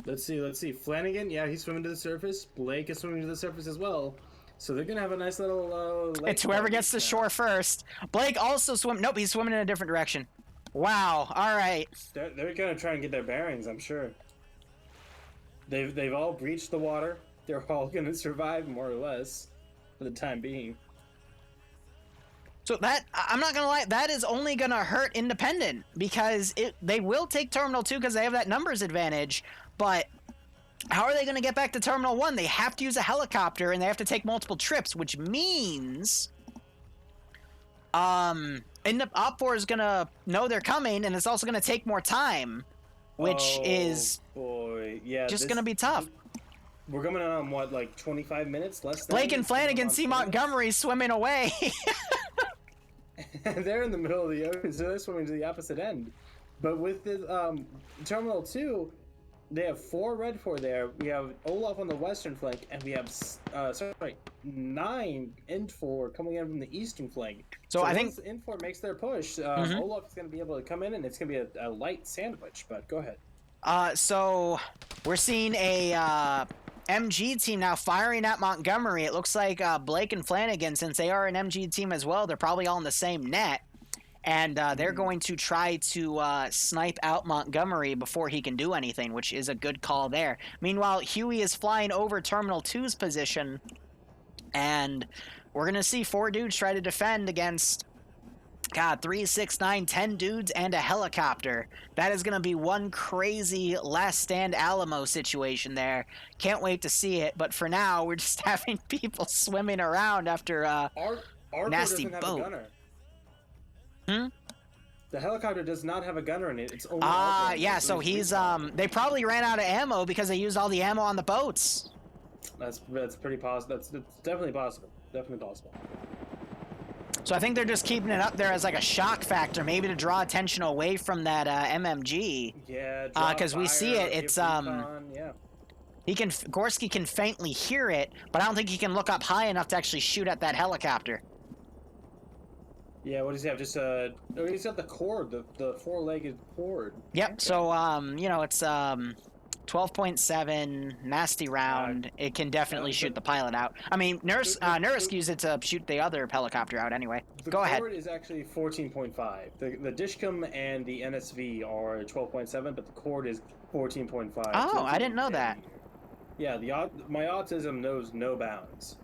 Let's see. Flanagan, yeah, he's swimming to the surface. Blake is swimming to the surface as well. So they're gonna have a nice little. It's whoever gets to shore first. Blake also swim. Nope, he's swimming in a different direction. Wow. All right. They're gonna try and get their bearings, I'm sure. They've all breached the water. They're all gonna survive more or less for the time being. So that, I'm not gonna lie, that is only gonna hurt Independent because they will take Terminal 2 because they have that numbers advantage. But how are they gonna get back to Terminal 1? They have to use a helicopter and they have to take multiple trips, which means Op 4 is gonna know they're coming, and it's also gonna take more time, which is just gonna be tough. We're coming on what, like 25 minutes less than. Blake and Flanagan see Montgomery swimming away. They're in the middle of the ocean, so they're swimming to the opposite end. But with the Terminal 2, they have 4 Red 4 there. We have Olaf on the western flank, and we have 9 Int4 coming in from the eastern flank. So I think Int4 makes their push. Olaf is going to be able to come in, and it's going to be a light sandwich. But go ahead. So we're seeing a MG team now firing at Montgomery. It looks like Blake and Flanagan, since they are an MG team as well, they're probably all in the same net. And they're going to try to snipe out Montgomery before he can do anything, which is a good call there. Meanwhile, Huey is flying over Terminal 2's position, and we're going to see 4 dudes try to defend against, 3, 6, 9, 10 dudes and a helicopter. That is going to be one crazy Last Stand Alamo situation there. Can't wait to see it, but for now, we're just having people swimming around after a nasty boat. The helicopter does not have a gunner in it. It's only yeah, so he's they probably ran out of ammo because they used all the ammo on the boats. That's pretty possible. That's definitely possible. Definitely possible. So I think they're just keeping it up there as like a shock factor, maybe to draw attention away from that MMG. Yeah, because we see it. It's yeah. Gorski can faintly hear it, but I don't think he can look up high enough to actually shoot at that helicopter. Yeah, what does he have? Just he's got the cord, the 4-legged cord. Yep. Okay. So you know, it's 12.7 nasty round. It can definitely shoot the pilot out. I mean, Nursk used it to shoot the other helicopter out anyway. Go ahead. The cord is actually 14.5. The Dishcom and the NSV are 12.7, but the cord is 14.5. Oh, so I didn't know that. Yeah, my autism knows no bounds.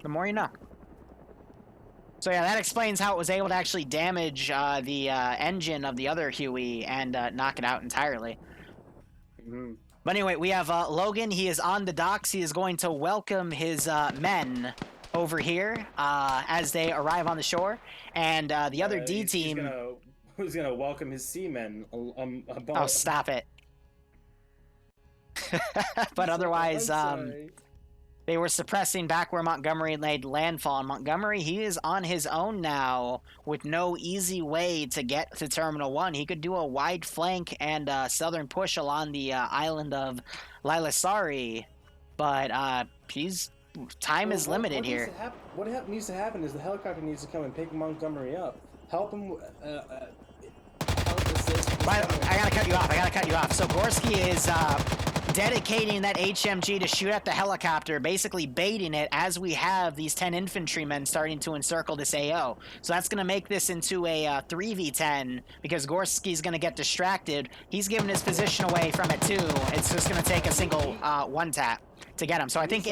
The more you know. So yeah, that explains how it was able to actually damage the engine of the other Huey and knock it out entirely. Mm-hmm. But anyway, we have Logan. He is on the docks. He is going to welcome his men over here as they arrive on the shore. And the other D team... Who's going to welcome his seamen? Oh, stop it. But otherwise... they were suppressing back where Montgomery laid landfall. And Montgomery, he is on his own now with no easy way to get to Terminal 1. He could do a wide flank and southern push along the island of Lilasari, but time is limited here. What needs to happen is the helicopter needs to come and pick Montgomery up. Help him... I gotta cut you off. So Gorski is dedicating that HMG to shoot at the helicopter, basically baiting it as we have these 10 infantrymen starting to encircle this AO. So that's going to make this into a 3v10 because Gorski's going to get distracted. He's giving his position away from it too. It's just going to take a single one tap to get him. So I think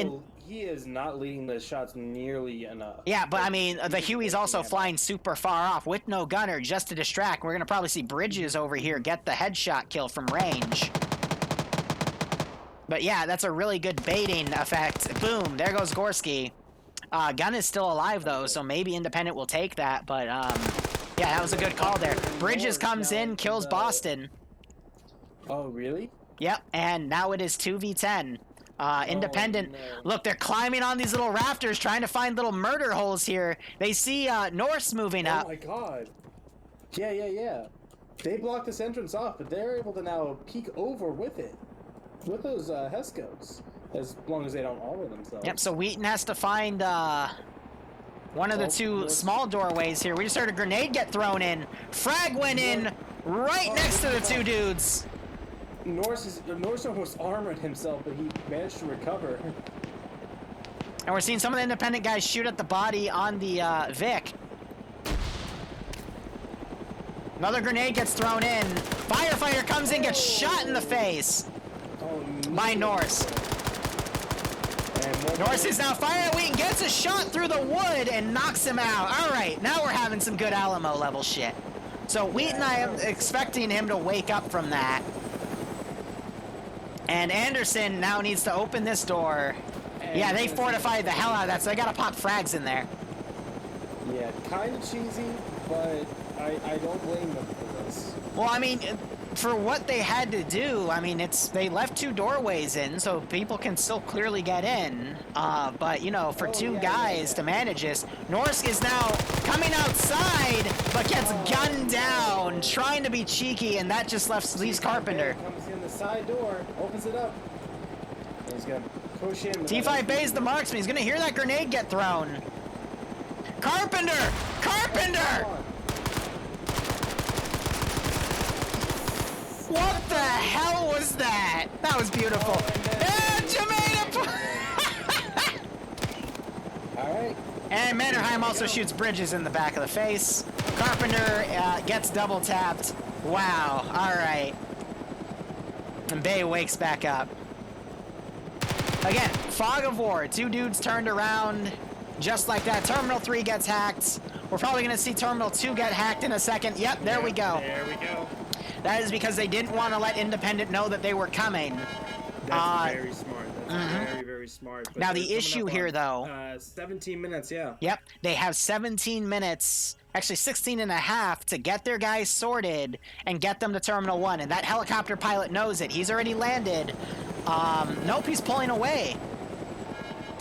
he is not leading the shots nearly enough. Yeah, but I mean, the Huey's also flying super far off with no gunner just to distract. We're going to probably see Bridges over here get the headshot kill from range. But yeah, that's a really good baiting effect. Boom, there goes Gorski. Gun is still alive though, so maybe Independent will take that. But yeah, that was a good call there. Bridges comes in, kills Boston. Oh, really? Yep, and now it is 2v10. Independent, look, they're climbing on these little rafters trying to find little murder holes here. They see Norse moving up. Oh my god. Yeah. They blocked this entrance off, but they're able to now peek over with it. With those Hescos. As long as they don't armor themselves. Yep, so Wheaton has to find one of the two small doorways here. We just heard a grenade get thrown in. Frag went in right next to the two dudes. Norse almost armored himself, but he managed to recover. And we're seeing some of the Independent guys shoot at the body on the Vic. Another grenade gets thrown in. Firefighter comes in, gets shot in the face by Norse. Norse is now firing. Wheaton gets a shot through the wood and knocks him out. All right, now we're having some good Alamo level shit. So Wheaton, I am expecting him to wake up from that. And Anderson now needs to open this door. Yeah, they fortified the hell out of that, so they gotta pop frags in there. Yeah, kind of cheesy, but I don't blame them for this. Well, I mean, for what they had to do, I mean, they left two doorways in, so people can still clearly get in. But, you know, for two guys to manage this, Norsk is now coming outside, but gets gunned down, trying to be cheeky, and that just leaves Carpenter. Comes in the side door, opens it up. And he's gonna push in. T5 Bay's the marksman. He's gonna hear that grenade get thrown. Carpenter! Carpenter! What the hell was that? That was beautiful. Alright. And Mannerheim also shoots Bridges in the back of the face. Carpenter gets double tapped. Wow. Alright. And Bay wakes back up. Again, fog of war. Two dudes turned around just like that. Terminal 3 gets hacked. We're probably going to see Terminal 2 get hacked in a second. Yep, there we go. There we go. That is because they didn't want to let Independent know that they were coming. That's very smart. That's very, very smart. But Now, the issue here, though... 17 minutes, yeah. Yep, they have 17 minutes, actually 16 and a half, to get their guys sorted and get them to Terminal 1. And that helicopter pilot knows it. He's already landed. Nope, he's pulling away.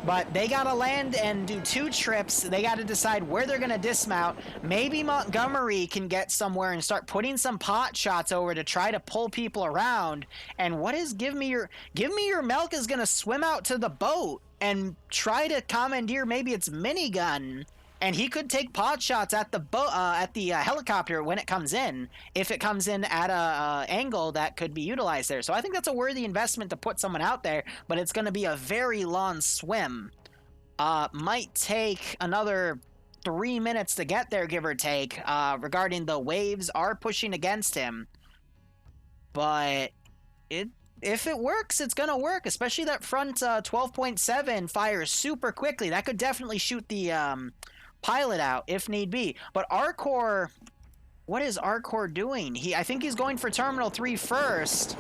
But they gotta land and do 2 trips. They gotta decide where they're gonna dismount. Maybe Montgomery can get somewhere and start putting some pot shots over to try to pull people around. And what is Give Me Your Milk is gonna swim out to the boat and try to commandeer maybe its minigun. And he could take pot shots at the boat, helicopter when it comes in, if it comes in at a angle that could be utilized there. So I think that's a worthy investment to put someone out there, but it's going to be a very long swim. Might take another 3 minutes to get there, give or take. Regarding the waves are pushing against him, but if it works, it's gonna work. Especially that front 12.7 fires super quickly. That could definitely shoot the pilot out if need be. But Arcor, what is Arcor doing? I think he's going for Terminal 3 first.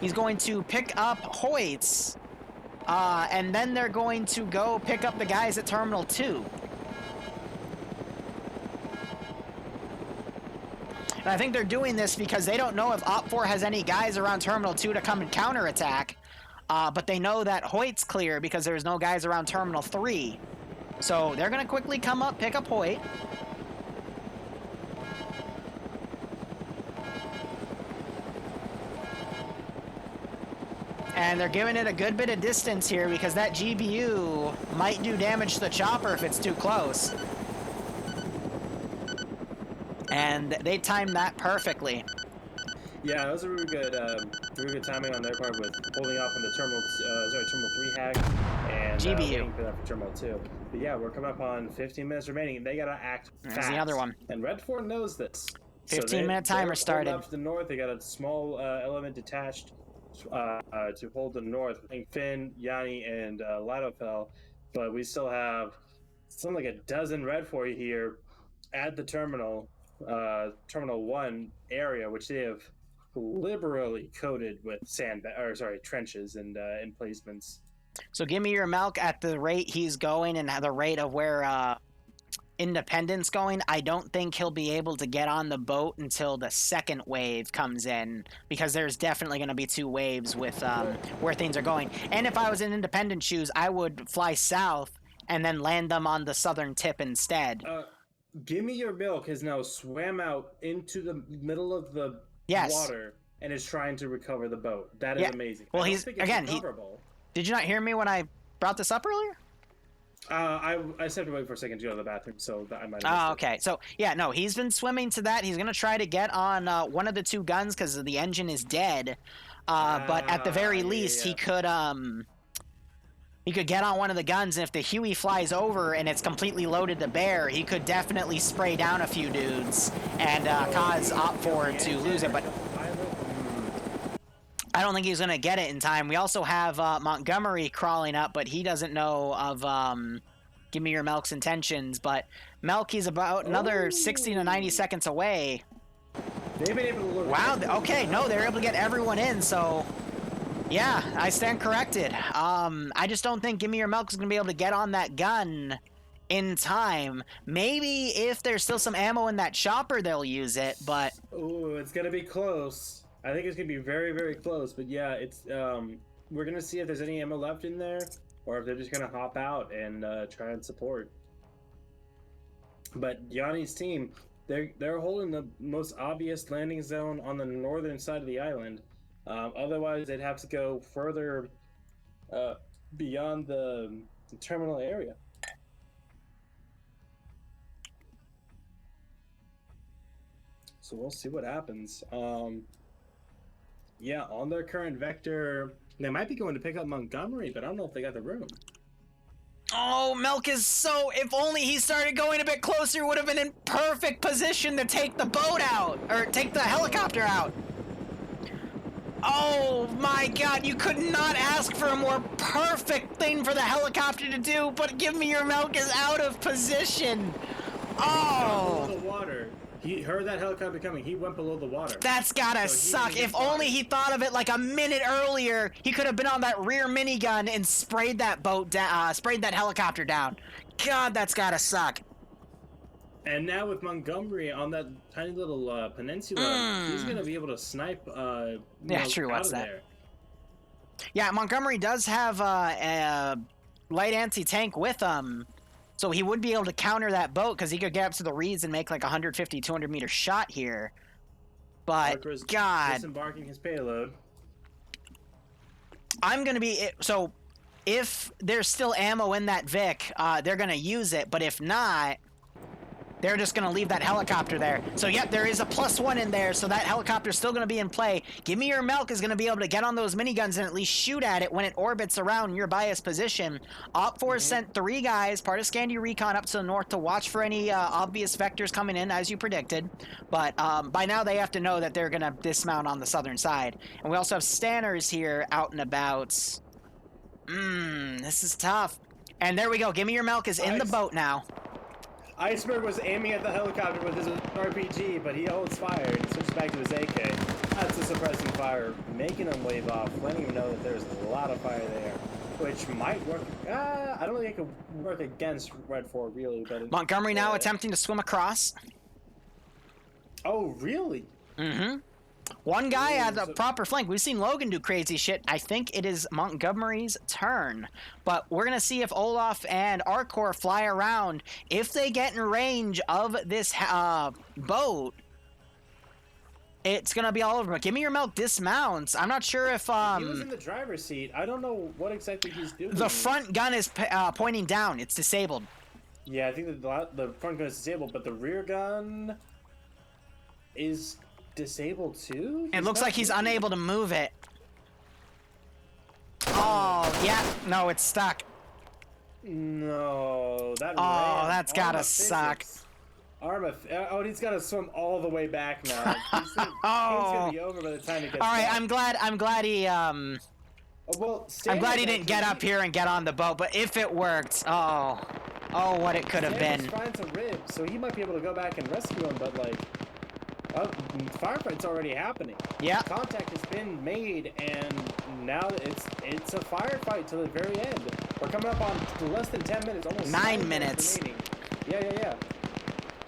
He's going to pick up Hoyts, and then they're going to go pick up the guys at Terminal 2. And I think they're doing this because they don't know if Op 4 has any guys around Terminal 2 to come and counterattack. But they know that Hoyt's clear because there's no guys around Terminal 3. So they're going to quickly come up, pick up Hoyt. And they're giving it a good bit of distance here because that GBU might do damage to the chopper if it's too close. And they timed that perfectly. Yeah, that was a really good Very good timing on their part with holding off on the Terminal 3 hack and GBU. waiting for that for Terminal 2. But yeah, we're coming up on 15 minutes remaining. They gotta act There's fast. the other one. And Red 4 knows this. 15-minute timer they're started. holding up to the north. They got a small element detached to hold the north. I think Finn, Yanni, and Ladofel. But we still have something like a dozen Red 4 here at the Terminal 1 area, which they have liberally coated with trenches and emplacements. So give me your milk at the rate he's going and the rate of where Independence going. I don't think he'll be able to get on the boat until the second wave comes in, because there's definitely going to be 2 waves with where things are going. And if I was in Independent shoes, I would fly south and then land them on the southern tip instead. Give me your milk has now swam out into the middle of the water and is trying to recover the boat. That is amazing. Well, I don't think it's recoverable. Did you not hear me when I brought this up earlier? I just have to wait for a second to go to the bathroom, so I might have missed okay. So, yeah, no, he's been swimming to that. He's going to try to get on one of the 2 guns because the engine is dead. But at the very least, he could get on one of the guns, and if the Huey flies over and it's completely loaded to bear, he could definitely spray down a few dudes and cause Op4 to lose it. But I don't think he's going to get it in time. We also have Montgomery crawling up, but he doesn't know of Give Me Your Milk's intentions. But Melky's about another 60 to 90 seconds away. They've been able to look. Wow, okay, no, they're able to get everyone in, so... Yeah, I stand corrected. I just don't think Give Me Your Milk is going to be able to get on that gun in time. Maybe if there's still some ammo in that chopper, they'll use it, but... Ooh, it's going to be close. I think it's going to be very, very close, but yeah, it's we're going to see if there's any ammo left in there, or if they're just going to hop out and try and support. But Yanni's team, they're holding the most obvious landing zone on the northern side of the island. Otherwise, they'd have to go further beyond the terminal area. So we'll see what happens. Yeah, on their current vector, they might be going to pick up Montgomery, but I don't know if they got the room. Oh, Milk is so... If only he started going a bit closer, would have been in perfect position to take the boat out, or take the helicopter out. Oh my god, you could not ask for a more perfect thing for the helicopter to do, but Give Me Your Milk is out of position. Oh! Below the water. He heard that helicopter coming. He went below the water. That's gotta suck. If only he thought of it like a minute earlier, he could have been on that rear minigun and sprayed that boat down, sprayed that helicopter down. God, that's gotta suck. And now with Montgomery on that tiny little peninsula, he's gonna be able to snipe. True. What's that? There. Yeah, Montgomery does have a light anti-tank with him, so he would be able to counter that boat because he could get up to the reeds and make like 150, 200 meter shot here. But God, disembarking his payload. I'm gonna be so. If there's still ammo in that Vic, they're gonna use it. But if not, they're just going to leave that helicopter there. So, yep, there is a +1 in there, so that helicopter's still going to be in play. Give Me Your Milk is going to be able to get on those miniguns and at least shoot at it when it orbits around your biased position. Op4 sent 3 guys, part of Scandy Recon, up to the north to watch for any obvious vectors coming in, as you predicted. But by now they have to know that they're going to dismount on the southern side. And we also have Stanners here out and about. This is tough. And there we go. Give Me Your Milk is in the boat now. Iceberg was aiming at the helicopter with his RPG, but he holds fire and switches back to his AK. That's a suppressing fire, making him wave off, letting him know that there's a lot of fire there, which might work. I don't think it could work against Red 4, really. But Montgomery now attempting to swim across. Oh, really? Mm-hmm. One guy at the proper flank. We've seen Logan do crazy shit. I think it is Montgomery's turn. But we're going to see if Olaf and Arcor fly around. If they get in range of this boat, it's going to be all over. But Give Me Your Milk dismounts. I'm not sure if... he was in the driver's seat. I don't know what exactly he's doing. The front gun is pointing down. It's disabled. Yeah, I think the front gun is disabled, but the rear gun is... disabled too? It looks like he's unable to move it. Oh, yeah. No, it's stuck. No, that. Oh, that's gotta suck. Oh, he's gotta swim all the way back now. Game's gonna be over by the time he gets. All right, back. I'm glad he I'm glad he didn't get up here and get on the boat. But if it worked, oh, what it could have been. Finds a rib, so he might be able to go back and rescue him. But like, firefight's already happening. Yeah. Contact has been made, and now it's a firefight to the very end. We're coming up on less than 10 minutes, almost 9 minutes. remaining. Yeah.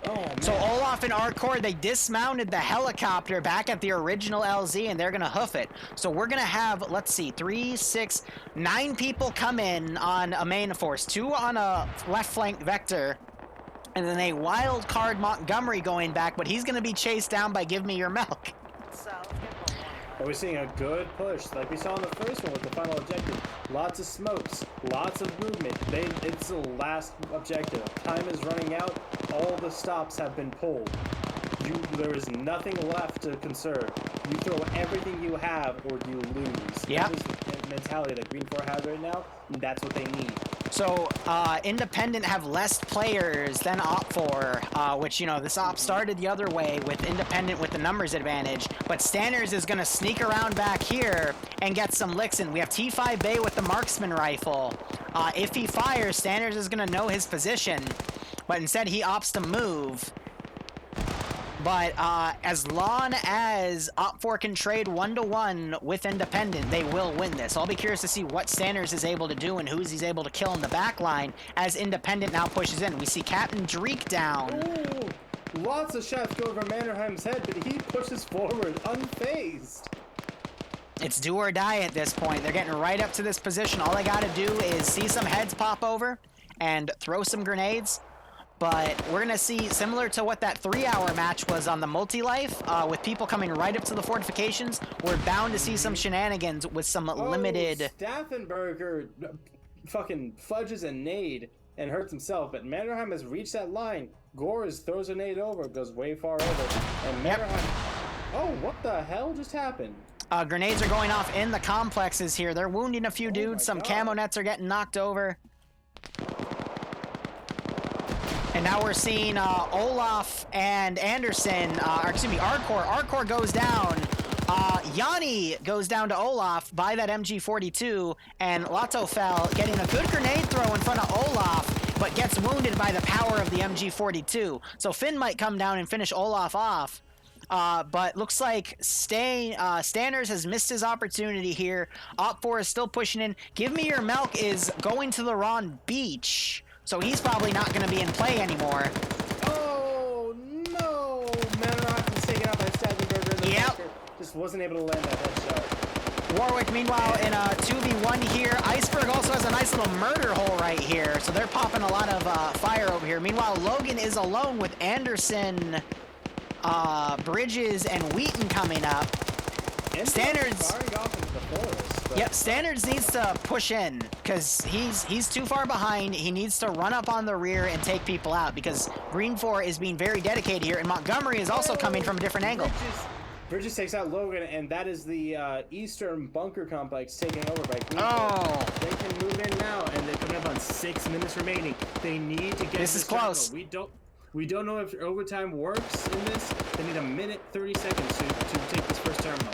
Oh, man. So Olaf and Arcor, they dismounted the helicopter back at the original LZ, and they're gonna hoof it. So we're gonna have, let's see, 3, 6, 9 people come in on a main force, 2 on a left flank vector, and then a wild card Montgomery going back, but he's gonna be chased down by Give Me Your Milk. Are we seeing a good push like we saw in the first one with the final objective? Lots of smokes, lots of movement. It's the last objective. Time is running out. All the stops have been pulled. There is nothing left to conserve. You throw everything you have or you lose. Yeah. That is the mentality that Green 4 has right now, and that's what they need. So, Independent have less players than Op4, which, you know, this Op started the other way with Independent with the numbers advantage, but Stanners is going to sneak around back here and get some licks in. We have T5 Bay with the marksman rifle. If he fires, Stanners is going to know his position, but instead he opts to move. But as long as Op4 can trade 1-to-1 with Independent, they will win this. I'll be curious to see what Stanners is able to do and who he's able to kill in the back line as Independent now pushes in. We see Captain Dreek down. Ooh, lots of shots go over Mannerheim's head, but he pushes forward unfazed. It's do or die at this point. They're getting right up to this position. All they got to do is see some heads pop over and throw some grenades. But we're going to see, similar to what that 3-hour match was on the multi-life, with people coming right up to the fortifications, we're bound to see some shenanigans with some limited... Staffenberger fucking fudges a nade and hurts himself, but Mannerheim has reached that line. Gores throws a nade over, goes way far over, and Mannerheim... Oh, what the hell just happened? Grenades are going off in the complexes here. They're wounding a few dudes. Some camo nets are getting knocked over. And now we're seeing Olaf and Anderson, Arcor. Arcor goes down. Yanni goes down to Olaf by that MG42, and Lotto fell, getting a good grenade throw in front of Olaf, but gets wounded by the power of the MG42. So Finn might come down and finish Olaf off. But looks like Stanners has missed his opportunity here. Op4 is still pushing in. Give Me Your Milk is going to the Ron Beach. So he's probably not going to be in play anymore. Oh, no! Mannerheim was taken out by Staffenberger in the bunker. Just wasn't able to land that headshot. Warwick, meanwhile, in a 2v1 here. Iceberg also has a nice little murder hole right here. So they're popping a lot of fire over here. Meanwhile, Logan is alone with Anderson, Bridges, and Wheaton coming up. Stanners... Firing off into the forest, but... Yep, Stanners needs to push in because he's too far behind. He needs to run up on the rear and take people out because Green 4 is being very dedicated here, and Montgomery is also coming from a different angle. Bridges takes out Logan, and that is the eastern bunker complex taken over by Green 4. Oh! They can move in now, and they're coming up on 6 minutes remaining. They need to get this is close. We don't know if overtime works in this. They need 1 minute 30 seconds to take this first terminal.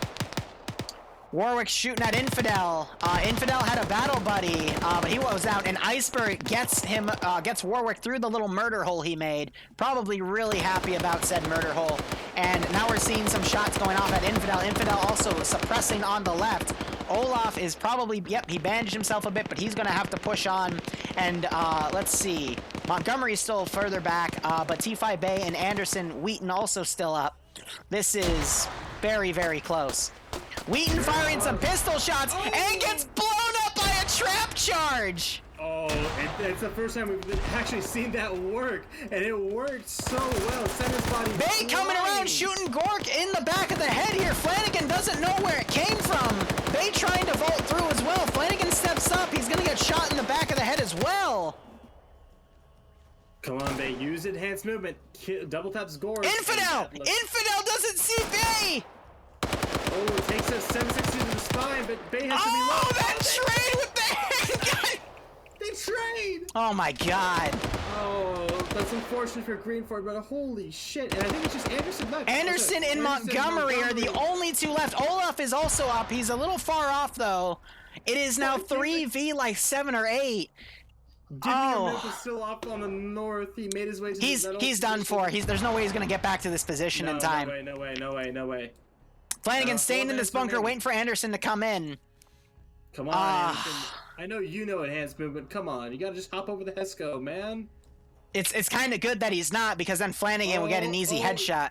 Warwick's shooting at Infidel. Infidel had a battle buddy, but he was out, and Iceberg gets Warwick through the little murder hole he made. Probably really happy about said murder hole. And now we're seeing some shots going off at Infidel. Infidel also suppressing on the left. Olaf is probably, he bandaged himself a bit, but he's going to have to push on. And let's see. Montgomery's still further back, but T5 Bay and Anderson, Wheaton also still up. This is very, very close. Wheaton firing some pistol shots and gets blown up by a trap charge! Oh, it's the first time we've actually seen that work, and it worked so well. Send his body Bay coming around shooting Gork in the back of the head here. Flanagan doesn't know where it came from. Bay trying to vault through as well. Flanagan steps up. He's going to get shot in the back of the head as well. Come on, Bay. Use enhanced movement. Double tap scores. Infidel! Infidel doesn't see Bay! Oh, it takes a 760 to the spine, but Bay has to be low. Oh, that trade with the handgun! They trade! Oh my god. Oh, that's unfortunate for Greenford, but holy shit. And I think it's just Anderson left. Anderson and Montgomery are the only two left. Olaf is also up. He's a little far off, though. It is now 3v like 7 or 8. Memphis is still off on the north. He made his way to he's done for. There's no way he's gonna get back to this position in time. No way. Flanagan's staying in this bunker, waiting for Anderson to come in. Come on, Anderson. I know you know enhanced movement. Come on, you gotta just hop over the Hesco, man. It's kind of good that he's not, because then Flanagan will get an easy headshot.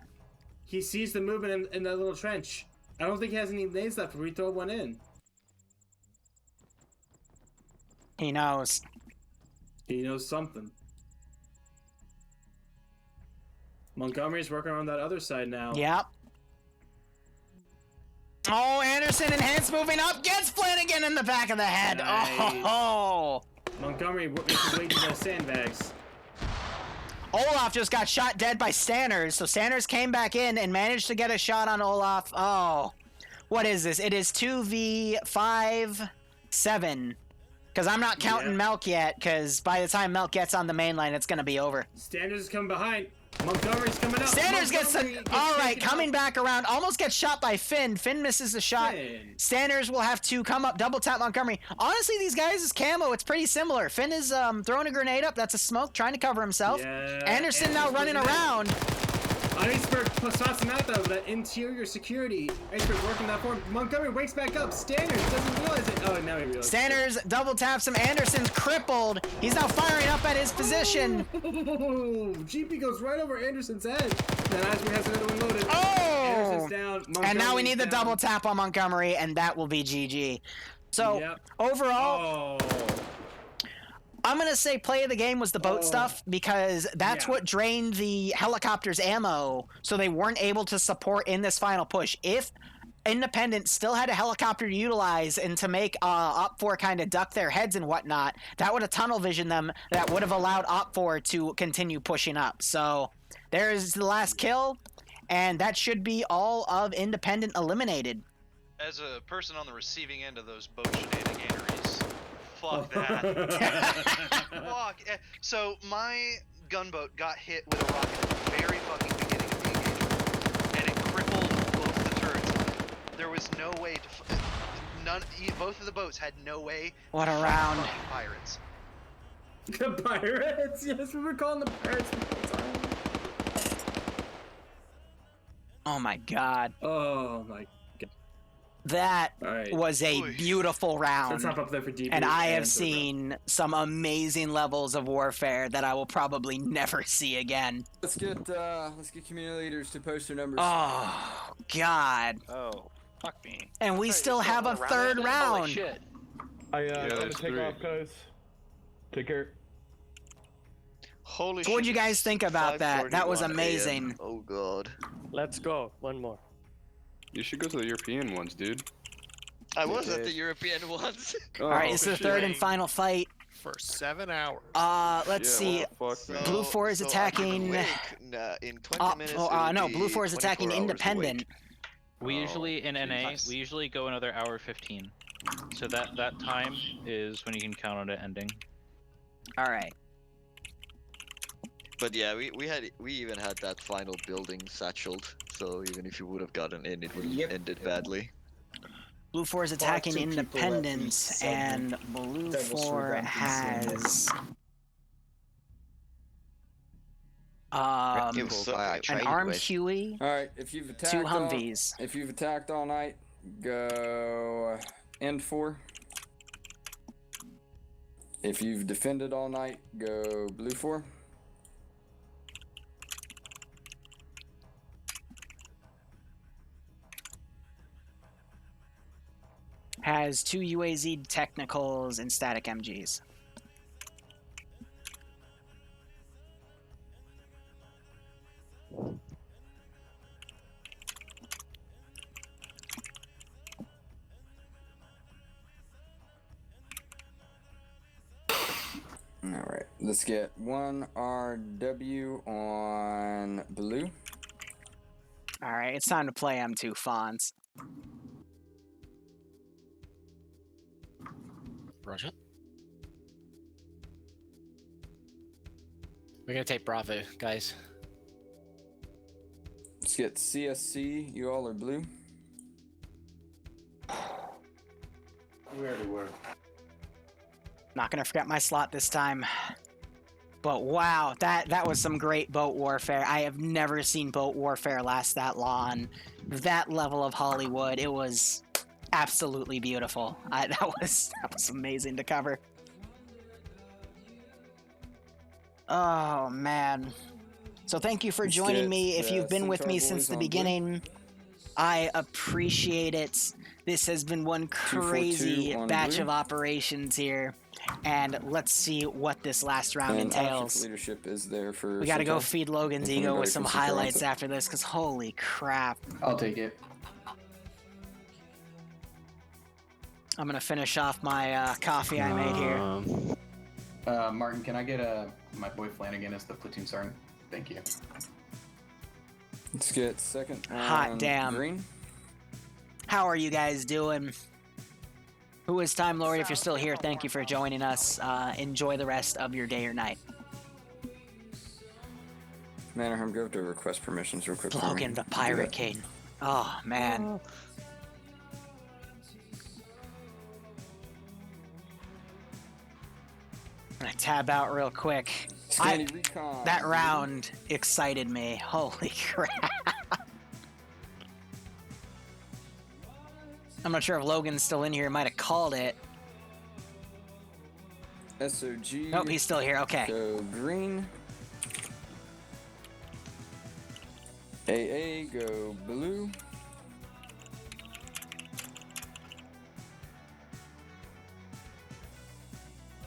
He sees the movement in that little trench. I don't think he has any nades left. We throw one in. He knows. He knows something. Montgomery's working on that other side now. Yep. Oh, Anderson enhanced moving up, gets Flanagan in the back of the head. Nice. Oh. Montgomery makes his way to those sandbags. Olaf just got shot dead by Stanners, so Stanners came back in and managed to get a shot on Olaf. Oh. What is this? It is 2v5-7. Because I'm not counting Melk yet, because by the time Melk gets on the main line, it's going to be over. Stanners is coming behind. Montgomery's coming up. Stanners gets alright, coming back around. Almost gets shot by Finn. Finn misses the shot. Stanners will have to come up, double tap Montgomery. Honestly, these guys' camo, it's pretty similar. Finn is throwing a grenade up. That's a smoke, trying to cover himself. Yeah, Anderson now running around. Iceberg spots him out though, that interior security. Iceberg working that forward. Montgomery wakes back up. Stanners doesn't realize it. Oh, now he realizes. Stanners double taps him. Anderson's crippled. He's now firing up at his position. GP goes right over Anderson's head. Then Iceberg has another one loaded. Oh! Anderson's down. And now we need the double tap on Montgomery, and that will be GG. So, overall... I'm going to say play of the game was the boat stuff, because that's what drained the helicopter's ammo, so they weren't able to support in this final push. If Independent still had a helicopter to utilize and to make Op4 kind of duck their heads and whatnot, that would have tunnel visioned them, that would have allowed Op4 to continue pushing up. So there's the last kill, and that should be all of Independent eliminated. As a person on the receiving end of those boat shenaniganeries, fuck that. Fuck. So my gunboat got hit with a rocket at the very fucking beginning of the engagement, and it crippled both the turrets. There was no way to. Both of the boats had no way. What to a fight round. the fucking pirates. The pirates? Yes, we were calling the pirates the whole time. Oh my god. Oh my god. That was a beautiful round. Let's hop up there for deep. And I have seen some amazing levels of warfare that I will probably never see again. Let's get community leaders to post their numbers. Oh god. Oh, fuck me. And we still have a third round. Holy shit. I'm gonna take off, guys. Take care. Holy so what'd you guys think about that? That was 5:41 amazing. AM. Oh god. Let's go. One more. You should go to the European ones, dude. I was at the European ones. Alright, this is the third and final fight. For 7 hours. Let's see. Blue 4 is attacking. In 20 minutes. No, Blue 4 is attacking Independent. We usually in NA, we usually go another hour 15. So that time is when you can count on it ending. All right. But yeah, we even had that final building satcheled. So even if you would have gotten in, it would have ended badly. Blue 4 is attacking Independence, and Blue 4 has an armed Huey. All right, if you've attacked 2 Humvees. If you've attacked all night, go end 4. If you've defended all night, go Blue 4. Has 2 UAZ technicals and static MGs. All right. Let's get 1 RW on blue. All right, it's time to play M2 Fonz. Roger. We're gonna take Bravo, guys. Let's get CSC. You all are blue. We already were. Not gonna forget my slot this time. But wow, that was some great boat warfare. I have never seen boat warfare last that long. That level of Hollywood, it was absolutely beautiful. That was amazing to cover. Oh man. So thank you for joining me. If you've been with me since the beginning, I appreciate it. This has been one crazy batch of operations here. And let's see what this last round entails. Leadership is there for. We gotta go feed Logan's ego with some highlights after this, because holy crap. I'll take it. I'm gonna finish off my coffee I made here. Martin, can I get my boy Flanagan as the platoon sergeant? Thank you. Let's get second. Hot damn. Green. How are you guys doing? Who is Time Lord? If you're still here, thank you for joining us. Enjoy the rest of your day or night. Mannerheim, go to request permissions real quick. Logan the Pirate King. Oh, man. I'm gonna tab out real quick. That round excited me. Holy crap. I'm not sure if Logan's still in here. He might have called it. SOG. Nope, he's still here. Okay. Go green. AA, go blue.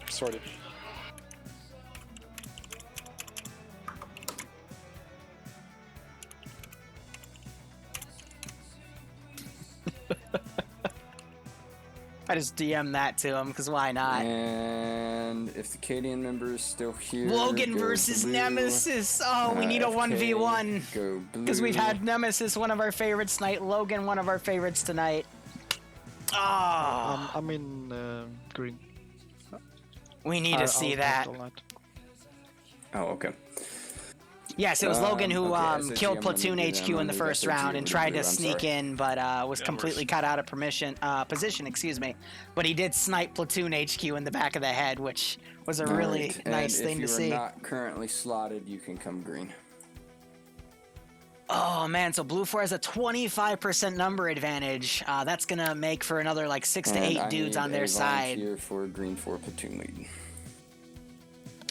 Sorted. I just DM that to him, because why not? And if the Cadian member is still here... Logan versus blue. Nemesis! Oh, we need a 1v1. Go blue. Because we've had Nemesis, one of our favorites tonight. Logan, one of our favorites tonight. Oh. I'm in green. We need to see that. Oh, okay. Yes, it was Logan who SOG, killed I'm Platoon gonna do HQ that. in the I'm first gonna do round and tried to I'm sneak sorry. in, but was completely cut out of position. Excuse me. But he did snipe Platoon HQ in the back of the head, which was a really nice thing to see. If you are not currently slotted, you can come green. Oh man, so Blue 4 has a 25% number advantage. That's gonna make for another like 6 to 8 dudes on their side. Here for green 4 platoon lead.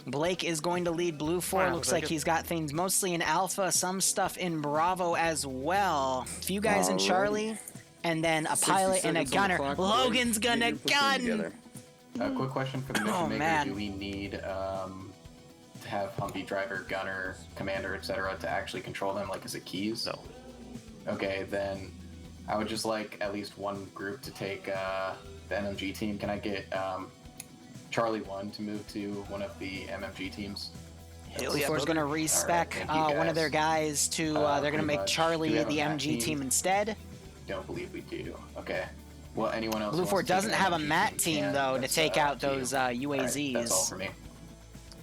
Blake is going to lead Blue 4. Wow, Looks like he's got things mostly in Alpha, some stuff in Bravo as well. A few guys in Charlie, and then a pilot and a gunner. Logan's gonna gun! Quick question for the mission maker. Man. Do we need to have Humvee driver, gunner, commander, etc. to actually control them? Like, is it keys? No. Okay, then I would just like at least one group to take the MMG team. Can I get Charlie 1 to move to one of the MMG teams? Blue 4's going to respec one of their guys to, they're going to make Charlie the MG team instead. Don't believe we do. Okay. Well, anyone else? Blue 4 doesn't have a MAT team, can. though, to That's, take out to you. those Alright, UAZs. that's all for me.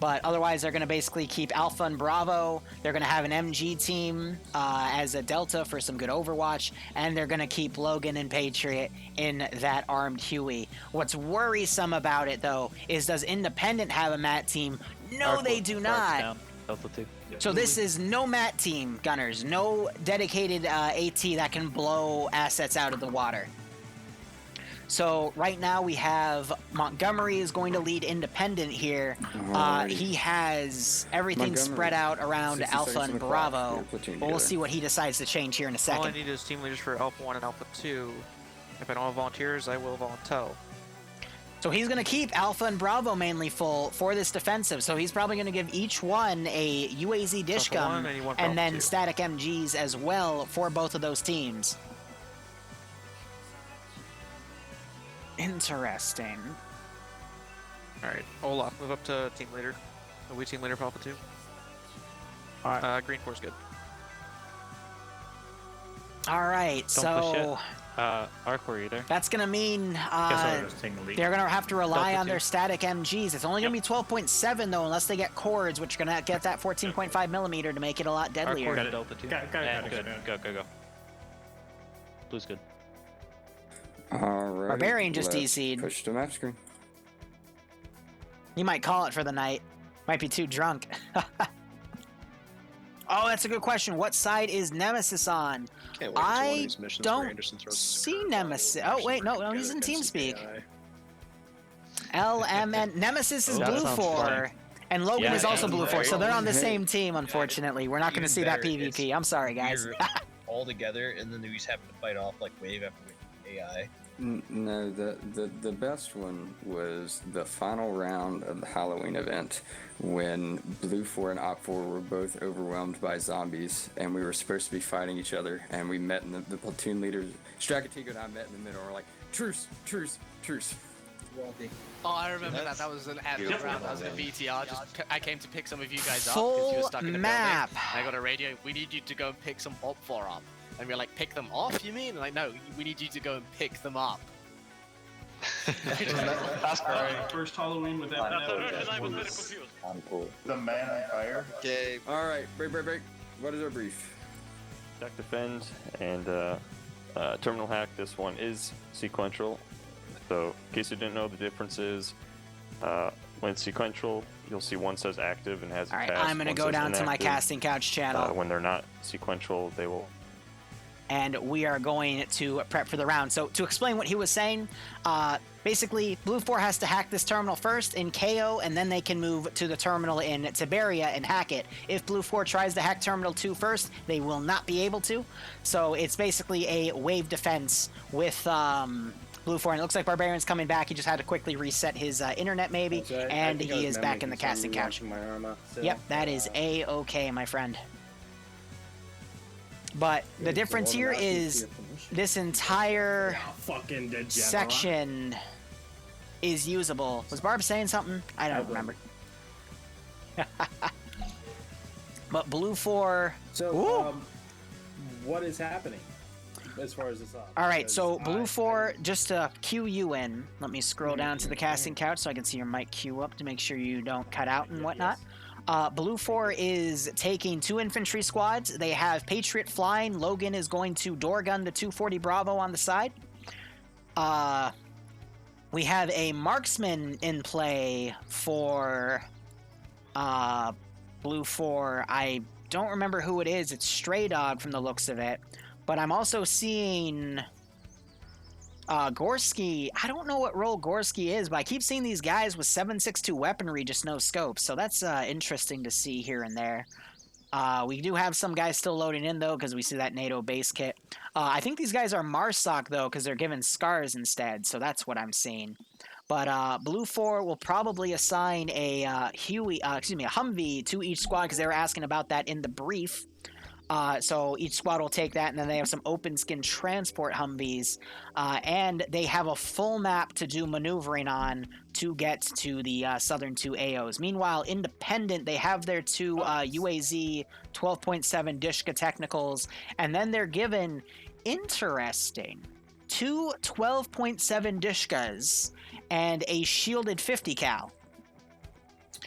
But otherwise, they're going to basically keep Alpha and Bravo. They're going to have an MG team as a Delta for some good Overwatch. And they're going to keep Logan and Patriot in that armed Huey. What's worrisome about it, though, is does Independent have a MAT team? No, they do not. Delta 2. So this is no MAT team, Gunners. No dedicated AT that can blow assets out of the water. So right now we have Montgomery is going to lead Independent here. He has everything spread out around Alpha and Bravo. But we'll see what he decides to change here in a All second. I need is team leaders for Alpha 1 and Alpha 2. If I don't have volunteers, I will volunteer. So he's going to keep Alpha and Bravo mainly full for this defensive. So he's probably going to give each one a UAZ dish gun and then static MGs as well for both of those teams. Interesting. Alright, Olaf, move up to team leader. Are we team leader for Alpha 2? Alright. Green 4's good. All right, Don't push so it. Arcor either. that's gonna mean I'll just take the lead. they're gonna have to rely Delta on their 2. static MGs. It's only gonna be 12.7 though, unless they get cords, which are gonna get that 14.5 millimeter to make it a lot deadlier. Arcor Delta 2. Got it, Good. Go. Blue's good. Alright. Barbarian just let's DC'd. Push to match screen. You might call it for the night. Might be too drunk. Oh, that's a good question. What side is Nemesis on? Can't wait until one of I these missions where don't Anderson throws his see curveball Nemesis. and Oh, pushes wait, no, together he's in against TeamSpeak. AI. LMN. Nemesis is That Blue sounds 4. fun. And Logan Yeah, is also and Blue 4, so they're on the Hey. same team, unfortunately. We're not going to Even see that better, PvP. I'm sorry, guys. We're all together, and then we just happen to fight off like wave after wave AI. No, the best one was the final round of the Halloween event when Blue 4 and Op 4 were both overwhelmed by zombies, and we were supposed to be fighting each other, and we met in the platoon leaders. Stracatigo and I met in the middle, and we're like, truce. Oh, I remember that. That was an epic round. That was in VTR. I came to pick some of you guys up because you were Full stuck in the map. building. And I got a radio. We need you to go and pick some Op 4 up. And we are like, pick them off, you mean? And like, no, we need you to go and pick them up. That's great. First Halloween with that. I'm cool. The man on fire. Okay. Alright, break. What is our brief? Attack, defend, and terminal hack. This one is sequential. So, in case you didn't know, the difference is when it's sequential, you'll see one says active and has a All right, cast. I'm going to one go says down to my inactive. casting couch channel. When they're not sequential, they will. And we are going to prep for the round. So to explain what he was saying, basically Blue 4 has to hack this terminal first in KO, and then they can move to the terminal in Tiberia and hack it. If Blue 4 tries to hack Terminal 2 first, they will not be able to. So it's basically a wave defense with Blue 4. And it looks like Barbarian's coming back. He just had to quickly reset his internet maybe, and he is back in the casting couch. Yep, that is A-okay, my friend. But the difference here is this entire section is usable. Was Barb saying something? I don't remember. But Blue 4... So, what is happening as far as this up? All right, so Blue 4, just to cue you in, let me scroll down to the casting couch so I can see your mic queue up to make sure you don't cut out and whatnot. Blue 4 is taking 2 infantry squads. They have Patriot flying. Logan is going to door gun the 240 Bravo on the side. We have a marksman in play for Blue 4. I don't remember who it is. It's Stray Dog from the looks of it. But I'm also seeing Gorski. I don't know what role Gorski is, but I keep seeing these guys with 7.62 weaponry, just no scopes. So that's interesting to see here and there. We do have some guys still loading in, though, because we see that NATO base kit. I think these guys are Marsoc, though, because they're given scars instead. So that's what I'm seeing. But Blue 4 will probably assign a a Humvee to each squad because they were asking about that in the brief. So each squad will take that, and then they have some open skin transport Humvees, and they have a full map to do maneuvering on to get to the southern 2 AOs. Meanwhile, independent, they have their 2 UAZ 12.7 Dishka technicals, and then they're given, interesting, 2 12.7 Dishkas and a shielded 50 cal.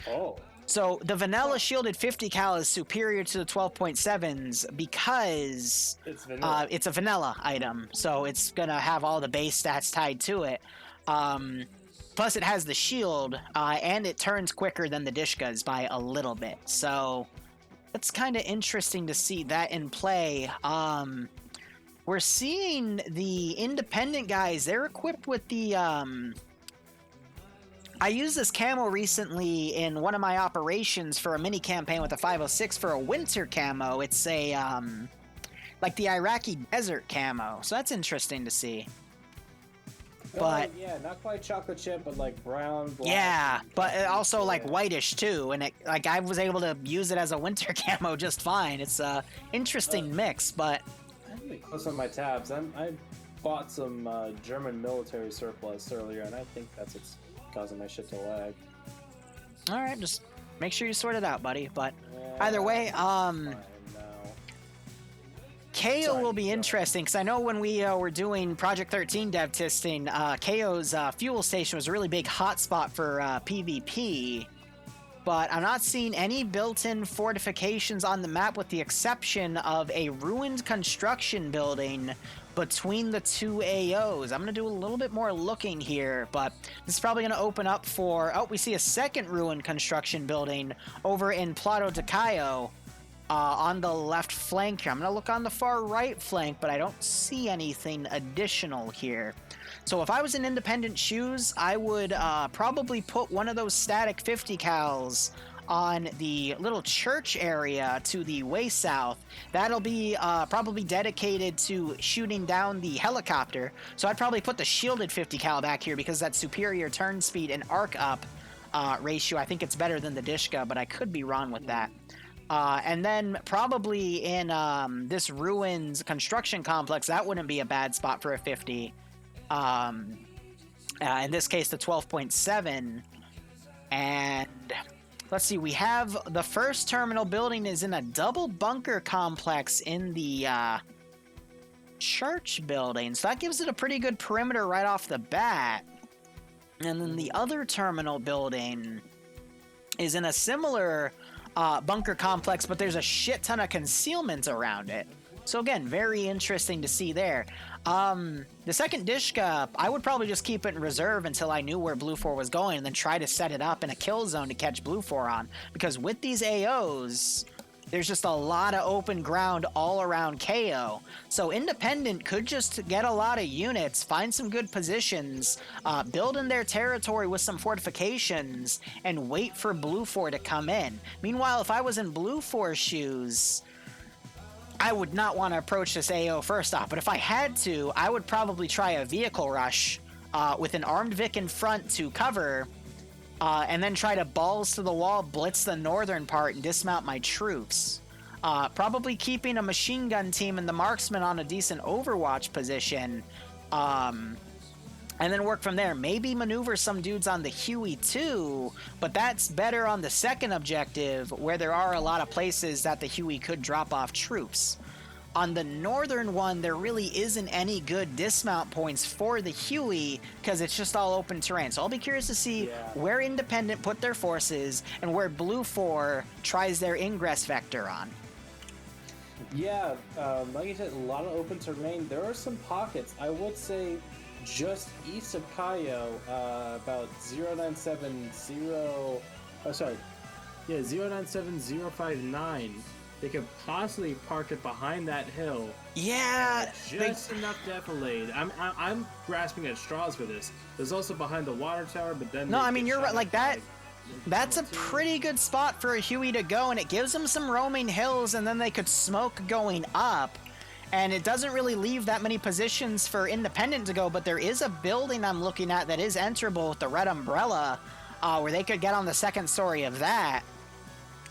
Oh. So the vanilla shielded 50 cal is superior to the 12.7s because it's a vanilla item. So it's going to have all the base stats tied to it. Plus it has the shield and it turns quicker than the Dishkas by a little bit. So it's kind of interesting to see that in play. We're seeing the independent guys. They're equipped with the... I used this camo recently in one of my operations for a mini campaign with a 506 for a winter camo. It's a, like the Iraqi desert camo. So that's interesting to see. But yeah, not quite chocolate chip, but like brown, black. Yeah, but it also like whitish too. And it, like I was able to use it as a winter camo just fine. It's a interesting mix, but... Close on my tabs. I bought some German military surplus earlier, and I think that's what's causing my shit to lag. All right, just Make sure you sort it out, buddy. But either way, KO will be interesting because I know when we were doing Project 13 dev testing, KO's fuel station was a really big hotspot for PvP. But I'm not seeing any built-in fortifications on the map with the exception of a ruined construction building between the two AOs. I'm going to do a little bit more looking here, but this is probably going to open up for... Oh, we see a second ruined construction building over in Plato de Cayo on the left flank here. I'm going to look on the far right flank, but I don't see anything additional here. So if I was in Independent shoes, I would probably put one of those static 50 cals on the little church area to the way south. That'll be probably dedicated to shooting down the helicopter. So I'd probably put the shielded 50 cal back here because that superior turn speed and arc up ratio, I think it's better than the Dishka, but I could be wrong with that. And then probably in this ruins construction complex, that wouldn't be a bad spot for a 50. In this case, the 12.7. And let's see, we have the first terminal building is in a double bunker complex in the church building. So that gives it a pretty good perimeter right off the bat. And then the other terminal building is in a similar bunker complex, but there's a shit ton of concealment around it. So again, very interesting to see there. The second Dishka, I would probably just keep it in reserve until I knew where Blue 4 was going and then try to set it up in a kill zone to catch Blue 4 on. Because with these AOs, there's just a lot of open ground all around KO. So Independent could just get a lot of units, find some good positions, build in their territory with some fortifications, and wait for Blue 4 to come in. Meanwhile, if I was in Blue 4's shoes, I would not want to approach this AO first off, but if I had to, I would probably try a vehicle rush with an armed Vic in front to cover, and then try to balls to the wall, blitz the northern part, and dismount my troops. Probably keeping a machine gun team and the marksman on a decent overwatch position, and then work from there. Maybe maneuver some dudes on the Huey too, but that's better on the second objective where there are a lot of places that the Huey could drop off troops. On the northern one, there really isn't any good dismount points for the Huey because it's just all open terrain. So I'll be curious to see where Independent put their forces and where Blue 4 tries their ingress vector on. Yeah, like you said, a lot of open terrain. There are some pockets. I would say just east of Cayo, about 097059, they could possibly park it behind that hill. Yeah, just enough defilade. I'm grasping at straws for this. There's also behind the water tower, but then no, I mean you're right. Like that. That's a pretty good spot for a Huey to go, and it gives them some roaming hills, and then they could smoke going up. And it doesn't really leave that many positions for Independent to go, but there is a building I'm looking at that is enterable with the red umbrella, where they could get on the second story of that.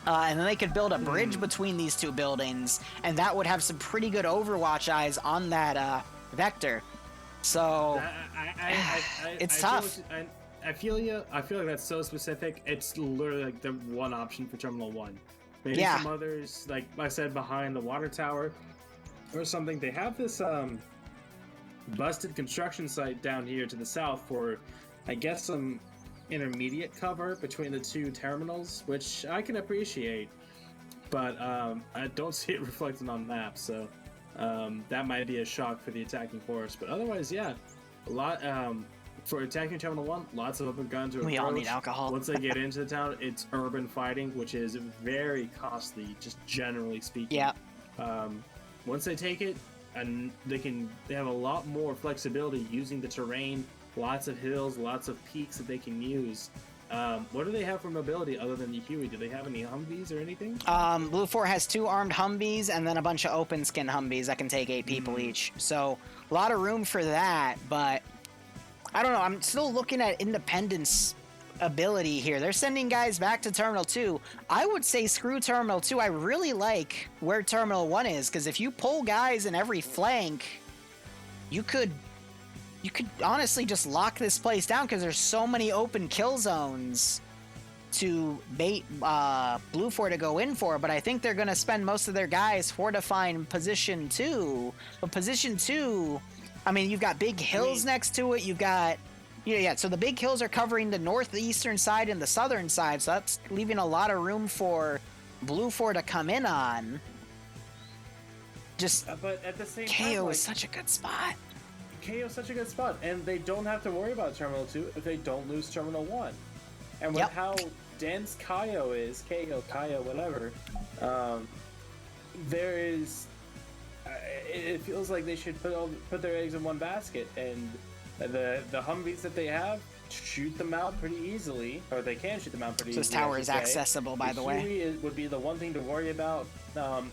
And then they could build a bridge between these two buildings, and that would have some pretty good overwatch eyes on that vector. So it's tough. I feel you. I feel like that's so specific. It's literally like the one option for Terminal 1. Maybe some others, like I said, behind the water tower or something. They have this busted construction site down here to the south for, I guess, some intermediate cover between the two terminals, which I can appreciate, but I don't see it reflected on maps, so that might be a shock for the attacking force. But otherwise, yeah, a lot for attacking Terminal 1, lots of open guns to approach. We all need alcohol. Once they get into the town, it's urban fighting, which is very costly, just generally speaking. Yeah. Once they take it, and they have a lot more flexibility using the terrain, lots of hills, lots of peaks that they can use. What do they have for mobility other than the Huey? Do they have any Humvees or anything? Blue 4 has 2 armed Humvees and then a bunch of open skin Humvees that can take 8 people each. So a lot of room for that, but I don't know. I'm still looking at Independence ability here. They're sending guys back to Terminal 2. I would say screw Terminal 2. I really like where Terminal 1 is, because if you pull guys in every flank, you could honestly just lock this place down because there's so many open kill zones to bait Blue 4 to go in for, but I think they're going to spend most of their guys fortifying position 2. But position 2, I mean, you've got big hills next to it. You've got, so the big hills are covering the northeastern side and the southern side, so that's leaving a lot of room for Blue 4 to come in on. Just, but at the same KO time, is such a good spot. KO is such a good spot, and they don't have to worry about Terminal 2 if they don't lose Terminal 1. And with how dense KO is, KO, whatever, there is... it feels like they should put their eggs in one basket, and the Humvees that they have, shoot them out pretty easily, or they can shoot them out pretty easily. This tower is accessible, by the way. Huey would be the one thing to worry about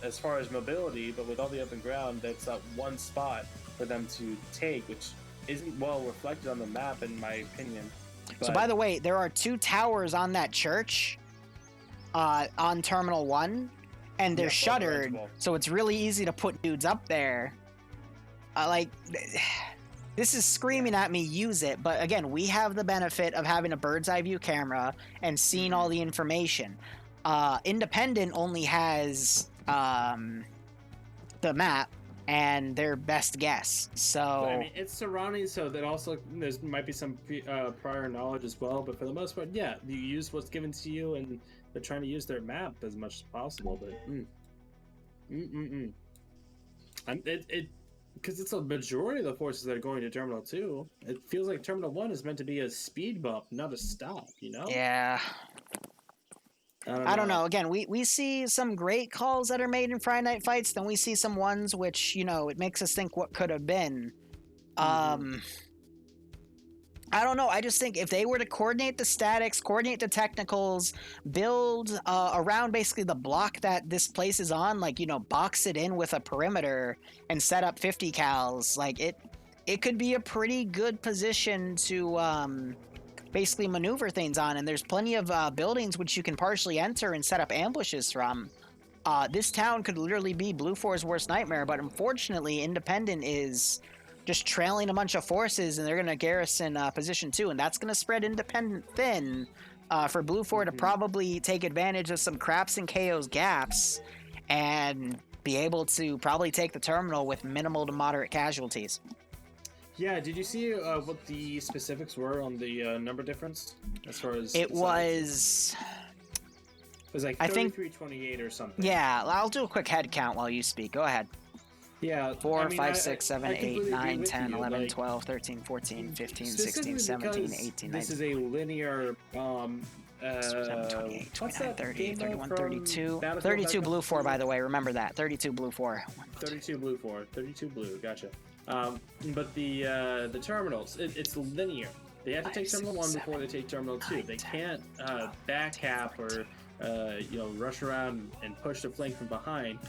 as far as mobility, but with all the open ground, that's that one spot for them to take, which isn't well reflected on the map, in my opinion. So, by the way, there are 2 towers on that church on Terminal 1, and they're shuttered, so it's really easy to put dudes up there. This is screaming at me, use it, but again, we have the benefit of having a bird's eye view camera and seeing all the information. Independent only has the map and their best guess, so... But, I mean, it's surrounding, so that also there might be some prior knowledge as well, but for the most part, yeah, you use what's given to you, and they're trying to use their map as much as possible, but... Because it's a majority of the forces that are going to Terminal 2. It feels like Terminal 1 is meant to be a speed bump, not a stop, you know? Yeah. I don't know. Again, we see some great calls that are made in Friday Night Fights, then we see some ones which, it makes us think what could have been. I don't know. I just think if they were to coordinate the statics, coordinate the technicals, build around basically the block that this place is on, box it in with a perimeter and set up 50 cals, it could be a pretty good position to basically maneuver things on. And there's plenty of buildings which you can partially enter and set up ambushes from. This town could literally be Blue 4's worst nightmare, but unfortunately, Independent is just trailing a bunch of forces, and they're going to garrison position 2, and that's going to spread Independent thin for Blue 4 to probably take advantage of some craps and KO's gaps and be able to probably take the terminal with minimal to moderate casualties. Yeah, did you see what the specifics were on the number difference as far as... It was like 3328 or something. Yeah, I'll do a quick head count while you speak. Go ahead. Yeah, 4, 5, 6, 7, 8, 9, 10, 11, 12, 13, 14, 15, 16, 17, 18, 19. This is a linear 28, 29, 30, 31, 32. 32 Blue 4, by the way. Remember that. 32 Blue 4. 32 Blue 4. 32 Blue. Gotcha. But the terminals, it's linear. They have to take Terminal 1 before they take Terminal 2. They can't back cap or rush around and push the flank from behind.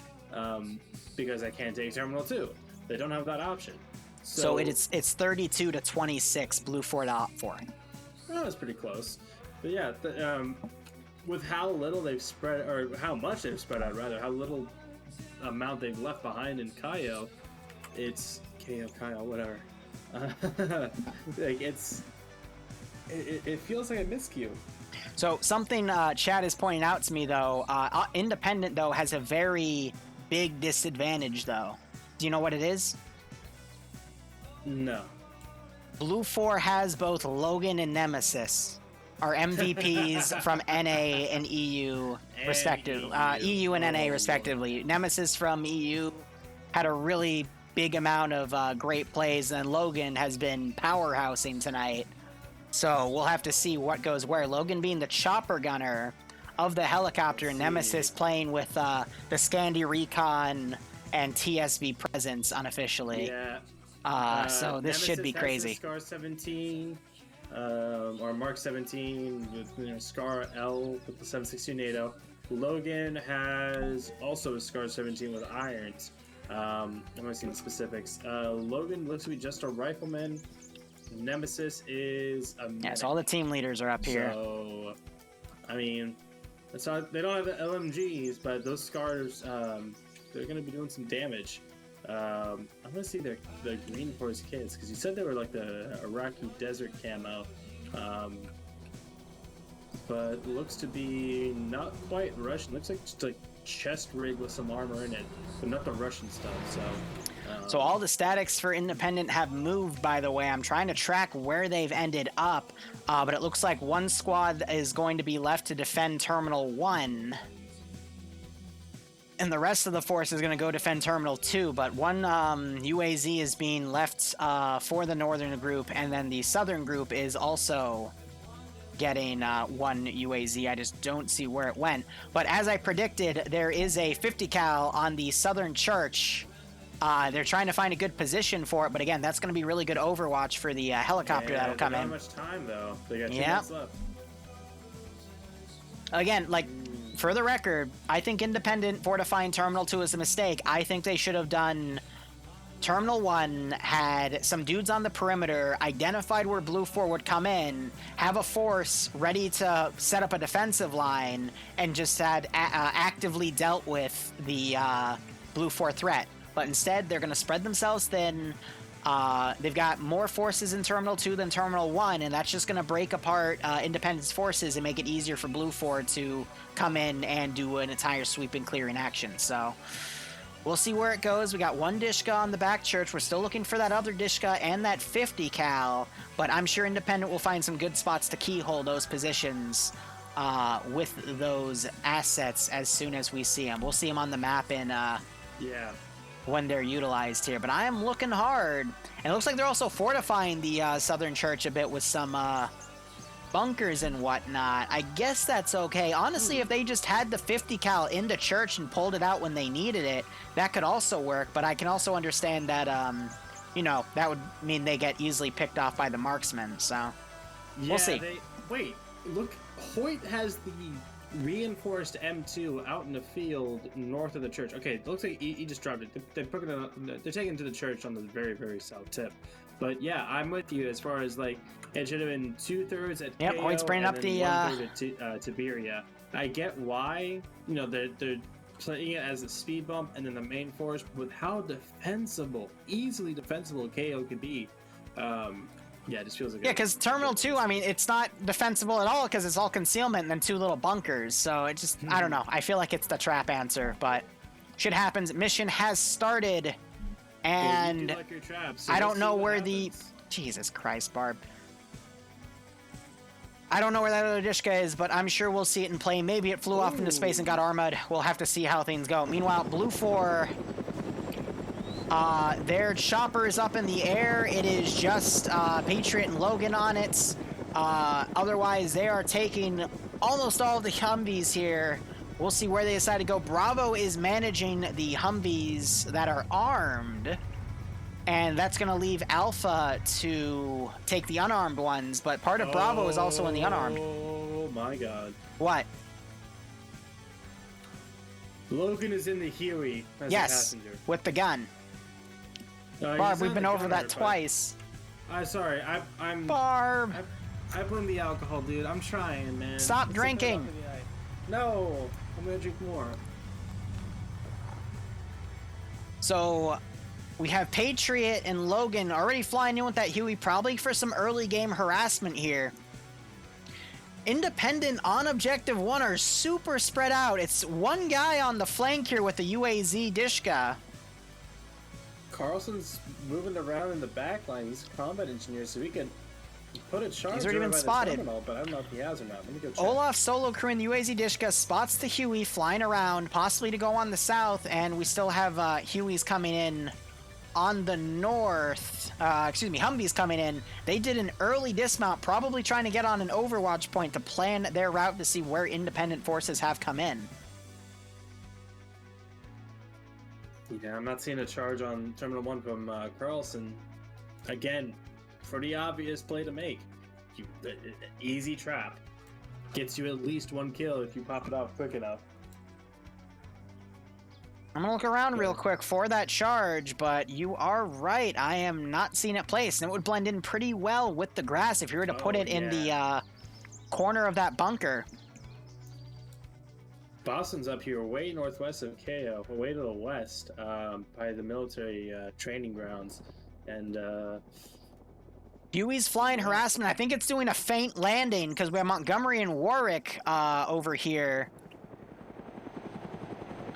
Because I can't take Terminal 2. They don't have that option. So it's 32 to 26 Blue 4 to Op 4. Oh, that's pretty close. But yeah, with how little they've spread, or how much they've spread out, rather, how little amount they've left behind in Kaio, it's Kaio, whatever. It feels like a miscue. So something Chad is pointing out to me, though, Independent, though, has a very big disadvantage, though. Do you know what it is? No. Blue 4 has both Logan and Nemesis, our MVPs from NA and EU, respectively. EU and NA, respectively. Nemesis from EU had a really big amount of great plays, and Logan has been powerhousing tonight. So we'll have to see what goes where. Logan being the chopper gunner of the helicopter, and Nemesis playing with the Scandi Recon and TSV presence unofficially. Yeah. So this should be crazy. Scar 17, or Mark 17 with Scar L with the 7.62 NATO. Logan has also a Scar 17 with irons. I'm going to see the specifics. Logan looks to be just a rifleman. Nemesis is a medic. Yeah, so all the team leaders are up here. So, I mean, it's not, they don't have the LMGs, but those Scars, they're going to be doing some damage. I want to see the green force kits, because you said they were like the Iraqi desert camo. but looks to be not quite Russian. Looks like just a chest rig with some armor in it, but not the Russian stuff. So all the statics for Independent have moved, by the way. I'm trying to track where they've ended up, but it looks like one squad is going to be left to defend Terminal 1. And the rest of the force is going to go defend Terminal 2, but one UAZ is being left for the northern group, and then the southern group is also getting one UAZ. I just don't see where it went. But as I predicted, there is a 50 cal on the southern church. They're trying to find a good position for it, but again, that's going to be really good overwatch for the helicopter that'll come in. Not much time though. They got 2 minutes left. Again, like, for the record, I think Independent fortifying Terminal 2 is a mistake. I think they should have done Terminal 1, had some dudes on the perimeter, identified where Blue 4 would come in, have a force ready to set up a defensive line, and just had actively dealt with the Blue 4 threat. But instead, they're going to spread themselves thin. They've got more forces in Terminal 2 than Terminal 1, and that's just going to break apart Independence forces and make it easier for Blue 4 to come in and do an entire sweeping clearing action. So we'll see where it goes. We got one Dishka on the back church. We're still looking for that other Dishka and that 50 cal, but I'm sure Independent will find some good spots to keyhole those positions with those assets as soon as we see them. We'll see them on the map in when they're utilized here, but I am looking hard. And it looks like they're also fortifying the southern church a bit with some bunkers and whatnot. I guess that's okay. Honestly, if they just had the 50 cal into church and pulled it out when they needed it, that could also work, but I can also understand that, you know, that would mean they get easily picked off by the marksmen, so we'll see. Wait, look, Hoyt has the reinforced M2 out in the field north of the church. Okay, it looks like he just dropped it. They're taking it to the church on the very, very south tip. But yeah, I'm with you as far as like it should have been 2/3 at KO Hoyt's bringing and up then the 1/3 at Tiberia. I get why, you know, they're playing it as a speed bump and then the main force, with how defensible, easily defensible KO could be. Yeah, it just feels like because Terminal 2, I mean, it's not defensible at all because it's all concealment and then 2 little bunkers. So it just, I don't know. I feel like it's the trap answer, but shit happens. Mission has started, and like your traps, so I we'll don't see know what where happens. Jesus Christ, Barb. I don't know where that other Dishka is, but I'm sure we'll see it in play. Maybe it flew off into space and got armored. We'll have to see how things go. Meanwhile, Blue 4... their chopper is up in the air. It is just Patriot and Logan on it. Otherwise, they are taking almost all of the Humvees here. We'll see where they decide to go. Bravo is managing the Humvees that are armed, and that's going to leave Alpha to take the unarmed ones, but part of Bravo is also in the unarmed. Oh my god. What? Logan is in the Huey as a Yes, passenger. with the gun. He's Barb, we've not been the over gunner, that but- twice. I'm sorry. I'm Barb. I blame the alcohol, dude. I'm trying, man. Stop It's drinking. a bit up in the eye. No, I'm gonna drink more. So we have Patriot and Logan already flying in with that Huey, probably for some early game harassment here. Independent on Objective 1 are super spread out. It's one guy on the flank here with the UAZ Dishka. Carlson's moving around in the back line. He's a combat engineer, so he can put a charge. He's already been by the spotted. terminal, but I don't know if he has or not. Let me go check. Olaf solo crew in the UAZ Dishka spots the Huey flying around, possibly to go on the south, and we still have Hueys coming in on the north. Humvees coming in. They did an early dismount, probably trying to get on an overwatch point to plan their route to see where independent forces have come in. Yeah, I'm not seeing a charge on Terminal 1 from Carlson. Again, pretty obvious play to make. Easy trap. Gets you at least 1 kill if you pop it off quick enough. I'm gonna look around real quick for that charge, but you are right. I am not seeing it placed, and it would blend in pretty well with the grass if you were to put it in the corner of that bunker. Boston's up here way northwest of KO, way to the west, by the military training grounds. And Dewey's flying harassment. I think it's doing a faint landing because we have Montgomery and Warwick over here.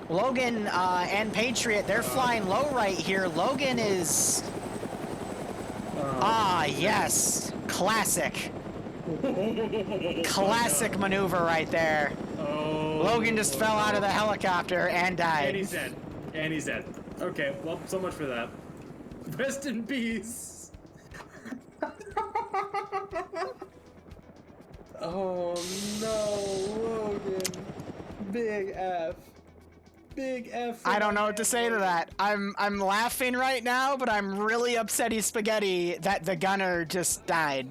Logan and Patriot, they're flying low right here. Logan is... yes. Classic. Classic maneuver right there. Logan just fell out of the helicopter and died. And he's dead. And he's dead. Okay, well, so much for that. Rest in peace. Oh no, Logan. Big F. Big F. I don't know what to say to that. I'm laughing right now, but I'm really upsetty spaghetti that the gunner just died.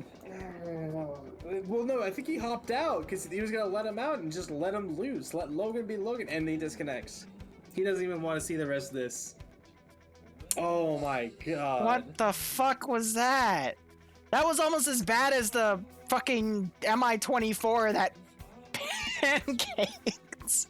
Well, no, I think he hopped out because he was gonna let him out and just let him loose. Let Logan be Logan, and he disconnects. He doesn't even want to see the rest of this. Oh my god. What the fuck was that? That was almost as bad as the fucking Mi-24 that pancakes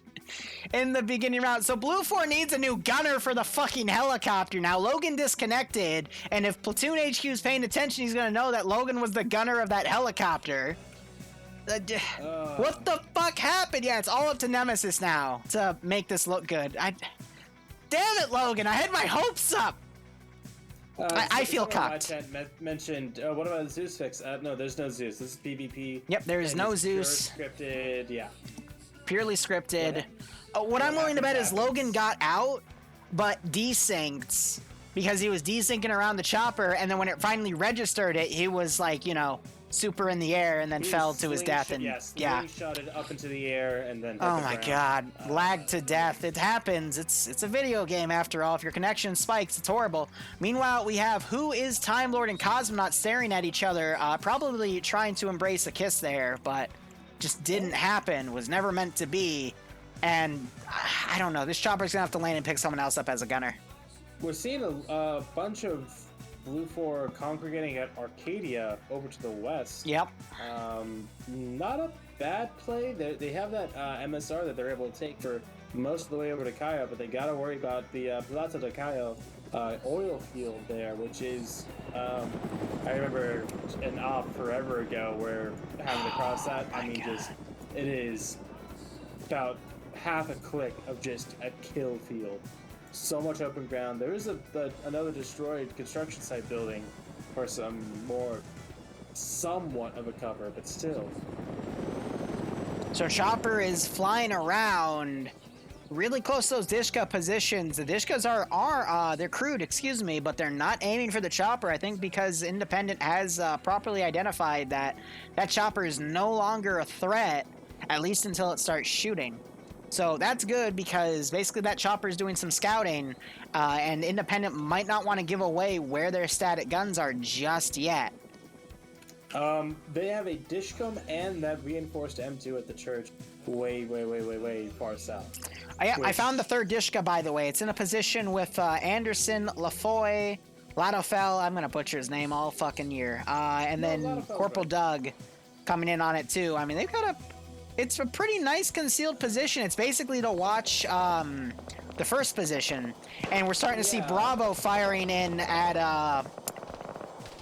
in the beginning round. So Blue 4 needs a new gunner for the fucking helicopter. Now Logan disconnected, and if Platoon HQ is paying attention, he's gonna know that Logan was the gunner of that helicopter. What the fuck happened? Yeah, it's all up to Nemesis now to make this look good. Damn it, Logan! I had my hopes up. I feel cocked. Mentioned. What about the Zeus fix? No, there's no Zeus. This is PvP. Yep, there is no Zeus. Scripted. Yeah. Purely scripted. What I'm willing to bet is Logan got out, but desynced because he was desyncing around the chopper, and then when it finally registered it, he was like, you know, super in the air and then fell to his death. And yeah, shot it up into the air and then. Oh my god, lagged to death. It happens. It's a video game after all. If your connection spikes, it's horrible. Meanwhile, we have Who is Time Lord and Cosmonaut staring at each other, probably trying to embrace a kiss there, but just didn't happen. Was never meant to be. And I don't know. This chopper's gonna have to land and pick someone else up as a gunner. We're seeing a bunch of Blue 4 congregating at Arcadia over to the west. Yep. Not a bad play. They have that MSR that they're able to take for most of the way over to Cayo, but they gotta worry about the Plata de Cayo oil field there, which is, I remember an op forever ago where having to cross that, it is about half a click of just a kill field. So much open ground. There is another destroyed construction site building for some more somewhat of a cover, but still. So Chopper is flying around really close to those Dishka positions. The Dishkas are they're crewed, excuse me, but they're not aiming for the Chopper, I think because Independent has properly identified that Chopper is no longer a threat, at least until it starts shooting. So that's good because basically that Chopper is doing some scouting, and Independent might not want to give away where their static guns are just yet. They have a Dishcom and that reinforced M2 at the church way far south. Yeah, I found the third Dishka, by the way. It's in a position with Anderson, Lafoy, Ladofel, I'm going to butcher his name all fucking year, and then Corporal Doug coming in on it too. I mean, they've got it's a pretty nice concealed position. It's basically to watch the first position. And we're starting to see Bravo firing in at,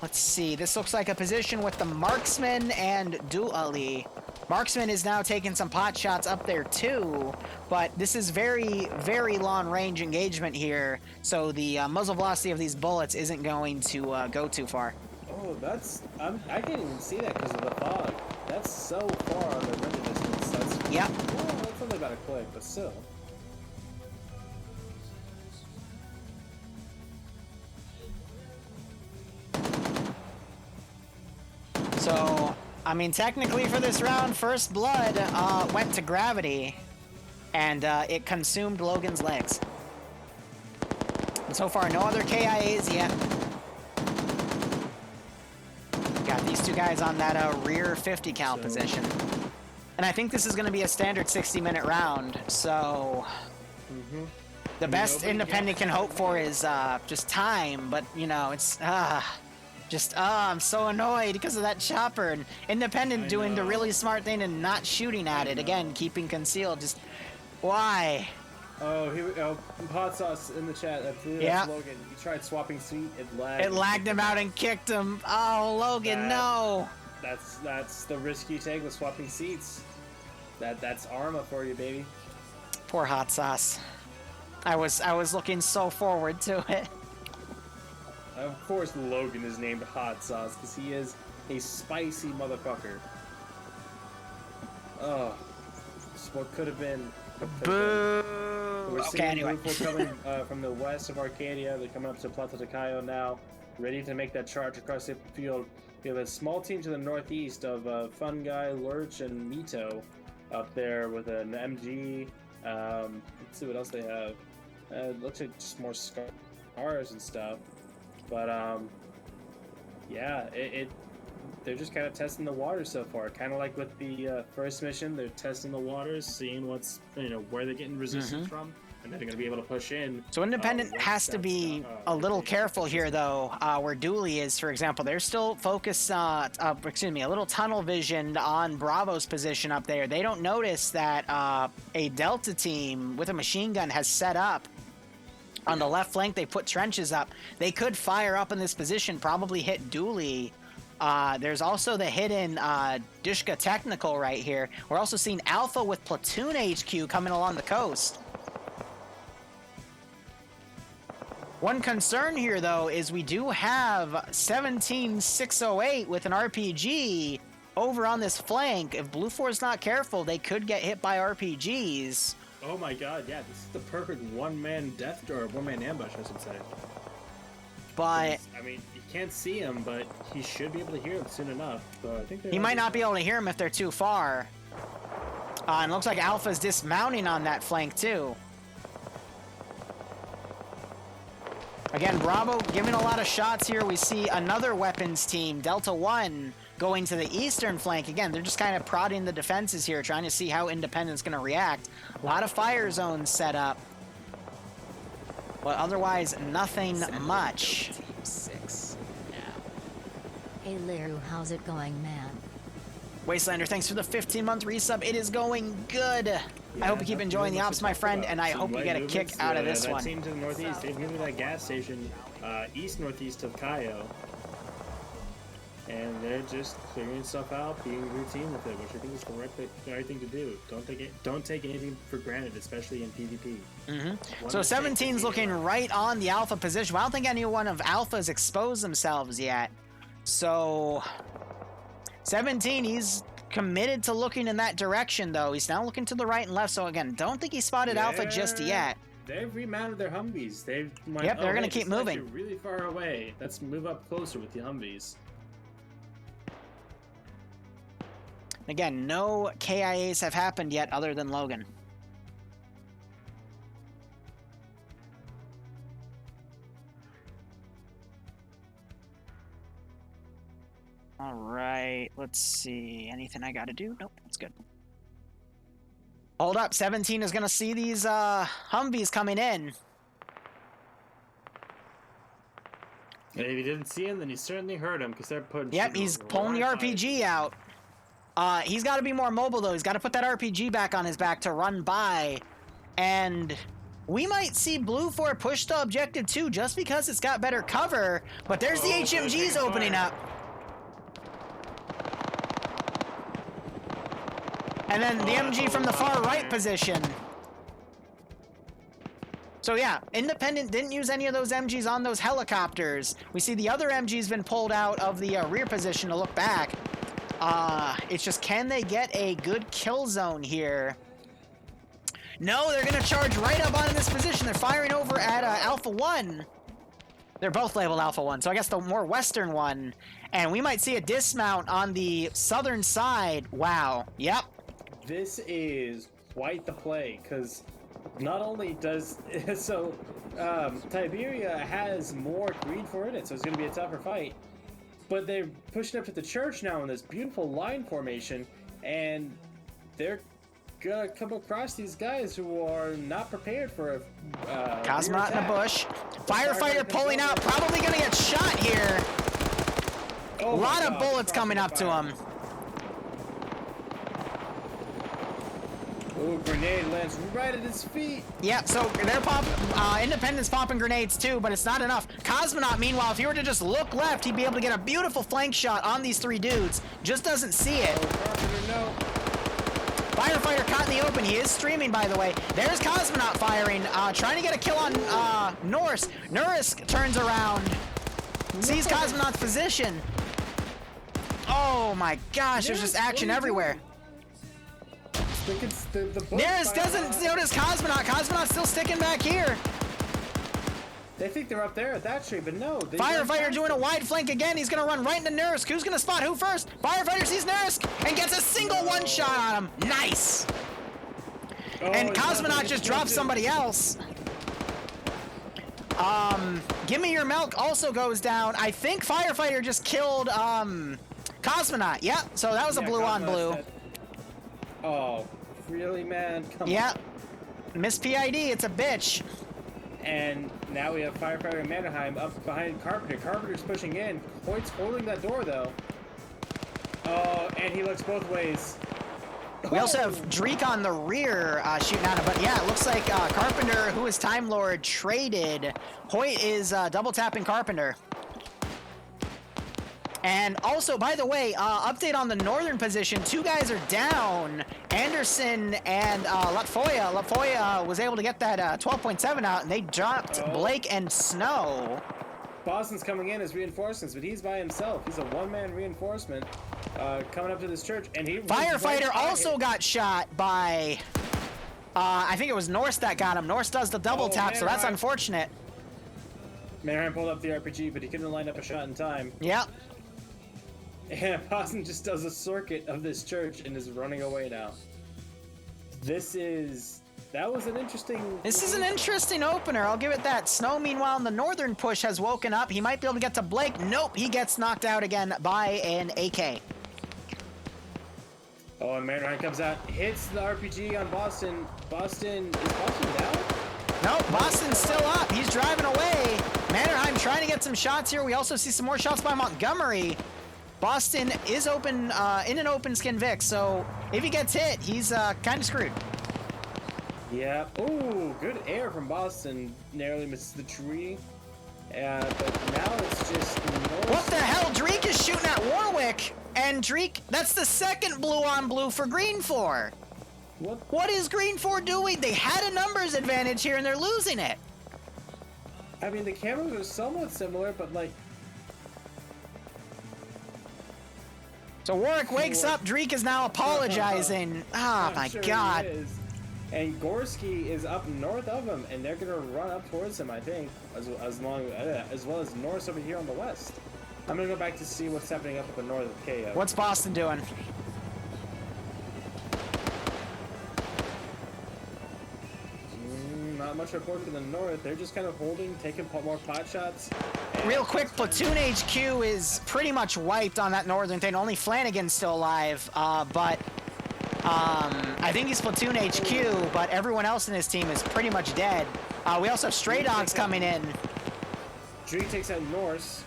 let's see, this looks like a position with the Marksman and Duali. Marksman is now taking some pot shots up there too, but this is very, very long range engagement here, so the muzzle velocity of these bullets isn't going to go too far. Oh, I can't even see that because of the fog. That's so far on the render distance. That's only about a click, but still. So, I mean, technically for this round, First Blood went to Gravity, and it consumed Logan's legs. And so far, no other KIAs yet. Got these two guys on that rear 50 cal position. And I think this is going to be a standard 60-minute round, so the best Independent can hope for is just time, but, you know, it's, I'm so annoyed because of that Chopper, and Independent doing the really smart thing and not shooting at it. Again, keeping concealed, just, why? Hot Sauce in the chat. I believe Yeah. that's Logan. He tried swapping seat. It lagged. It lagged him out and kicked him. Oh, Logan, no. That's the risk you take with swapping seats. That's Arma for you, baby. Poor Hot Sauce. I was looking so forward to it. Of course, Logan is named Hot Sauce because he is a spicy motherfucker. Oh, it's what could have been. Boo! We're Okay, seeing anyway. Bluefoot coming from the west of Arcadia. They're coming up to Plaza de Cayo now, ready to make that charge across the field. We have a small team to the northeast of Fun Guy, Lurch, and Mito up there with an MG. Let's see what else they have. It looks like just more scars and stuff. But yeah, they're just kind of testing the waters so far. Kind of like with the first mission, they're testing the waters, seeing what's where they're getting resistance from, and then they're gonna be able to push in. So Independent has to be a little careful here, though. Where Dooley is, for example, they're still focused. A little tunnel visioned on Bravo's position up there. They don't notice that a Delta team with a machine gun has set up. On the left flank, they put trenches up. They could fire up in this position, probably hit Dooley. There's also the hidden Dishka Technical right here. We're also seeing Alpha with Platoon HQ coming along the coast. One concern here, though, is we do have 17608 with an RPG over on this flank. If Blue 4 is not careful, they could get hit by RPGs. Oh my god, yeah, this is the perfect one-man one-man ambush, I should say. But I mean, you can't see him, but he should be able to hear him soon enough. So I think he might not be able to hear him if they're too far. And it looks like Alpha's dismounting on that flank too. Again, Bravo giving a lot of shots here. We see another weapons team, Delta 1, going to the eastern flank. Again, they're just kind of prodding the defenses here, trying to see how Independent's going to react. A lot of fire zones set up. But otherwise, nothing much. Team 6. Yeah. Hey Liru, how's it going, man? Wastelander, thanks for the 15-month resub. It is going good. I hope you keep enjoying the ops, my friend, and I hope you get a kick out of this that one. Team to the northeast, they've moved to that gas station east-northeast of Cayo. And they're just clearing stuff out, being routine with it, which I think is the right thing to do. Don't take anything for granted, especially in PvP. So 17's looking right on the Alpha position. I don't think any one of Alphas exposed themselves yet. So 17, he's committed to looking in that direction, though. He's now looking to the right and left. So again, don't think he spotted Alpha just yet. They've remounted their Humvees. They're going to keep moving. Really far away. Let's move up closer with the Humvees. Again, no KIAs have happened yet other than Logan. All right, let's see. Anything I got to do? Nope, that's good. Hold up, 17 is going to see these Humvees coming in. And if he didn't see him, then he certainly heard him because they're putting. Yep, he's pulling the RPG out. He's got to be more mobile, though. He's got to put that RPG back on his back to run by. And we might see Blue 4 push to Objective 2 just because it's got better cover. But there's the HMGs opening up. And then the MG from the far right position. So yeah, Independent didn't use any of those MGs on those helicopters. We see the other MG's been pulled out of the rear position to look back. It's just, can they get a good kill zone here? No, they're going to charge right up onto this position. They're firing over at Alpha 1. They're both labeled Alpha 1, so I guess the more western one. And we might see a dismount on the southern side. Wow. Yep. This is quite the play, because not only does... Tiberia has more greed for it, so it's going to be a tougher fight. But they're pushing up to the church now in this beautiful line formation, and they're gonna come across these guys who are not prepared for a Cosmonaut in a bush. Firefighter pulling out, probably gonna get shot here. A lot of bullets coming up to him. Oh, grenade lands right at his feet. Yeah, so they're Independent's popping grenades too, but it's not enough. Cosmonaut, meanwhile, if he were to just look left, he'd be able to get a beautiful flank shot on these 3 dudes. Just doesn't see it. Oh, Carpenter, no. Firefighter caught in the open. He is streaming, by the way. There's Cosmonaut firing, trying to get a kill on Norse. Nurisk turns around, sees Cosmonaut's position. Oh my gosh, there's just action everywhere. Neris doesn't notice Cosmonaut. Cosmonaut's still sticking back here. They think they're up there at that tree, but no. Firefighter doing a wide flank again. He's going to run right into Nurisk. Who's going to spot who first? Firefighter sees Nurisk and gets a single one shot on him. Nice. And Cosmonaut just drops somebody else. Give Me Your Milk also goes down. I think Firefighter just killed Cosmonaut. Yeah, so that was a blue on blue. Oh, really, man? Come on. Miss PID, it's a bitch. And now we have Firefighter and Mannerheim up behind Carpenter. Carpenter's pushing in. Hoyt's holding that door, though. Oh, and he looks both ways. We also have Dreek on the rear shooting at him. But yeah, it looks like Carpenter, who is Time Lord, traded. Hoyt is double tapping Carpenter. And also, by the way, update on the northern position. 2 guys are down. Anderson and Latfoya. Latfoya was able to get that 12.7 out, and they dropped Blake and Snow. Boston's coming in as reinforcements, but he's by himself. He's a one-man reinforcement coming up to this church, and he... Firefighter also got shot by... I think it was Norse that got him. Norse does the double tap, so that's unfortunate. Mannerheim pulled up the RPG, but he couldn't line up a shot in time. Yep. And Boston just does a circuit of this church and is running away now. That was an interesting... This is an interesting opener, I'll give it that. Snow, meanwhile, in the northern push has woken up. He might be able to get to Blake. Nope, he gets knocked out again by an AK. Oh, and Mannerheim comes out, hits the RPG on Boston. Is Boston down? Nope, Boston's still up. He's driving away. Mannerheim trying to get some shots here. We also see some more shots by Montgomery. Boston is open in an open skin Vic, so if he gets hit, he's kind of screwed. Yeah. Ooh, good air from Boston. Narrowly misses the tree. But now it's just... What the hell? Dreek is shooting at Warwick, and Dreek, that's the second blue on blue for Green 4. What is Green 4 doing? They had a numbers advantage here, and they're losing it. I mean, the cameras are somewhat similar, but like... So Warwick wakes up. Dreek is now apologizing. Oh my God. And Gorski is up north of him, and they're gonna run up towards him, I think, as well as Norse over here on the west. I'm gonna go back to see what's happening up the north of KO. What's Boston doing? Not much report from the north. They're just kind of holding, taking more pot shots. Real quick, Platoon HQ is pretty much wiped on that northern thing. Only Flanagan's still alive, but I think he's Platoon HQ, but everyone else in his team is pretty much dead. We also have Stray Dogs coming in. Dreek takes out Norse.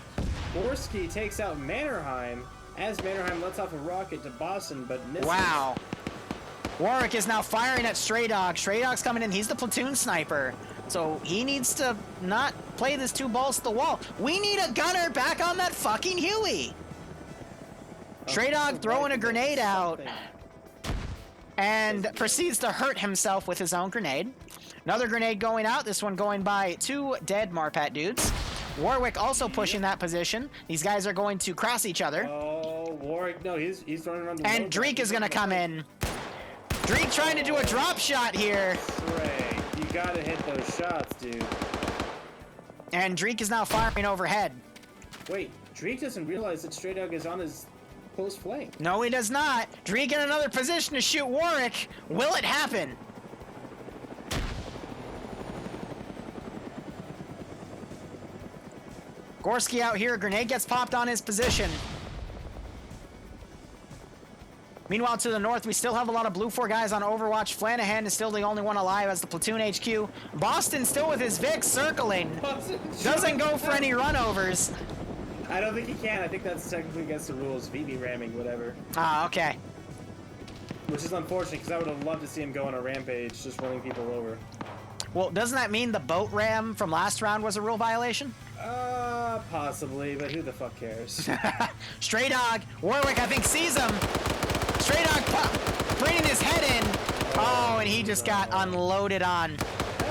Gorski takes out Mannerheim, as Mannerheim lets off a rocket to Boston, but misses. Wow. Warwick is now firing at Stray Dog. Stray Dog's coming in. He's the platoon sniper. So he needs to not play this 2 balls to the wall. We need a gunner back on that fucking Huey. Stray Dog throwing a grenade out and proceeds to hurt himself with his own grenade. Another grenade going out. This one going by 2 dead Marpat dudes. Warwick also pushing that position. These guys are going to cross each other. Oh, Warwick, no, he's running around the and Dreek is going to come in. Dreek trying to do a drop shot here. Stray, you gotta hit those shots, dude. And Dreek is now firing overhead. Wait, Dreek doesn't realize that Stray Dog is on his close flank. No, he does not. Dreek in another position to shoot Warwick. Will it happen? Gorski out here. Grenade gets popped on his position. Meanwhile, to the north, we still have a lot of Blue 4 guys on Overwatch. Flanahan is still the only one alive as the Platoon HQ. Boston still with his Vic circling. Doesn't go for any runovers. I don't think he can. I think that's technically against the rules. VB ramming, whatever. Ah, okay. Which is unfortunate because I would have loved to see him go on a rampage, just running people over. Well, doesn't that mean the boat ram from last round was a rule violation? Possibly, but who the fuck cares? Stray Dog, Warwick, I think, sees him. Stray Dog bringing his head in. Oh, and he just got unloaded on.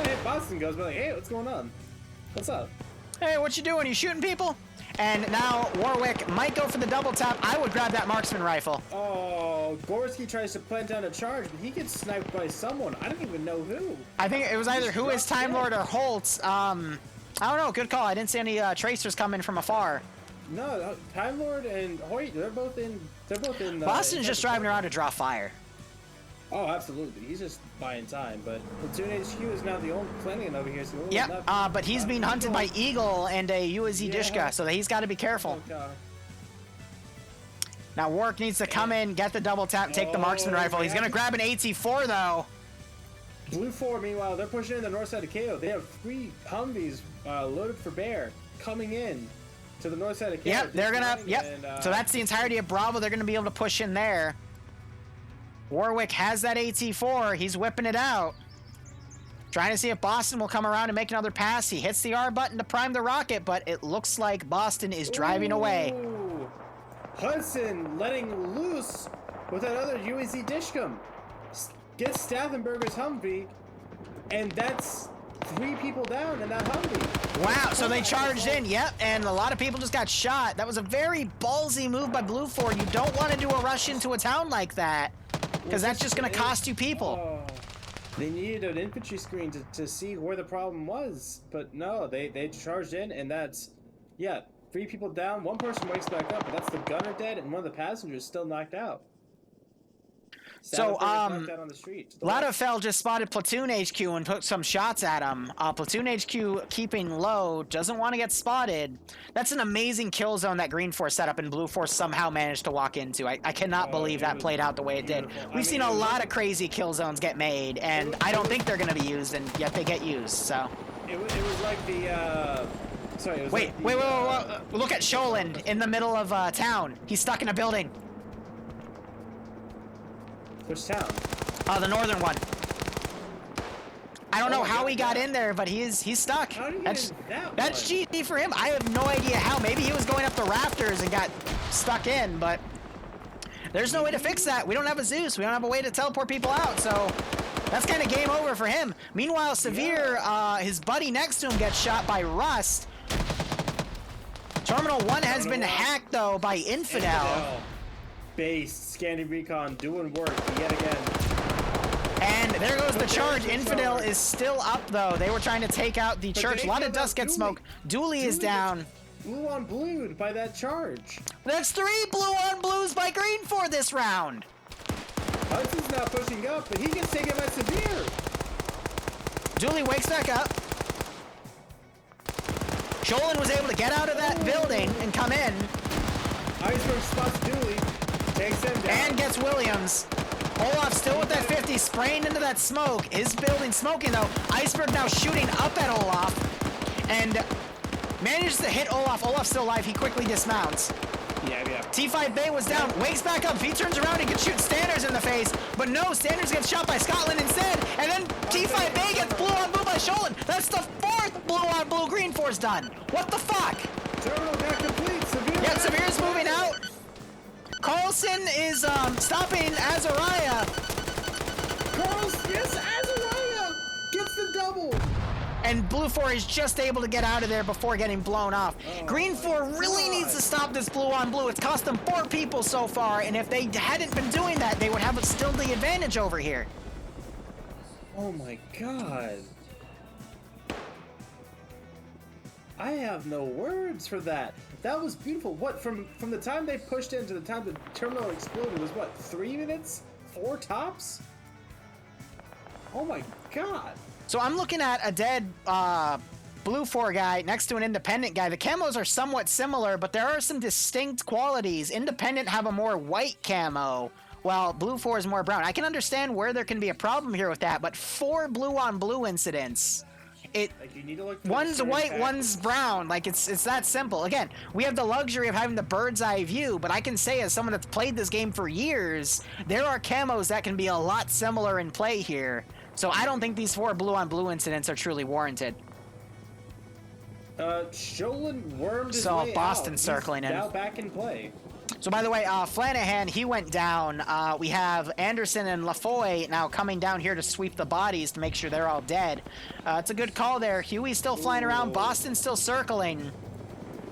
Hey, Boston goes, but like, hey, what's going on? What's up? Hey, what you doing? You shooting people? And now Warwick might go for the double tap. I would grab that marksman rifle. Oh, Gorski tries to plant down a charge, but he gets sniped by someone. I don't even know who. I think it was either who is Time Lord or Holtz. I don't know. Good call. I didn't see any tracers coming from afar. No, Time Lord and Hoyt, they're both in. Boston's just driving around to draw fire. Oh, absolutely. He's just buying time, but Platoon HQ is now the only planning over here. So Yep, but he's being hunted by Eagle and a UAZ Dishka, so he's got to be careful. Now Warwick needs to come in, get the double tap, take the marksman rifle. He's going to grab an AT-4, though. Blue 4, meanwhile, they're pushing in the north side of KO. They have 3 Humvees loaded for bear coming in to the north side of KO. Yep, they're going to, so that's the entirety of Bravo. They're going to be able to push in there. Warwick has that AT-4. He's whipping it out. Trying to see if Boston will come around and make another pass. He hits the R button to prime the rocket, but it looks like Boston is driving away. Hudson letting loose with that other UAZ Dishcom. Gets Staffenberger's Humvee, and that's 3 people down in that Humvee. Wow, so they charged in, yep, and a lot of people just got shot. That was a very ballsy move by Blue 4. You don't want to do a rush into a town like that, because that's just going to cost you people. They needed an infantry screen to see where the problem was, but no, they charged in, and that's, 3 people down, 1 person wakes back up, but that's the gunner dead, and one of the passengers still knocked out. So, Ladofell Ladofell just spotted Platoon HQ and took some shots at him. Platoon HQ keeping low, doesn't want to get spotted. That's an amazing kill zone that Green Force set up and Blue Force somehow managed to walk into. I cannot believe that played out the way it did. We've seen a lot of crazy kill zones get made, and I don't think they're going to be used, and yet they get used, so. It was like the, Wait. Look at Sholand in the middle of town. He's stuck in a building. Which town? The northern one. I don't know how he got in there, but he's stuck. How did he That's GG GG for him. I have no idea how. Maybe he was going up the rafters and got stuck in, but there's no way to fix that. We don't have a Zeus. We don't have a way to teleport people out, so that's kind of game over for him. Meanwhile, Severe, his buddy next to him gets shot by Rust. Terminal 1 has been hacked, though, by Infidel. Base, Scandi Recon doing work yet again. And there goes the charge. Infidel is still up, though. They were trying to take out the church. A lot of dust gets smoked. Dooley is down. Blue on blued by that charge. That's 3 blue on blues by Green for this round. Hudson's now pushing up, but he gets taken by Severe. Dooley wakes back up. Sholan was able to get out of that building and come in. Iceberg spots Dooley, takes him down. And gets Williams. Olaf still with that 50, spraying into that smoke. His building smoking, though. Iceberg now shooting up at Olaf. And manages to hit Olaf. Olaf's still alive. He quickly dismounts. Yeah. T5 Bay was down. Wakes back up. If he turns around, he can shoot Standards in the face. But no, Standards gets shot by Scotland instead. And then T5 Bay gets blue on blue by Sholan. That's the 4th blue on blue Green Force done. What the fuck? Terminal got complete. Severe. Yep, Severe's moving out. Carlson is stopping Azariah. Yes, Azariah gets the double. And Blue 4 is just able to get out of there before getting blown off. Green 4 really needs to stop this blue on blue. It's cost them 4 people so far, and if they hadn't been doing that, they would have still the advantage over here. Oh my god. I have no words for that. That was beautiful. What, from the time they pushed in to the time the terminal exploded was what, 3 minutes? 4 tops? Oh my god. So I'm looking at a dead Blue 4 guy next to an Independent guy. The camos are somewhat similar, but there are some distinct qualities. Independent have a more white camo, while Blue 4 is more brown. I can understand where there can be a problem here with that, but 4 blue on blue incidents Like, you need to look for One's the white, package. one's brown. Like, it's that simple. Again, we have the luxury of having the bird's eye view, but I can say as someone that's played this game for years, there are camos that can be a lot similar in play here. So I don't think these 4 blue-on-blue incidents are truly warranted. Sholin wormed his So way Boston out. circling He's in. now back in play. So by the way, Flanahan, he went down. We have Anderson and Lafoy now coming down here to sweep the bodies to make sure they're all dead. It's a good call there. Huey's still flying around. Boston's still circling.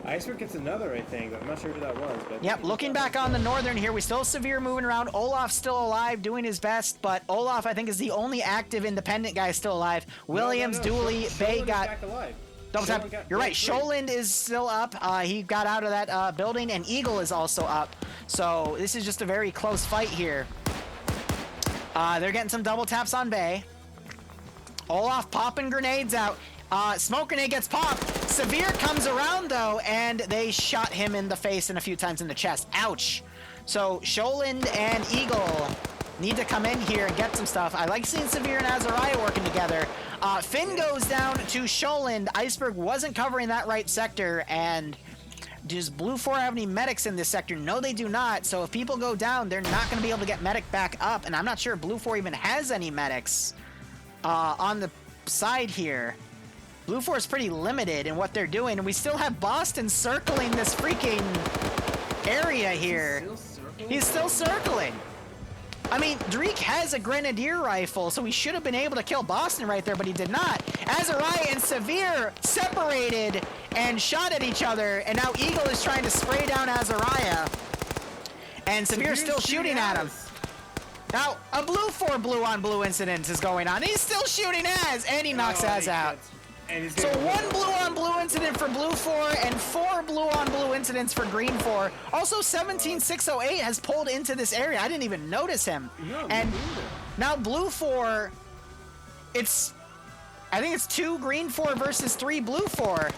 Iceberg gets another, I think. I'm not sure who that was. But Yep, looking back on the northern here, we still have Severe moving around. Olaf's still alive, doing his best, but Olaf, I think, is the only active independent guy still alive. Williams, Dooley, Bay got... back alive. Double tap. You're right. Sholand is still up. He got out of that building, and Eagle is also up. So this is just a very close fight here. They're getting some double taps on Bay. Olaf popping grenades out. Smoke grenade gets popped. Severe comes around, though, and they shot him in the face and a few times in the chest. Ouch. So Sholand and Eagle need to come in here and get some stuff. I like seeing Severe and Azariah working together. Finn goes down to Sholand. Iceberg wasn't covering that right sector, and does Blue 4 have any medics in this sector? No, they do not. So if people go down, they're not going to be able to get medic back up, and I'm not sure if Blue 4 even has any medics on the side here. Blue 4 is pretty limited in what they're doing, and we still have Boston circling this freaking area here. He's still circling. I mean, Dreek has a grenadier rifle, so he should have been able to kill Boston right there, but he did not. Azariah and Severe separated and shot at each other, and now Eagle is trying to spray down Azariah. And Severe's still shooting at him. Now, a Blue 4 blue-on-blue incident is going on. He's still shooting Az, and he knocks Az out. So 1 blue-on-blue incident for Blue 4 and 4 blue-on-blue incidents for Green 4. Also, 17608 has pulled into this area. I didn't even notice him. No, and now Blue 4, I think it's 2 Green 4 versus 3 Blue 4.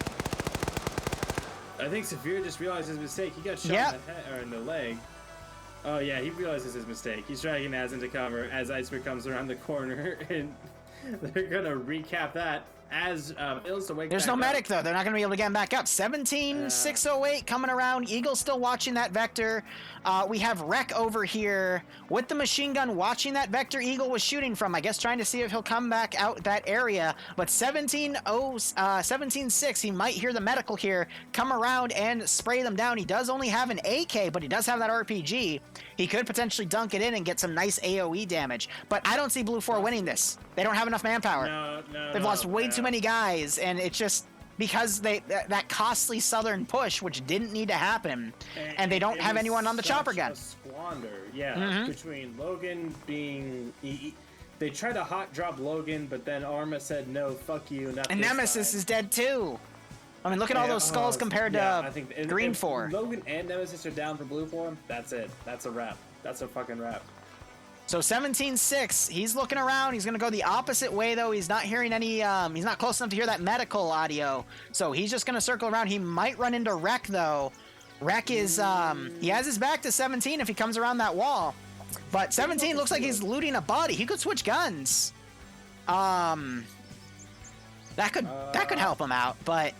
I think Severe just realized his mistake. He got shot in the head, or in the leg. Oh yeah, he realizes his mistake. He's dragging Az into cover as Iceberg comes around the corner, and they're gonna recap that. As fails to wake There's back no up. medic, though. They're not going to be able to get him back up. 17608 coming around. Eagle still watching that vector. We have Wreck over here with the machine gun watching that vector Eagle was shooting from. I guess trying to see if he'll come back out that area. But 176, he might hear the medical here, come around and spray them down. He does only have an AK, but he does have that RPG. He could potentially dunk it in and get some nice AoE damage. But I don't see Blue 4 winning this. They don't have enough manpower. They've lost way too many guys, and it's just because that costly southern push, which didn't need to happen, and they don't have anyone on the chopper gun. Squander, yeah. Between Logan being, they tried to hot drop Logan, but then Arma said no, fuck you. Not And this Nemesis time. is dead too. I mean, look at all those skulls compared to I think Green if 4. Logan and Nemesis are down for Blue 4. That's it. That's a wrap. That's a fucking wrap. So 17-6, he's looking around. He's going to go the opposite way, though. He's not hearing any, he's not close enough to hear that medical audio. So he's just going to circle around. He might run into Wreck, though. Wreck is, he has his back to 17 if he comes around that wall. But 17 looks like he's looting a body. He could switch guns. That could help him out, but...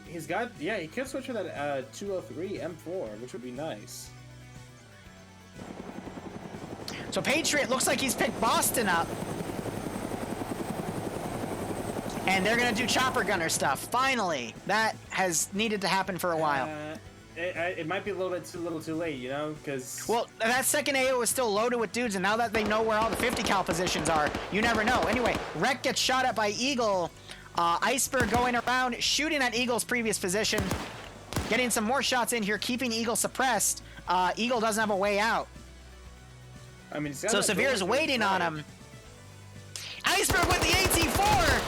He's got, yeah, he could switch to that 203 M4, which would be nice. So Patriot looks like he's picked Boston up. And they're going to do chopper gunner stuff. Finally. That has needed to happen for a while. It might be a little too late, you know, because... Well, that second AO is still loaded with dudes, and now that they know where all the 50 cal positions are, you never know. Anyway, Wreck gets shot at by Eagle. Iceberg going around, shooting at Eagle's previous position. Getting some more shots in here, keeping Eagle suppressed. Eagle doesn't have a way out. I mean, so Severe's waiting on him. Iceberg with the AT4!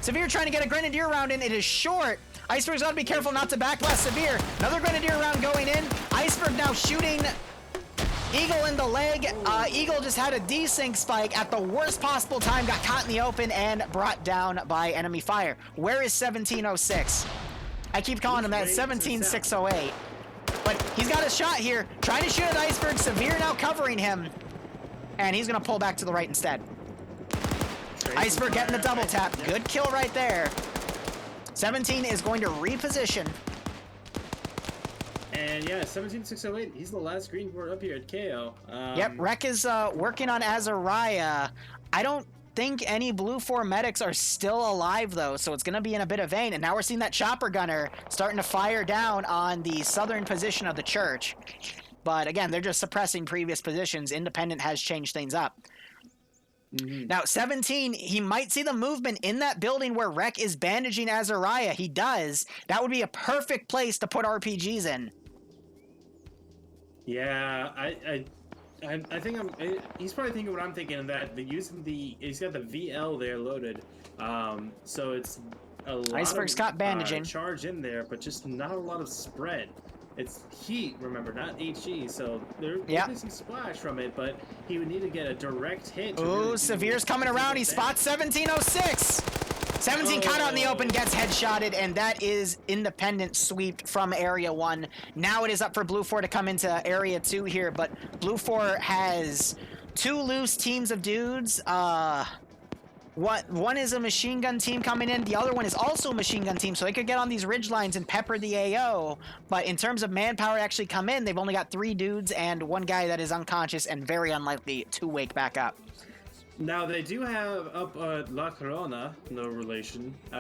Severe trying to get a Grenadier round in. It is short. Iceberg's got to be careful not to backblast Severe. Another Grenadier round going in. Iceberg now shooting Eagle in the leg. Eagle just had a desync spike at the worst possible time. Got caught in the open and brought down by enemy fire. Where is 1706? I keep calling him that 17608. But he's got a shot here. Trying to shoot at Iceberg. Severe now covering him. And he's going to pull back to the right instead. Iceberg getting the double tap. Good kill right there. 17 is going to reposition. And yeah, 17608. He's the last green board up here at KO. Yep, Rek is working on Azariah. I don't think any Blue 4 medics are still alive though, so it's gonna be in a bit of vain. And now we're seeing that chopper gunner starting to fire down on the southern position of the church. But again, they're just suppressing previous positions. Independent has changed things up. Now, 17, he might see the movement in that building where Rek is bandaging Azariah. He does. That would be a perfect place to put RPGs in. Yeah, I think he's probably thinking what I'm thinking, that he's got the VL there loaded, so it's a lot Iceberg's of got bandaging. charge in there, but just not a lot of spread. It's heat, remember, not HE, so there'll be some splash from it, but he would need to get a direct hit. Ooh, Severe's coming around. He spots 1706. 17 caught out in the open, gets headshotted, and that is Independent sweeped from Area 1. Now it is up for Blue 4 to come into Area 2 here, but Blue 4 has 2 loose teams of dudes. One is a machine gun team coming in. The other one is also a machine gun team, so they could get on these ridge lines and pepper the AO. But in terms of manpower to actually come in, they've only got 3 dudes and 1 guy that is unconscious and very unlikely to wake back up. Now, they do have up La Corona, no relation. They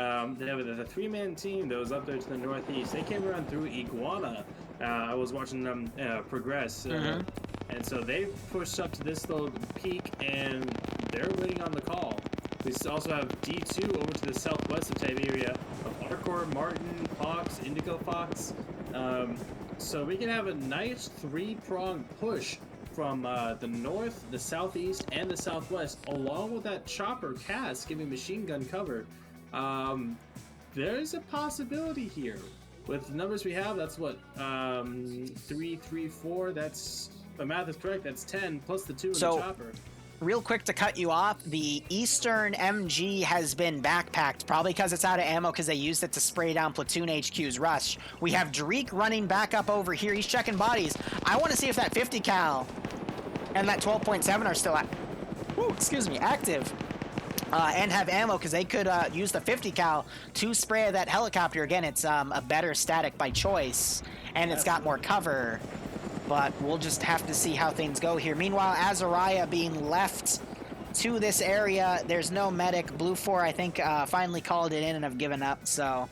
have a 3-man team that was up there to the northeast. They came around through Iguana. I was watching them progress. And so they pushed up to this little peak, and they're waiting on the call. We also have D2 over to the southwest of Tiberia of Arcor, Martin, Fox, Indigo Fox. So we can have a nice 3-pronged push from the north, the southeast, and the southwest, along with that chopper cast giving machine gun cover. There's a possibility here. With the numbers we have, that's what, 3, 3, 4, that's, the math is correct, that's 10, plus the 2 in the chopper. Real quick to cut you off, the Eastern MG has been backpacked, probably because it's out of ammo because they used it to spray down Platoon HQ's rush. We have Dreek running back up over here. He's checking bodies. I want to see if that 50 cal and that 12.7 are still active. And have ammo because they could use the 50 cal to spray that helicopter. Again, it's a better static by choice, and it's got more cover. But we'll just have to see how things go here. Meanwhile, Azariah being left to this area. There's no medic. Blue 4, I think, finally called it in and have given up. So,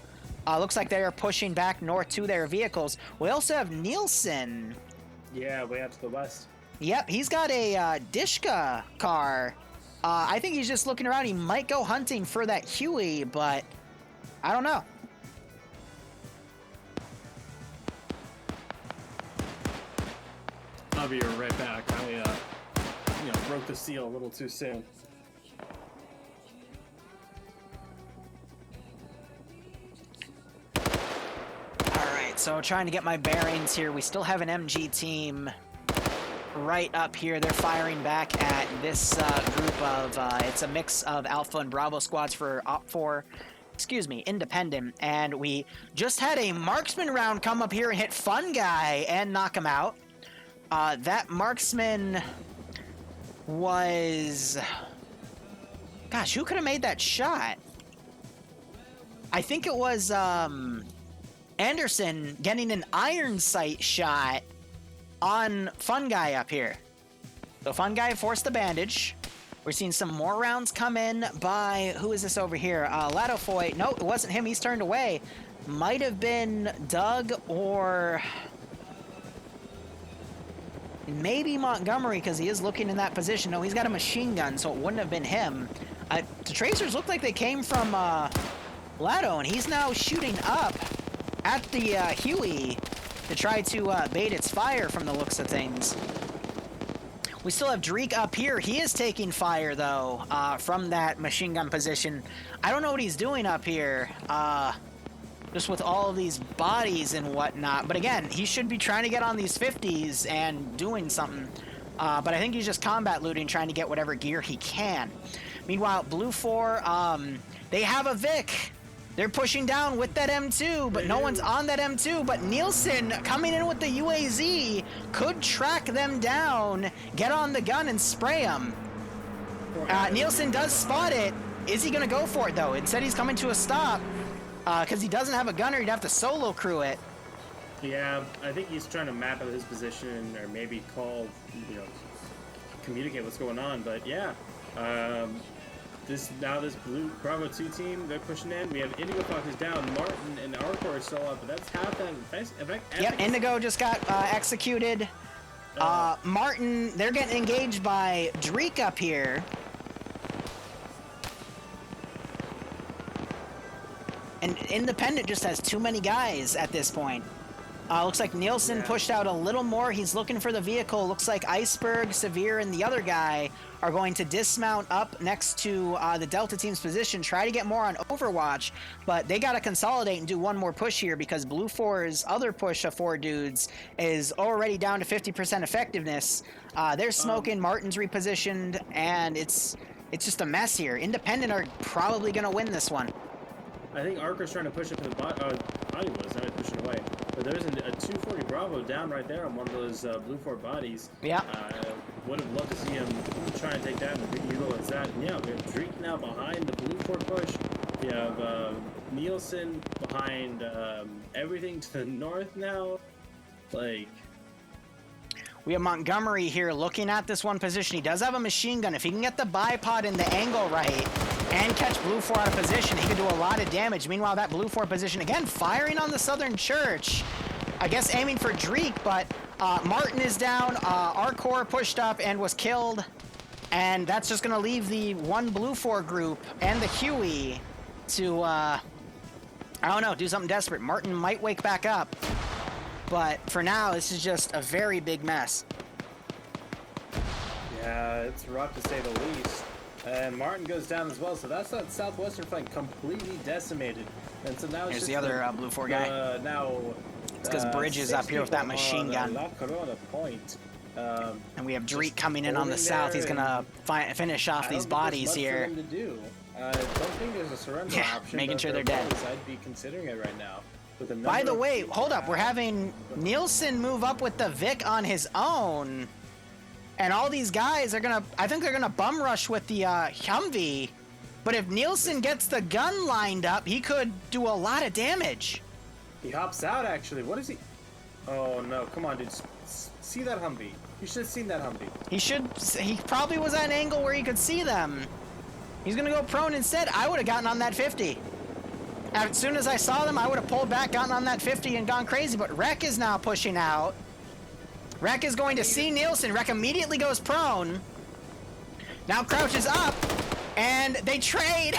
looks like they are pushing back north to their vehicles. We also have Nielsen. Yeah, way out to the west. Yep, he's got a Dishka car. I think he's just looking around. He might go hunting for that Huey, but I don't know. I'll be right back. I broke the seal a little too soon. Alright, so trying to get my bearings here. We still have an MG team right up here. They're firing back at this group of, it's a mix of Alpha and Bravo squads for Independent. And we just had a marksman round come up here and hit Fun Guy and knock him out. That marksman was... Gosh, who could have made that shot? I think it was Anderson getting an iron sight shot on Fun Guy up here. So Fun Guy forced the bandage. We're seeing some more rounds come in by... Who is this over here? Latofoy. No, it wasn't him. He's turned away. Might have been Doug or... maybe Montgomery, because he is looking in that position. No, he's got a machine gun, so it wouldn't have been him. The tracers looked like they came from Lato, and he's now shooting up at the Huey to try to bait its fire from the looks of things. We still have Dreek up here. He is taking fire, though, from that machine gun position. I don't know what he's doing up here. Just with all of these bodies and whatnot. But again, he should be trying to get on these 50s and doing something. But I think he's just combat looting, trying to get whatever gear he can. Meanwhile, Blue 4, they have a Vic. They're pushing down with that M2, but no one's on that M2. But Nielsen coming in with the UAZ could track them down, get on the gun, and spray them. Nielsen does spot it. Is he gonna go for it though? Instead, he's coming to a stop because he doesn't have a gunner. He'd have to solo crew it. Yeah, I think he's trying to map out his position or maybe call, communicate what's going on. But yeah, this blue Bravo 2 team, they're pushing in. We have Indigo Fox is down, Martin and Arcor are still up, but that's half that. Yep, Indigo just got executed. Martin, they're getting engaged by Dreek up here. And Independent just has too many guys at this point. Looks like Nielsen pushed out a little more. He's looking for the vehicle. Looks like Iceberg, Severe, and the other guy are going to dismount up next to the Delta team's position, try to get more on Overwatch, but they got to consolidate and do one more push here because Blue 4's other push of 4 dudes is already down to 50% effectiveness. They're smoking, Martin's repositioned, and it's just a mess here. Independent are probably going to win this one. I think Arker's trying to push up to the body was not pushing away. But there's a 240 Bravo down right there on one of those Blue 4 bodies. Yeah. Would have loved to see him try and take that and utilize that. And yeah, we have Dreek now behind the Blue 4 push. We have Nielsen behind everything to the north now. Like... We have Montgomery here looking at this one position. He does have a machine gun. If he can get the bipod in the angle right and catch Blue 4 out of position, he could do a lot of damage. Meanwhile, that Blue 4 position, again, firing on the Southern Church. I guess aiming for Dreek, but Martin is down. Arcor pushed up and was killed. And that's just going to leave the one Blue 4 group and the Huey to, I don't know, do something desperate. Martin might wake back up. But for now, this is just a very big mess. Yeah, it's rough to say the least. And Martin goes down as well, so that's that southwestern flank completely decimated. And so now it's There's just the other Blue 4 guy. It's because Bridge is up here with that machine gun. La Corona point. And we have Dreek coming in on the south. He's going to finish off these bodies here. I don't think there's a surrender option. Making sure they're dead. I'd be considering it right now. By the way, hold up. We're having Nielsen move up with the Vic on his own. And all these guys are going to... I think they're going to bum rush with the Humvee. But if Nielsen gets the gun lined up, he could do a lot of damage. He hops out, actually. What is he... Oh, no. Come on, dude. See that Humvee. You should have seen that Humvee. He probably was at an angle where he could see them. He's going to go prone instead. I would have gotten on that 50. As soon as I saw them, I would have pulled back, gotten on that 50, and gone crazy. But Rek is now pushing out. Rek is going to see Nielsen. Rek immediately goes prone. Now crouches up, and they trade.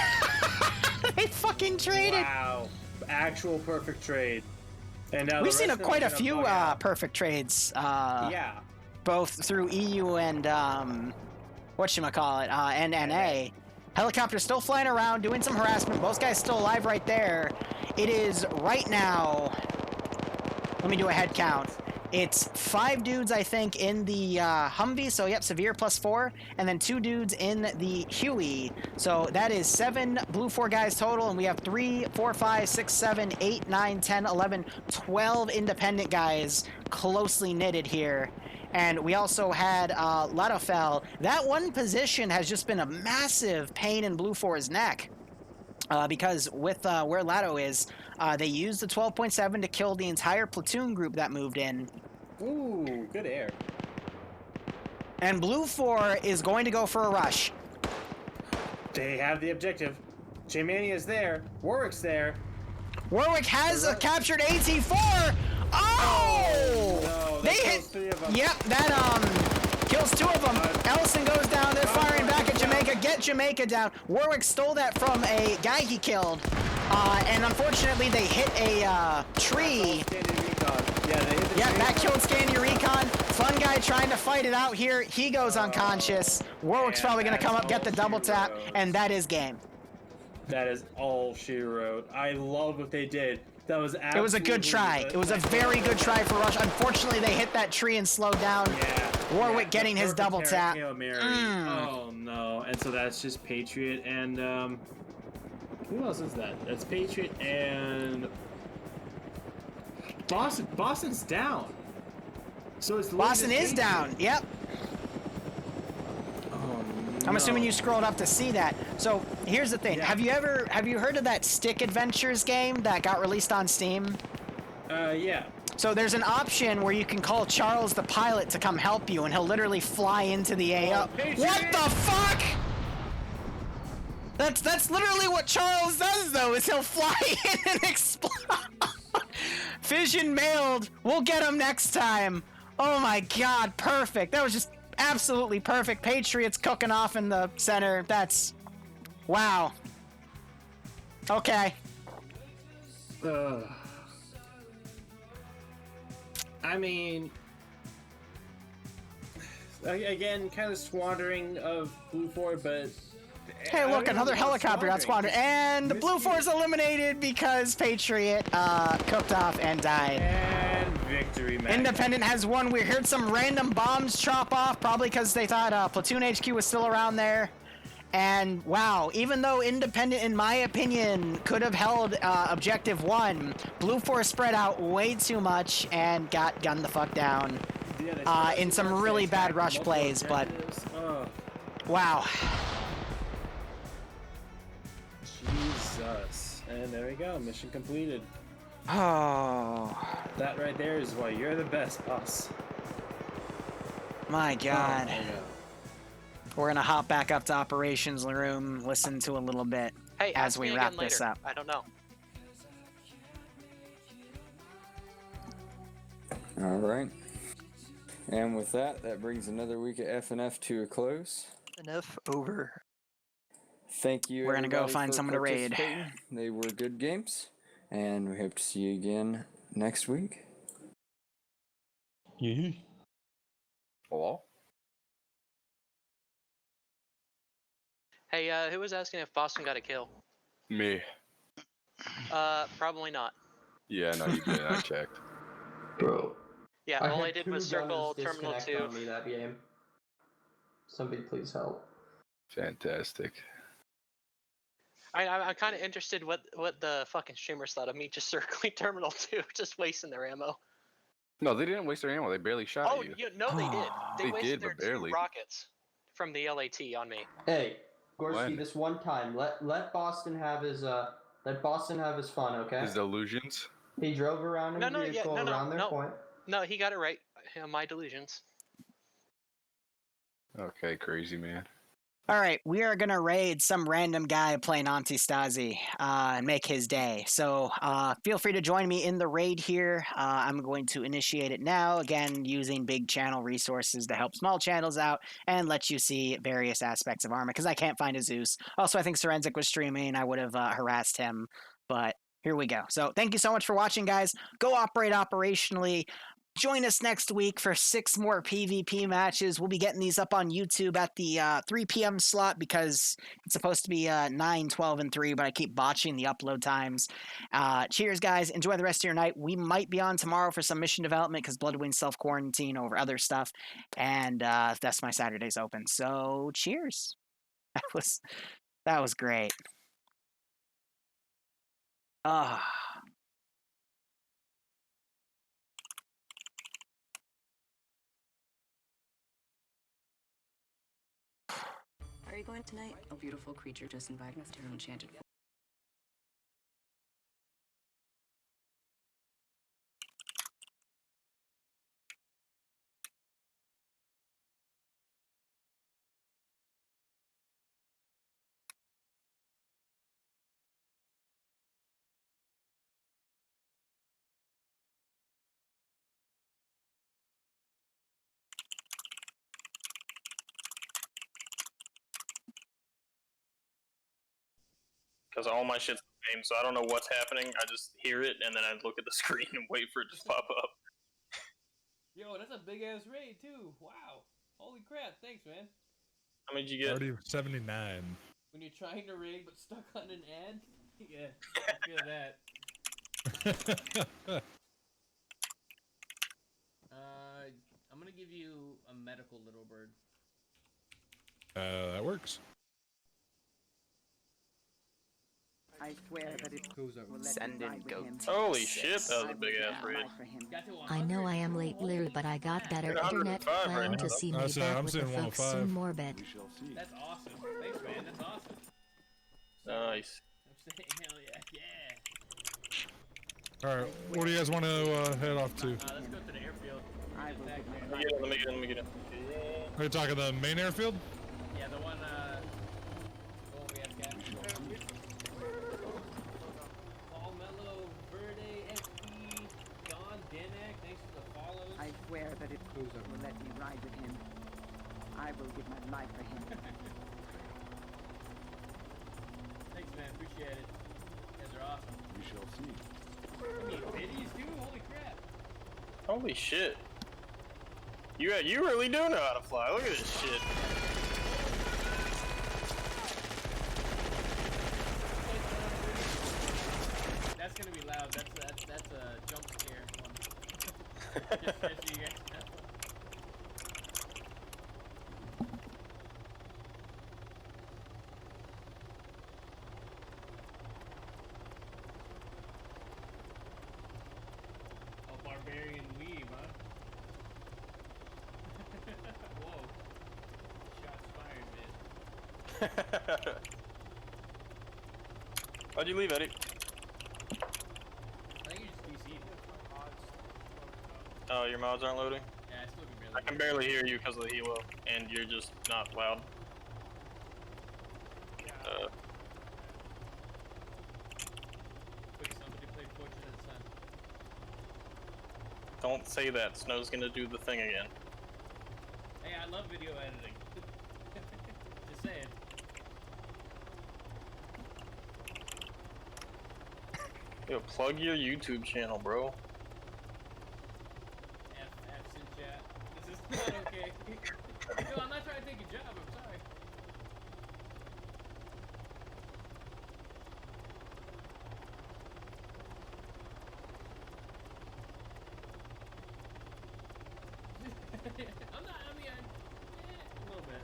They fucking traded. Wow. Actual perfect trade. And we've seen quite a few perfect trades. Yeah. Both through EU and, whatchamacallit, and NA. Helicopter still flying around, doing some harassment. Both guys still alive right there. It is right now... Let me do a head count. It's 5 dudes, I think, in the Humvee. So, yep, Severe +4. And then 2 dudes in the Huey. So, that is 7 Blue 4 guys total. And we have 3, 4, 5, 6, 7, 8, 9, 10, 11, 12 independent guys closely knitted here. And we also had Ladofel. That one position has just been a massive pain in Blue 4's neck. Because with where Lado is, they used the 12.7 to kill the entire platoon group that moved in. Ooh, good air. And Blue 4 is going to go for a rush. They have the objective. J-Mania is there. Warwick's there. Warwick has captured AT4. Oh! No, they hit 3 of them. Yep, that kills 2 of them. Ellison goes down. They're firing back at Jamaica. Get Jamaica down. Warwick stole that from a guy he killed. And unfortunately, they hit a tree. Yeah, that killed Scandy Recon. Fun guy trying to fight it out here. He goes unconscious. Warwick's probably going to come up, get the double tap, and that is game. That is all she wrote. I love what they did. That was absolutely... It was a good try. It was a very good try for Rush. Unfortunately, they hit that tree and slowed down. Yeah. Warwick getting his double tap. Hail Mary. Oh, no. And so that's just Patriot and... who else is that? That's Patriot and... Boston. Boston's down. So it's Boston is down. Yep. Oh, I'm assuming you scrolled up to see that. So here's the thing. Yeah. Have you heard of that Stick Adventures game that got released on Steam? Yeah. So there's an option where you can call Charles the pilot to come help you, and he'll literally fly into the AO. What the fuck? That's literally what Charles does, though, is he'll fly in and explode. Fission mailed. We'll get him next time. Oh my god, perfect. That was just absolutely perfect. Patriots cooking off in the center. That's... wow. Okay. I mean... again, kind of squandering of Blue 4, but... Hey, look, another helicopter got squandered. And the Blue 4 is eliminated because Patriot cooked off and died. And victory, man. Independent has won. We heard some random bombs chop off, probably because they thought Platoon HQ was still around there. And wow, even though Independent, in my opinion, could have held Objective 1, Blue 4 spread out way too much and got gunned the fuck down in some really bad rush plays, but wow. Jesus. And there we go, mission completed. Oh. That right there is why you're the best, boss. My god. Oh, my God. We're gonna hop back up to operations room, listen to a little bit Hey, as ask we me wrap again this later. up. I don't know. All right. And with that, that brings another week of FNF to a close. Enough over. Thank you. We're gonna go everybody, find for someone to raid. participating. They were good games, and we hope to see you again next week. Yeah. Hello? Hey, who was asking if Boston got a kill? Me. Probably not. Yeah, no, you didn't. I checked. Bro. Yeah, all I did was circle guns Terminal disconnect 2. on me that game. Somebody please help. Fantastic. I'm kind of interested what the fucking streamers thought of me just circling Terminal 2, just wasting their ammo. No, they didn't waste their ammo. They barely shot Oh, at you. no, they did. They wasted did, their but barely. 2 rockets from the LAT on me. Hey, Gorski, When? this one time, let Boston have his fun, okay? His illusions? He drove around in a vehicle around their point. No, he got it right. My delusions. Okay, crazy man. All right, we are gonna raid some random guy playing Antistasi and make his day. So feel free to join me in the raid here. I'm going to initiate it now, again using big channel resources to help small channels out and let you see various aspects of Arma, because I can't find a Zeus. Also, I think Forensic was streaming. I would have harassed him, but here we go. So thank you so much for watching, guys. Go operate operationally. Join us next week for 6 more PvP matches. We'll be getting these up on YouTube at the 3 p.m. slot because it's supposed to be 9, 12, and 3, but I keep botching the upload times. Cheers, guys. Enjoy the rest of your night. We might be on tomorrow for some mission development because Bloodwind's self-quarantine over other stuff, and that's my Saturday's open. So, cheers. That was great. Ah. Are you going tonight? A beautiful creature just invited us to her enchanted forest. Because all my shit's the same, so I don't know what's happening. I just hear it, and then I look at the screen and wait for it to pop up. Yo, that's a big ass raid too. Wow. Holy crap! Thanks, man. How many did you get? 79. When you're trying to raid but stuck on an ad, yeah, I feel that. I'm gonna give you a medical little bird. That works. I swear that it will let Send me in ride with goat. him. Holy shit, that was a big ass raid. I know I am late, Liru, but I got better You're internet 105 right plan now. to see I me said, back I'm with the saying folks 105. soon more bet. That's awesome. Thanks, man. That's awesome. Nice. I'm saying, hell yeah, yeah. Alright, where do you guys want to head off to? Let's go to the airfield. Let me get in. Are you talking the main airfield? Yeah, the one we have got. Paul Mello, Verde, FP, Don Denek, thanks for the follows. I swear that it will let me ride with him. I will give my life for him. Thanks, man. Appreciate it. You guys are awesome. We shall see. I mean, biddies, dude. Holy crap. Holy shit. You really do know how to fly. Look at this shit. That's gonna be loud. That's a jump scare one. Just so you guys know. Oh, barbarian weave, huh? Whoa. Shots fired, man. How'd you leave, Eddie? I think you just DC'd. Oh, your mods aren't loading? Yeah, it's looking really I can barely hear you because of the helo, and you're just not loud. Quick, somebody play Fortune of the Sun. Don't say that. Snow's gonna do the thing again. Hey, I love video editing. Just saying. Yo, plug your YouTube channel, bro. F's in chat. This is not okay. No, I'm not trying to take your job. I'm sorry. I'm not. I mean, a little bit.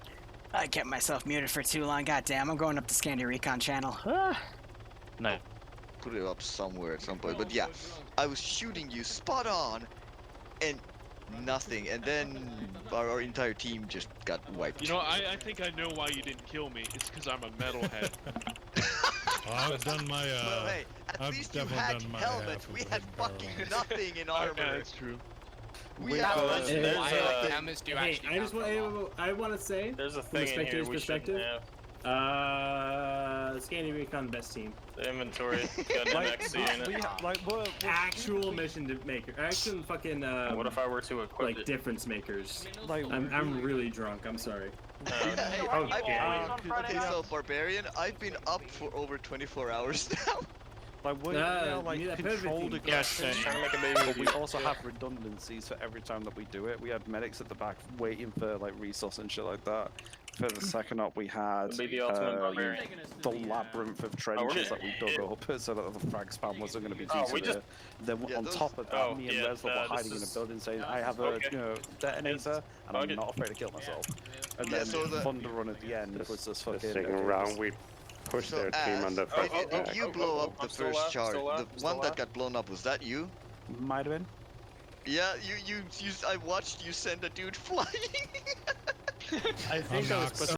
I kept myself muted for too long. Goddamn, I'm going up the Scandi Recon channel. Ah. No. Put it up somewhere at some point. But yeah, I was shooting you spot on, and nothing. And then our entire team just got wiped. You know, I think I know why you didn't kill me. It's because I'm a metalhead. I've done my, Well, hey, at least you had helmets. We had fucking nothing in armor. Yeah, that's true. We had Helmets do actually I just want to say, there's a from a thing in here spectator's we shouldn't perspective, have. Scandi Recon best team. The inventory got an XC in it. Actual mission maker, actual fucking. What if I were to equip like it? difference makers? I'm really drunk. I'm sorry. Okay, so Barbarian, I've been up for over 24 hours now. Like we're now like controlled aggression, but we also have redundancies for every time that we do it. We had medics at the back waiting for like resource and shit like that. For the second up, we had the labyrinth of trenches that we dug up so that the frag spam wasn't going to be too severe. Then on top of that, me and Resler were hiding in a building saying, "I have a detonator, and I'm not afraid to kill myself." And then Thunder Run at the end was this fucking second round. We pushed their team on the first Did you blow up the first charge? The one that got blown up, was that you? Might have been. Yeah, you I watched you send a dude flying. I think I was